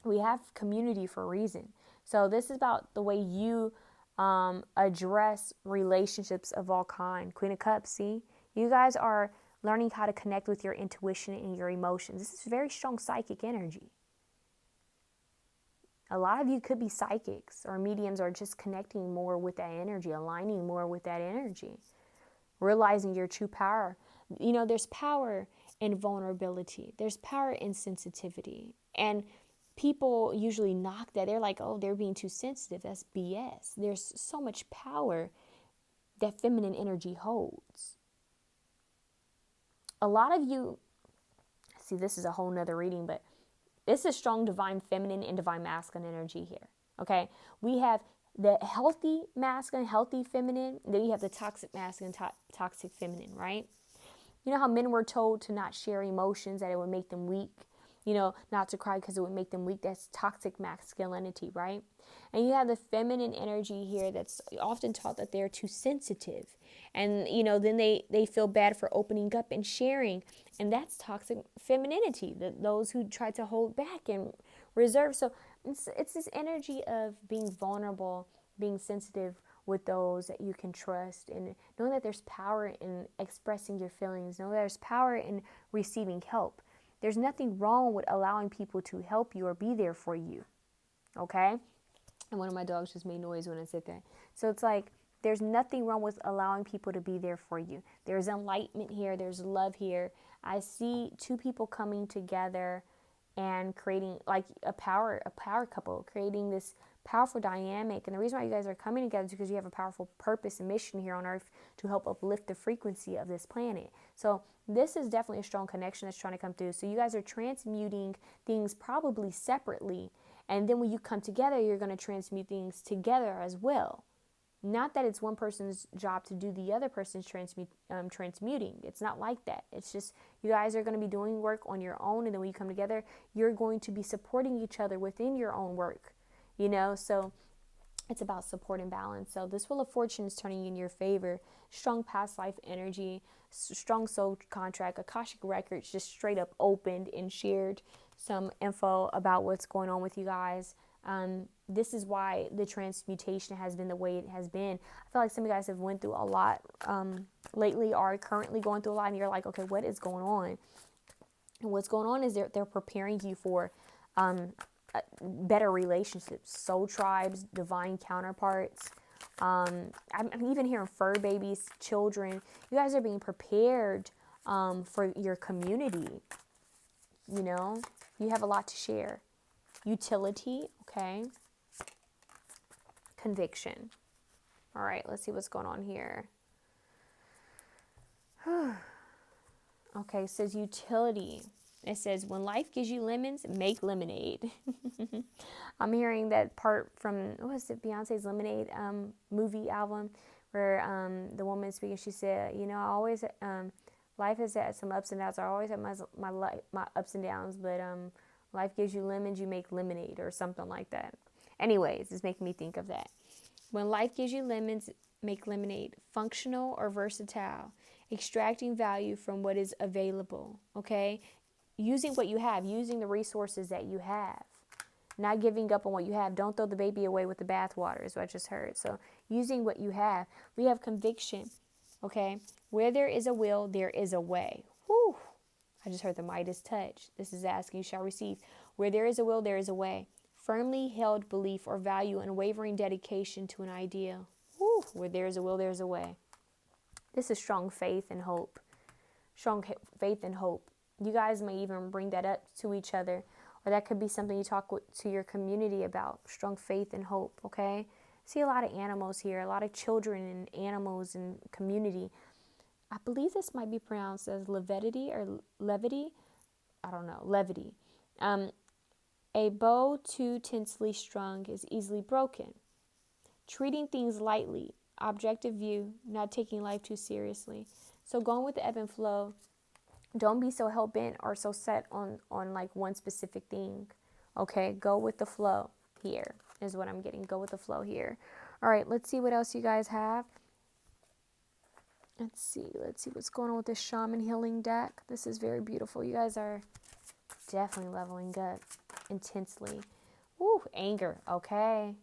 we have community for a reason. So this is about the way you address relationships of all kind. Queen of Cups, see? You guys are learning how to connect with your intuition and your emotions. This is very strong psychic energy. A lot of you could be psychics or mediums, or just connecting more with that energy, aligning more with that energy, realizing your true power. There's power in vulnerability. There's power in sensitivity. And people usually knock that. They're like, oh, they're being too sensitive. That's BS. There's so much power that feminine energy holds. A lot of you, see, this is a whole nother reading, but this is strong divine feminine and divine masculine energy here. Okay. We have the healthy masculine, healthy feminine. Then you have the toxic masculine, toxic feminine, right? You know how men were told to not share emotions, that it would make them weak, not to cry because it would make them weak. That's toxic masculinity, right? And you have the feminine energy here that's often taught that they're too sensitive. And, then they feel bad for opening up and sharing. And that's toxic femininity, those who try to hold back and reserve. So it's this energy of being vulnerable, being sensitive with those that you can trust, and knowing that there's power in expressing your feelings, knowing there's power in receiving help. There's nothing wrong with allowing people to help you or be there for you, okay? And one of my dogs just made noise when I said that. So it's like, there's nothing wrong with allowing people to be there for you. There's enlightenment here. There's love here. I see two people coming together and creating like a power couple, creating this powerful dynamic. And the reason why you guys are coming together is because you have a powerful purpose and mission here on earth to help uplift the frequency of this planet. So this is definitely a strong connection that's trying to come through. So you guys are transmuting things probably separately. And then when you come together, you're going to transmute things together as well. Not that it's one person's job to do the other person's transmuting. It's not like that. It's just you guys are going to be doing work on your own. And then when you come together, you're going to be supporting each other within your own work. So it's about support and balance. So this Wheel of Fortune is turning in your favor. Strong past life energy, strong soul contract, Akashic records just straight up opened and shared some info about what's going on with you guys. This is why the transmutation has been the way it has been. I feel like some of you guys have went through a lot lately, or are currently going through a lot, and you're like, okay, what is going on? And what's going on is they're preparing you for better relationships, soul tribes, divine counterparts. I'm even hearing fur babies, children. You guys are being prepared for your community. You have a lot to share. Utility, okay. Conviction. All right, let's see what's going on here. Okay, it says utility. It says, when life gives you lemons, make lemonade. I'm hearing that part from, what was it, Beyonce's Lemonade movie album, where the woman speaking, she said, I always life has had some ups and downs. I always have my ups and downs, but life gives you lemons, you make lemonade or something like that. Anyways, it's making me think of that. When life gives you lemons, make lemonade. Functional or versatile. Extracting value from what is available. Okay? Using what you have, using the resources that you have. Not giving up on what you have. Don't throw the baby away with the bathwater, is what I just heard. So, using what you have. We have conviction. Okay? Where there is a will, there is a way. Whew. I just heard the Midas touch. This is asking, you shall receive. Where there is a will, there is a way. Firmly held belief or value, unwavering dedication to an ideal. Whew. Where there is a will, there is a way. This is strong faith and hope. Strong faith and hope. You guys may even bring that up to each other, or that could be something you talk to your community about. Strong faith and hope, okay? See a lot of animals here, a lot of children and animals and community. I believe this might be pronounced as levity or levity. I don't know, levity. A bow too tensely strung is easily broken. Treating things lightly, objective view, not taking life too seriously. So going with the ebb and flow. Don't be so hell-bent or so set on like one specific thing. Okay, go with the flow here is what I'm getting. Go with the flow here. All right, let's see what else you guys have. Let's see what's going on with this shaman healing deck. This is very beautiful. You guys are definitely leveling up intensely. Ooh, anger. Okay,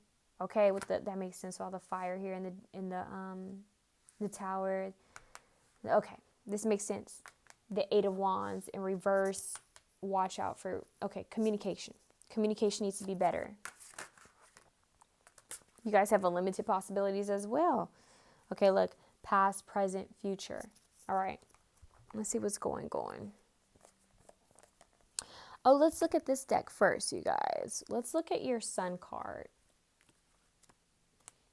with that makes sense. All the fire here in the tower. Okay, this makes sense. The Eight of Wands in reverse. Watch out for, communication. Communication needs to be better. You guys have unlimited possibilities as well. Okay, look. Past, present, future. All right. Let's see what's going. Oh, let's look at this deck first, you guys. Let's look at your Sun card.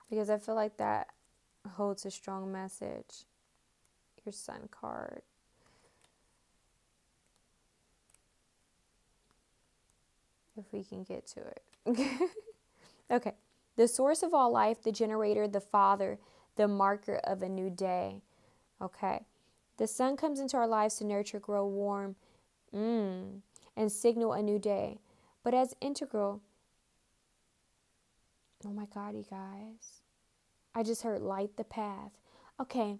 Because I feel like that holds a strong message. Your Sun card. If we can get to it. Okay. The source of all life, the generator, the father, the marker of a new day. Okay. The sun comes into our lives to nurture, grow warm, and signal a new day. But as integral, oh my God, you guys. I just heard light the path. Okay.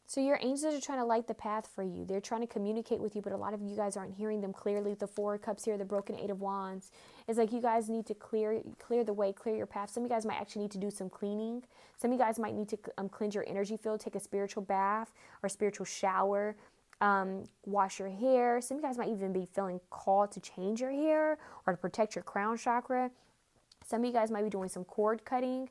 So your angels are trying to light the path for you. They're trying to communicate with you, but a lot of you guys aren't hearing them clearly. The Four of Cups here, the broken Eight of Wands. It's like you guys need to clear the way, clear your path. Some of you guys might actually need to do some cleaning. Some of you guys might need to cleanse your energy field, take a spiritual bath or spiritual shower, wash your hair. Some of you guys might even be feeling called to change your hair or to protect your crown chakra. Some of you guys might be doing some cord cutting,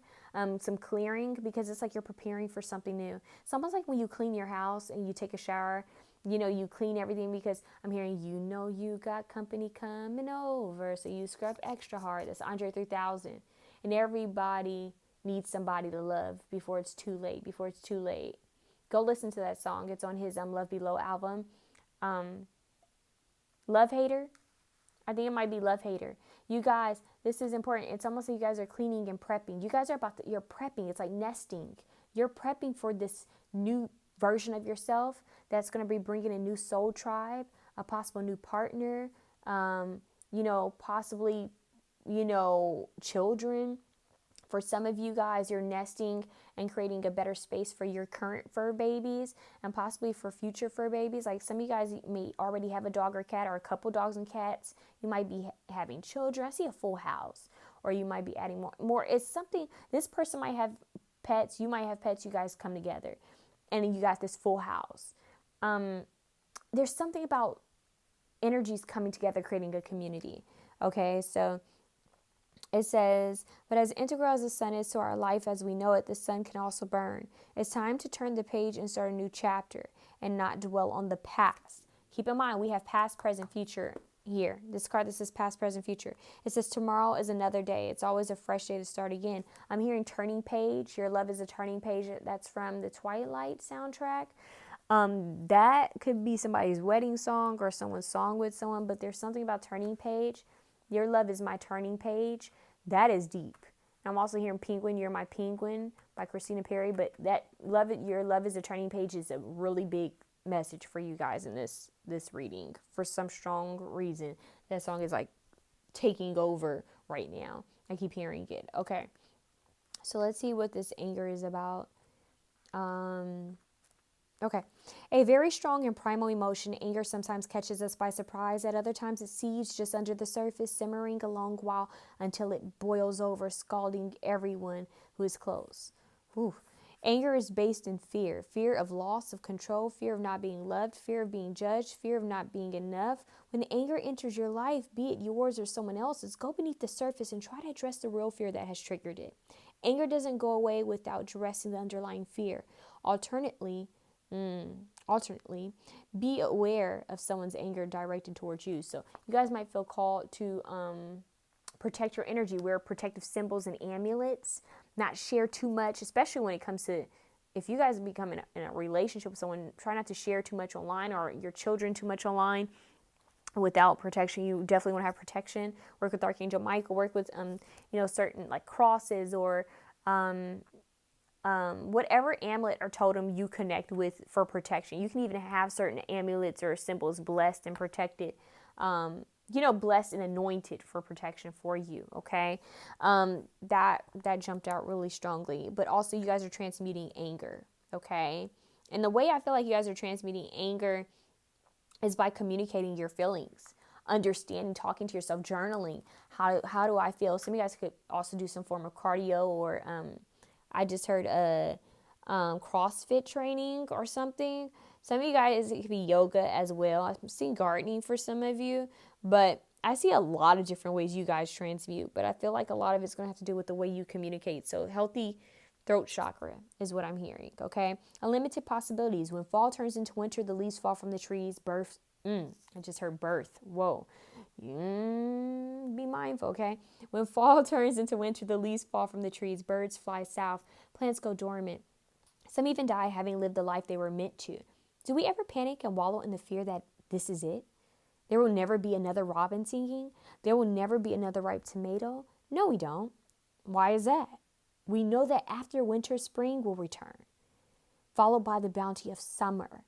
some clearing, because it's like you're preparing for something new. It's almost like when you clean your house and you take a shower, you clean everything because I'm hearing, you got company coming over, so you scrub extra hard. That's Andre 3000. And everybody needs somebody to love before it's too late, Go listen to that song. It's on his Love Below album. Love Hater. I think it might be Love Hater. You guys, this is important. It's almost like you guys are cleaning and prepping. You guys are you're prepping. It's like nesting. You're prepping for this new version of yourself that's going to be bringing a new soul tribe, a possible new partner, possibly, children. For some of you guys, you're nesting and creating a better space for your current fur babies and possibly for future fur babies. Like some of you guys may already have a dog or cat or a couple dogs and cats. You might be having children. I see a full house. Or you might be adding more. It's something, this person might have pets. You might have pets. You guys come together. And you got this full house. There's something about energies coming together, creating a community. Okay, so it says, but as integral as the sun is to our life as we know it, the sun can also burn. It's time to turn the page and start a new chapter and not dwell on the past. Keep in mind, we have past, present, future here. This card that says past, present, future. It says tomorrow is another day. It's always a fresh day to start again. I'm hearing turning page. Your love is a turning page. That's from the Twilight soundtrack. That could be somebody's wedding song or someone's song with someone, but there's something about turning page. Your love is my turning page. That is deep. I'm also hearing Penguin, You're My Penguin by Christina Perri, but that your love is a turning page is a really big message for you guys in this reading. For some strong reason, that song is like taking over right now. I keep hearing it. Okay, so let's see what this anger is about. Okay. A very strong and primal emotion, anger sometimes catches us by surprise. At other times it seethes just under the surface, simmering a long while until it boils over, scalding everyone who is close. Whew. Anger is based in fear. Fear of loss of control, fear of not being loved, fear of being judged, fear of not being enough. When anger enters your life, be it yours or someone else's, go beneath the surface and try to address the real fear that has triggered it. Anger doesn't go away without addressing the underlying fear. Alternately, be aware of someone's anger directed towards you. So you guys might feel called to protect your energy, wear protective symbols and amulets, not share too much, especially when it comes to, if you guys become in a relationship with someone, try not to share too much online, or your children too much online without protection. You definitely want to have protection. Work with Archangel Michael, work with certain like crosses, or whatever amulet or totem you connect with for protection. You can even have certain amulets or symbols blessed and protected, blessed and anointed for protection for you, okay? That jumped out really strongly. But also you guys are transmuting anger, okay? And the way I feel like you guys are transmuting anger is by communicating your feelings, understanding, talking to yourself, journaling. How do I feel? Some of you guys could also do some form of cardio, or I just heard a CrossFit training or something. Some of you guys, it could be yoga as well. I'm seeing gardening for some of you, but I see a lot of different ways you guys transmute, but I feel like a lot of it's going to have to do with the way you communicate. So healthy throat chakra is what I'm hearing, okay? Unlimited possibilities. When fall turns into winter, the leaves fall from the trees. Birth. I just heard birth. Whoa. Be mindful, okay? When fall turns into winter, the leaves fall from the trees. Birds fly south. Plants go dormant. Some even die having lived the life they were meant to. Do we ever panic and wallow in the fear that this is it? There will never be another robin singing? There will never be another ripe tomato? No, we don't. Why is that? We know that after winter, spring will return, followed by the bounty of summer.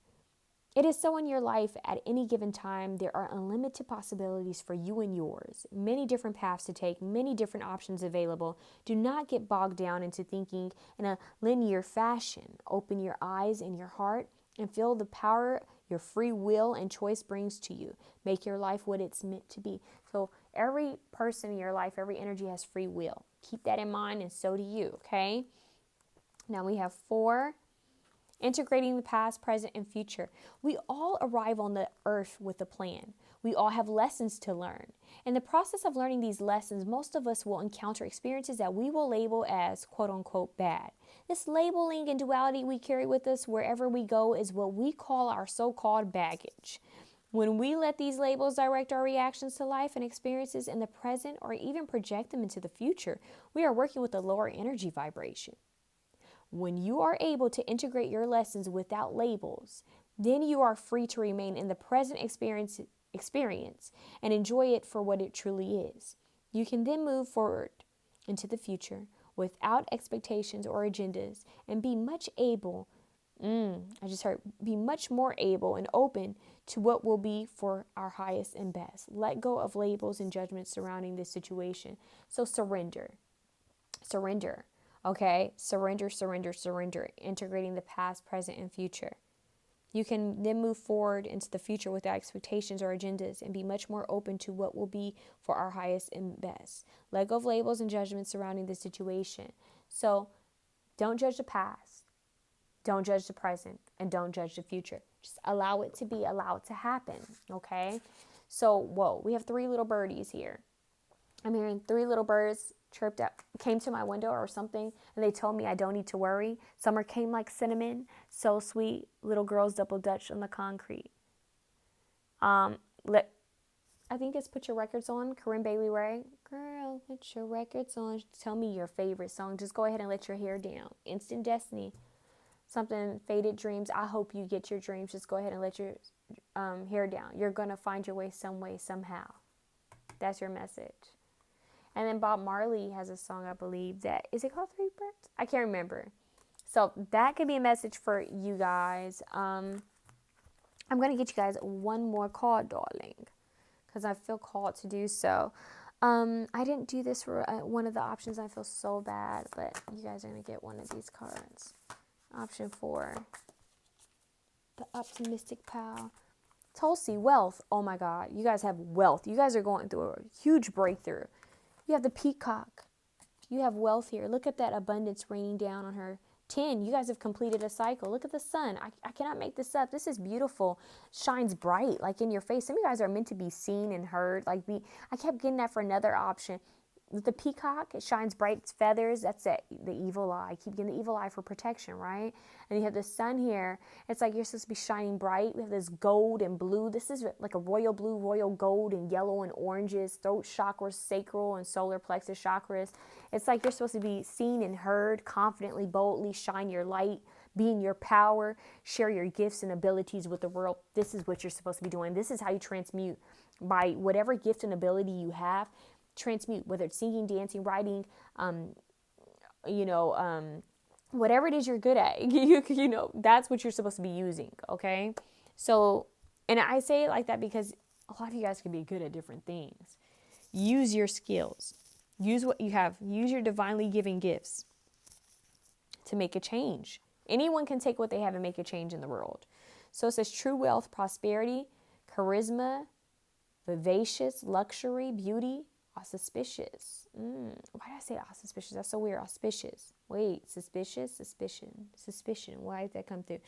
It is so in your life. At any given time, there are unlimited possibilities for you and yours, many different paths to take, many different options available. Do not get bogged down into thinking in a linear fashion. Open your eyes and your heart and feel the power your free will and choice brings to you. Make your life what it's meant to be. So every person in your life, every energy has free will. Keep that in mind, and so do you, okay? Now we have 4. Integrating the past, present, and future. We all arrive on the earth with a plan. We all have lessons to learn. In the process of learning these lessons, most of us will encounter experiences that we will label as quote-unquote bad. This labeling and duality we carry with us wherever we go is what we call our so-called baggage. When we let these labels direct our reactions to life and experiences in the present, or even project them into the future, we are working with a lower energy vibration. When you are able to integrate your lessons without labels, then you are free to remain in the present experience and enjoy it for what it truly is. You can then move forward into the future without expectations or agendas, and be much more able and open to what will be for our highest and best. Let go of labels and judgments surrounding this situation. So surrender. Okay, surrender, integrating the past, present, and future. You can then move forward into the future without expectations or agendas, and be much more open to what will be for our highest and best. Let go of labels and judgments surrounding the situation. So don't judge the past, don't judge the present, and don't judge the future. Just allow it to be, allow it to happen, okay? So, whoa, we have 3 little birdies here. I'm hearing 3 little birds chirped up, came to my window or something, and they told me I don't need to worry. Summer came like cinnamon, so sweet. Little girls double dutch on the concrete. I think it's Put Your Records On, Corinne Bailey Rae. Girl, put your records on. Tell me your favorite song. Just go ahead and let your hair down. Instant Destiny. Something, Faded Dreams. I hope you get your dreams. Just go ahead and let your hair down. You're going to find your way some way, somehow. That's your message. And then Bob Marley has a song, I believe, that, is it called 3 Birds? I can't remember. So that could be a message for you guys. I'm going to get you guys one more card, darling, because I feel called to do so. I didn't do this for one of the options. I feel so bad, but you guys are going to get one of these cards. Option 4, the optimistic pal. 𝘂𝐚𝐬𝑚, wealth. Oh my God, you guys have wealth. You guys are going through a huge breakthrough. You have the peacock. You have wealth here. Look at that abundance raining down on her. 10, you guys have completed a cycle. Look at the sun. I cannot make this up. This is beautiful. Shines bright, like in your face. Some of you guys are meant to be seen and heard. I kept getting that for another option. With the peacock, it shines bright. Its feathers, that's it. The evil eye. I keep getting the evil eye for protection, right? And you have the sun here. It's like you're supposed to be shining bright. We have this gold and blue. This is like a royal blue, royal gold, and yellow and oranges. Throat chakras, sacral and solar plexus chakras. It's like you're supposed to be seen and heard, confidently, boldly, shine your light, be in your power, share your gifts and abilities with the world. This is what you're supposed to be doing. This is how you transmute. By whatever gift and ability you have, transmute, whether it's singing, dancing, writing, whatever it is you're good at, that's what you're supposed to be using, okay? So, and I say it like that because a lot of you guys can be good at different things. Use your skills. Use what you have. Use your divinely given gifts to make a change. Anyone can take what they have and make a change in the world. So it says true wealth, prosperity, charisma, vivacious, luxury, beauty, auspicious. Why did I say auspicious? That's so weird. Auspicious. Wait, suspicious? Suspicion. Why did that come through?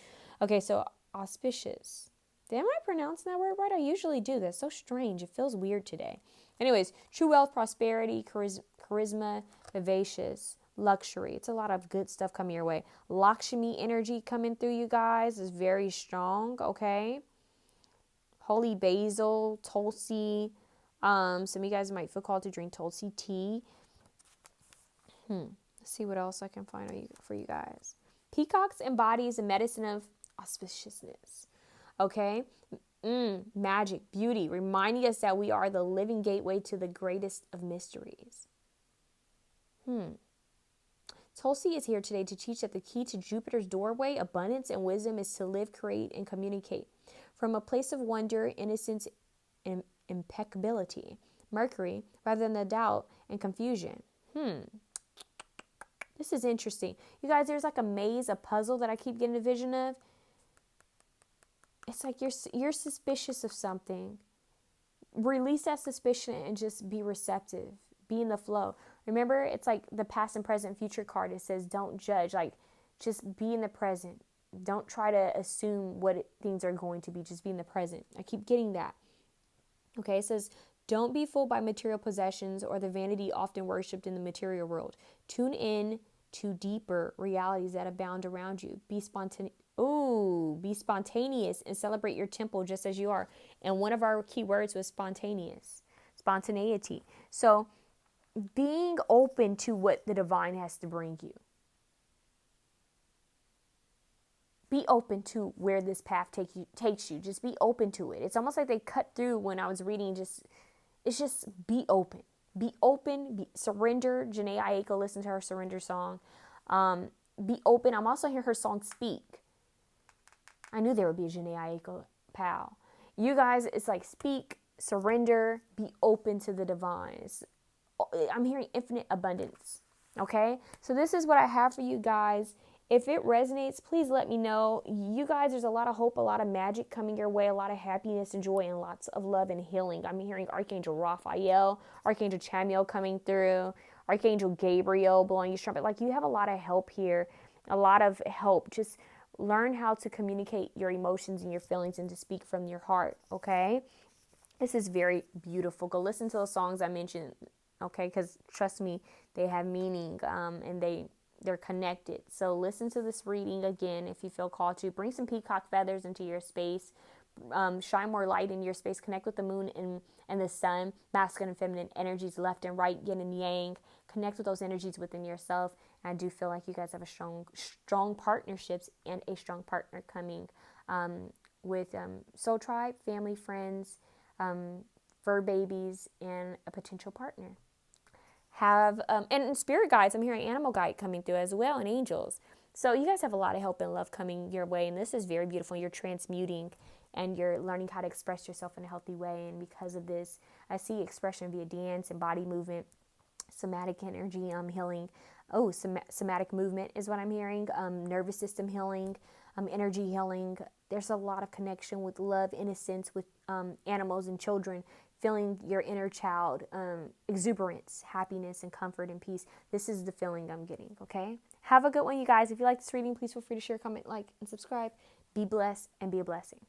Okay, so auspicious. Am I pronouncing that word right? I usually do. That's so strange. It feels weird today. Anyways, true wealth, prosperity, charisma, vivacious, luxury. It's a lot of good stuff coming your way. Lakshmi energy coming through you guys is very strong, okay? Holy basil, tulsi. Some of you guys might feel called to drink tulsi tea. Let's see what else I can find for you guys. Peacocks embodies the medicine of auspiciousness. Okay? Magic, beauty, reminding us that we are the living gateway to the greatest of mysteries. Tulsi is here today to teach that the key to Jupiter's doorway, abundance, and wisdom is to live, create, and communicate from a place of wonder, innocence, and impeccability. Mercury, rather than the doubt and confusion. This is interesting. You guys, there's like a maze, a puzzle that I keep getting a vision of. It's like you're suspicious of something. Release that suspicion and just be receptive. Be in the flow. Remember, it's like the past and present future card. It says don't judge. Like, just be in the present. Don't try to assume what things are going to be. Just be in the present. I keep getting that. Okay, it says, don't be fooled by material possessions or the vanity often worshipped in the material world. Tune in to deeper realities that abound around you. Be spontaneous and celebrate your temple just as you are. And one of our key words was spontaneity. So being open to what the divine has to bring you. Be open to where this path takes you. Just be open to it. It's almost like they cut through when I was reading. It's just be open. Be open. Surrender. 𝐤𝐚𝐤𝐽, listen to her surrender song. Be open. I'm also hearing her song Speak. I knew there would be a 𝐤𝐚𝐤𝐽 pal. You guys, it's like speak, surrender, be open to the divine. I'm hearing infinite abundance. Okay? So this is what I have for you guys. If it resonates, please let me know. You guys, there's a lot of hope, a lot of magic coming your way, a lot of happiness and joy, and lots of love and healing. I'm hearing Archangel Raphael, Archangel Chamuel coming through, Archangel Gabriel blowing you trumpet. Like, you have a lot of help here, a lot of help. Just learn how to communicate your emotions and your feelings and to speak from your heart, okay? This is very beautiful. Go listen to those songs I mentioned, okay? Because trust me, they have meaning, and they're connected. So listen to this reading again if you feel called to. Bring some peacock feathers into your space. Shine more light in your space. Connect with the moon and the sun. Masculine and feminine energies, left and right, yin and yang. Connect with those energies within yourself. And I do feel like you guys have a strong partnerships and a strong partner coming with soul tribe, family, friends, fur babies, and a potential partner. And spirit guides, I'm hearing animal guide coming through as well, and angels. So you guys have a lot of help and love coming your way, and this is very beautiful. You're transmuting and you're learning how to express yourself in a healthy way. And because of this, I see expression via dance and body movement, somatic energy healing. Oh, somatic movement is what I'm hearing. Nervous system healing, energy healing. There's a lot of connection with love, innocence, with animals and children, feeling your inner child, exuberance, happiness, and comfort and peace. This is the feeling I'm getting, okay? Have a good one, you guys. If you like this reading, please feel free to share, comment, like, and subscribe. Be blessed and be a blessing.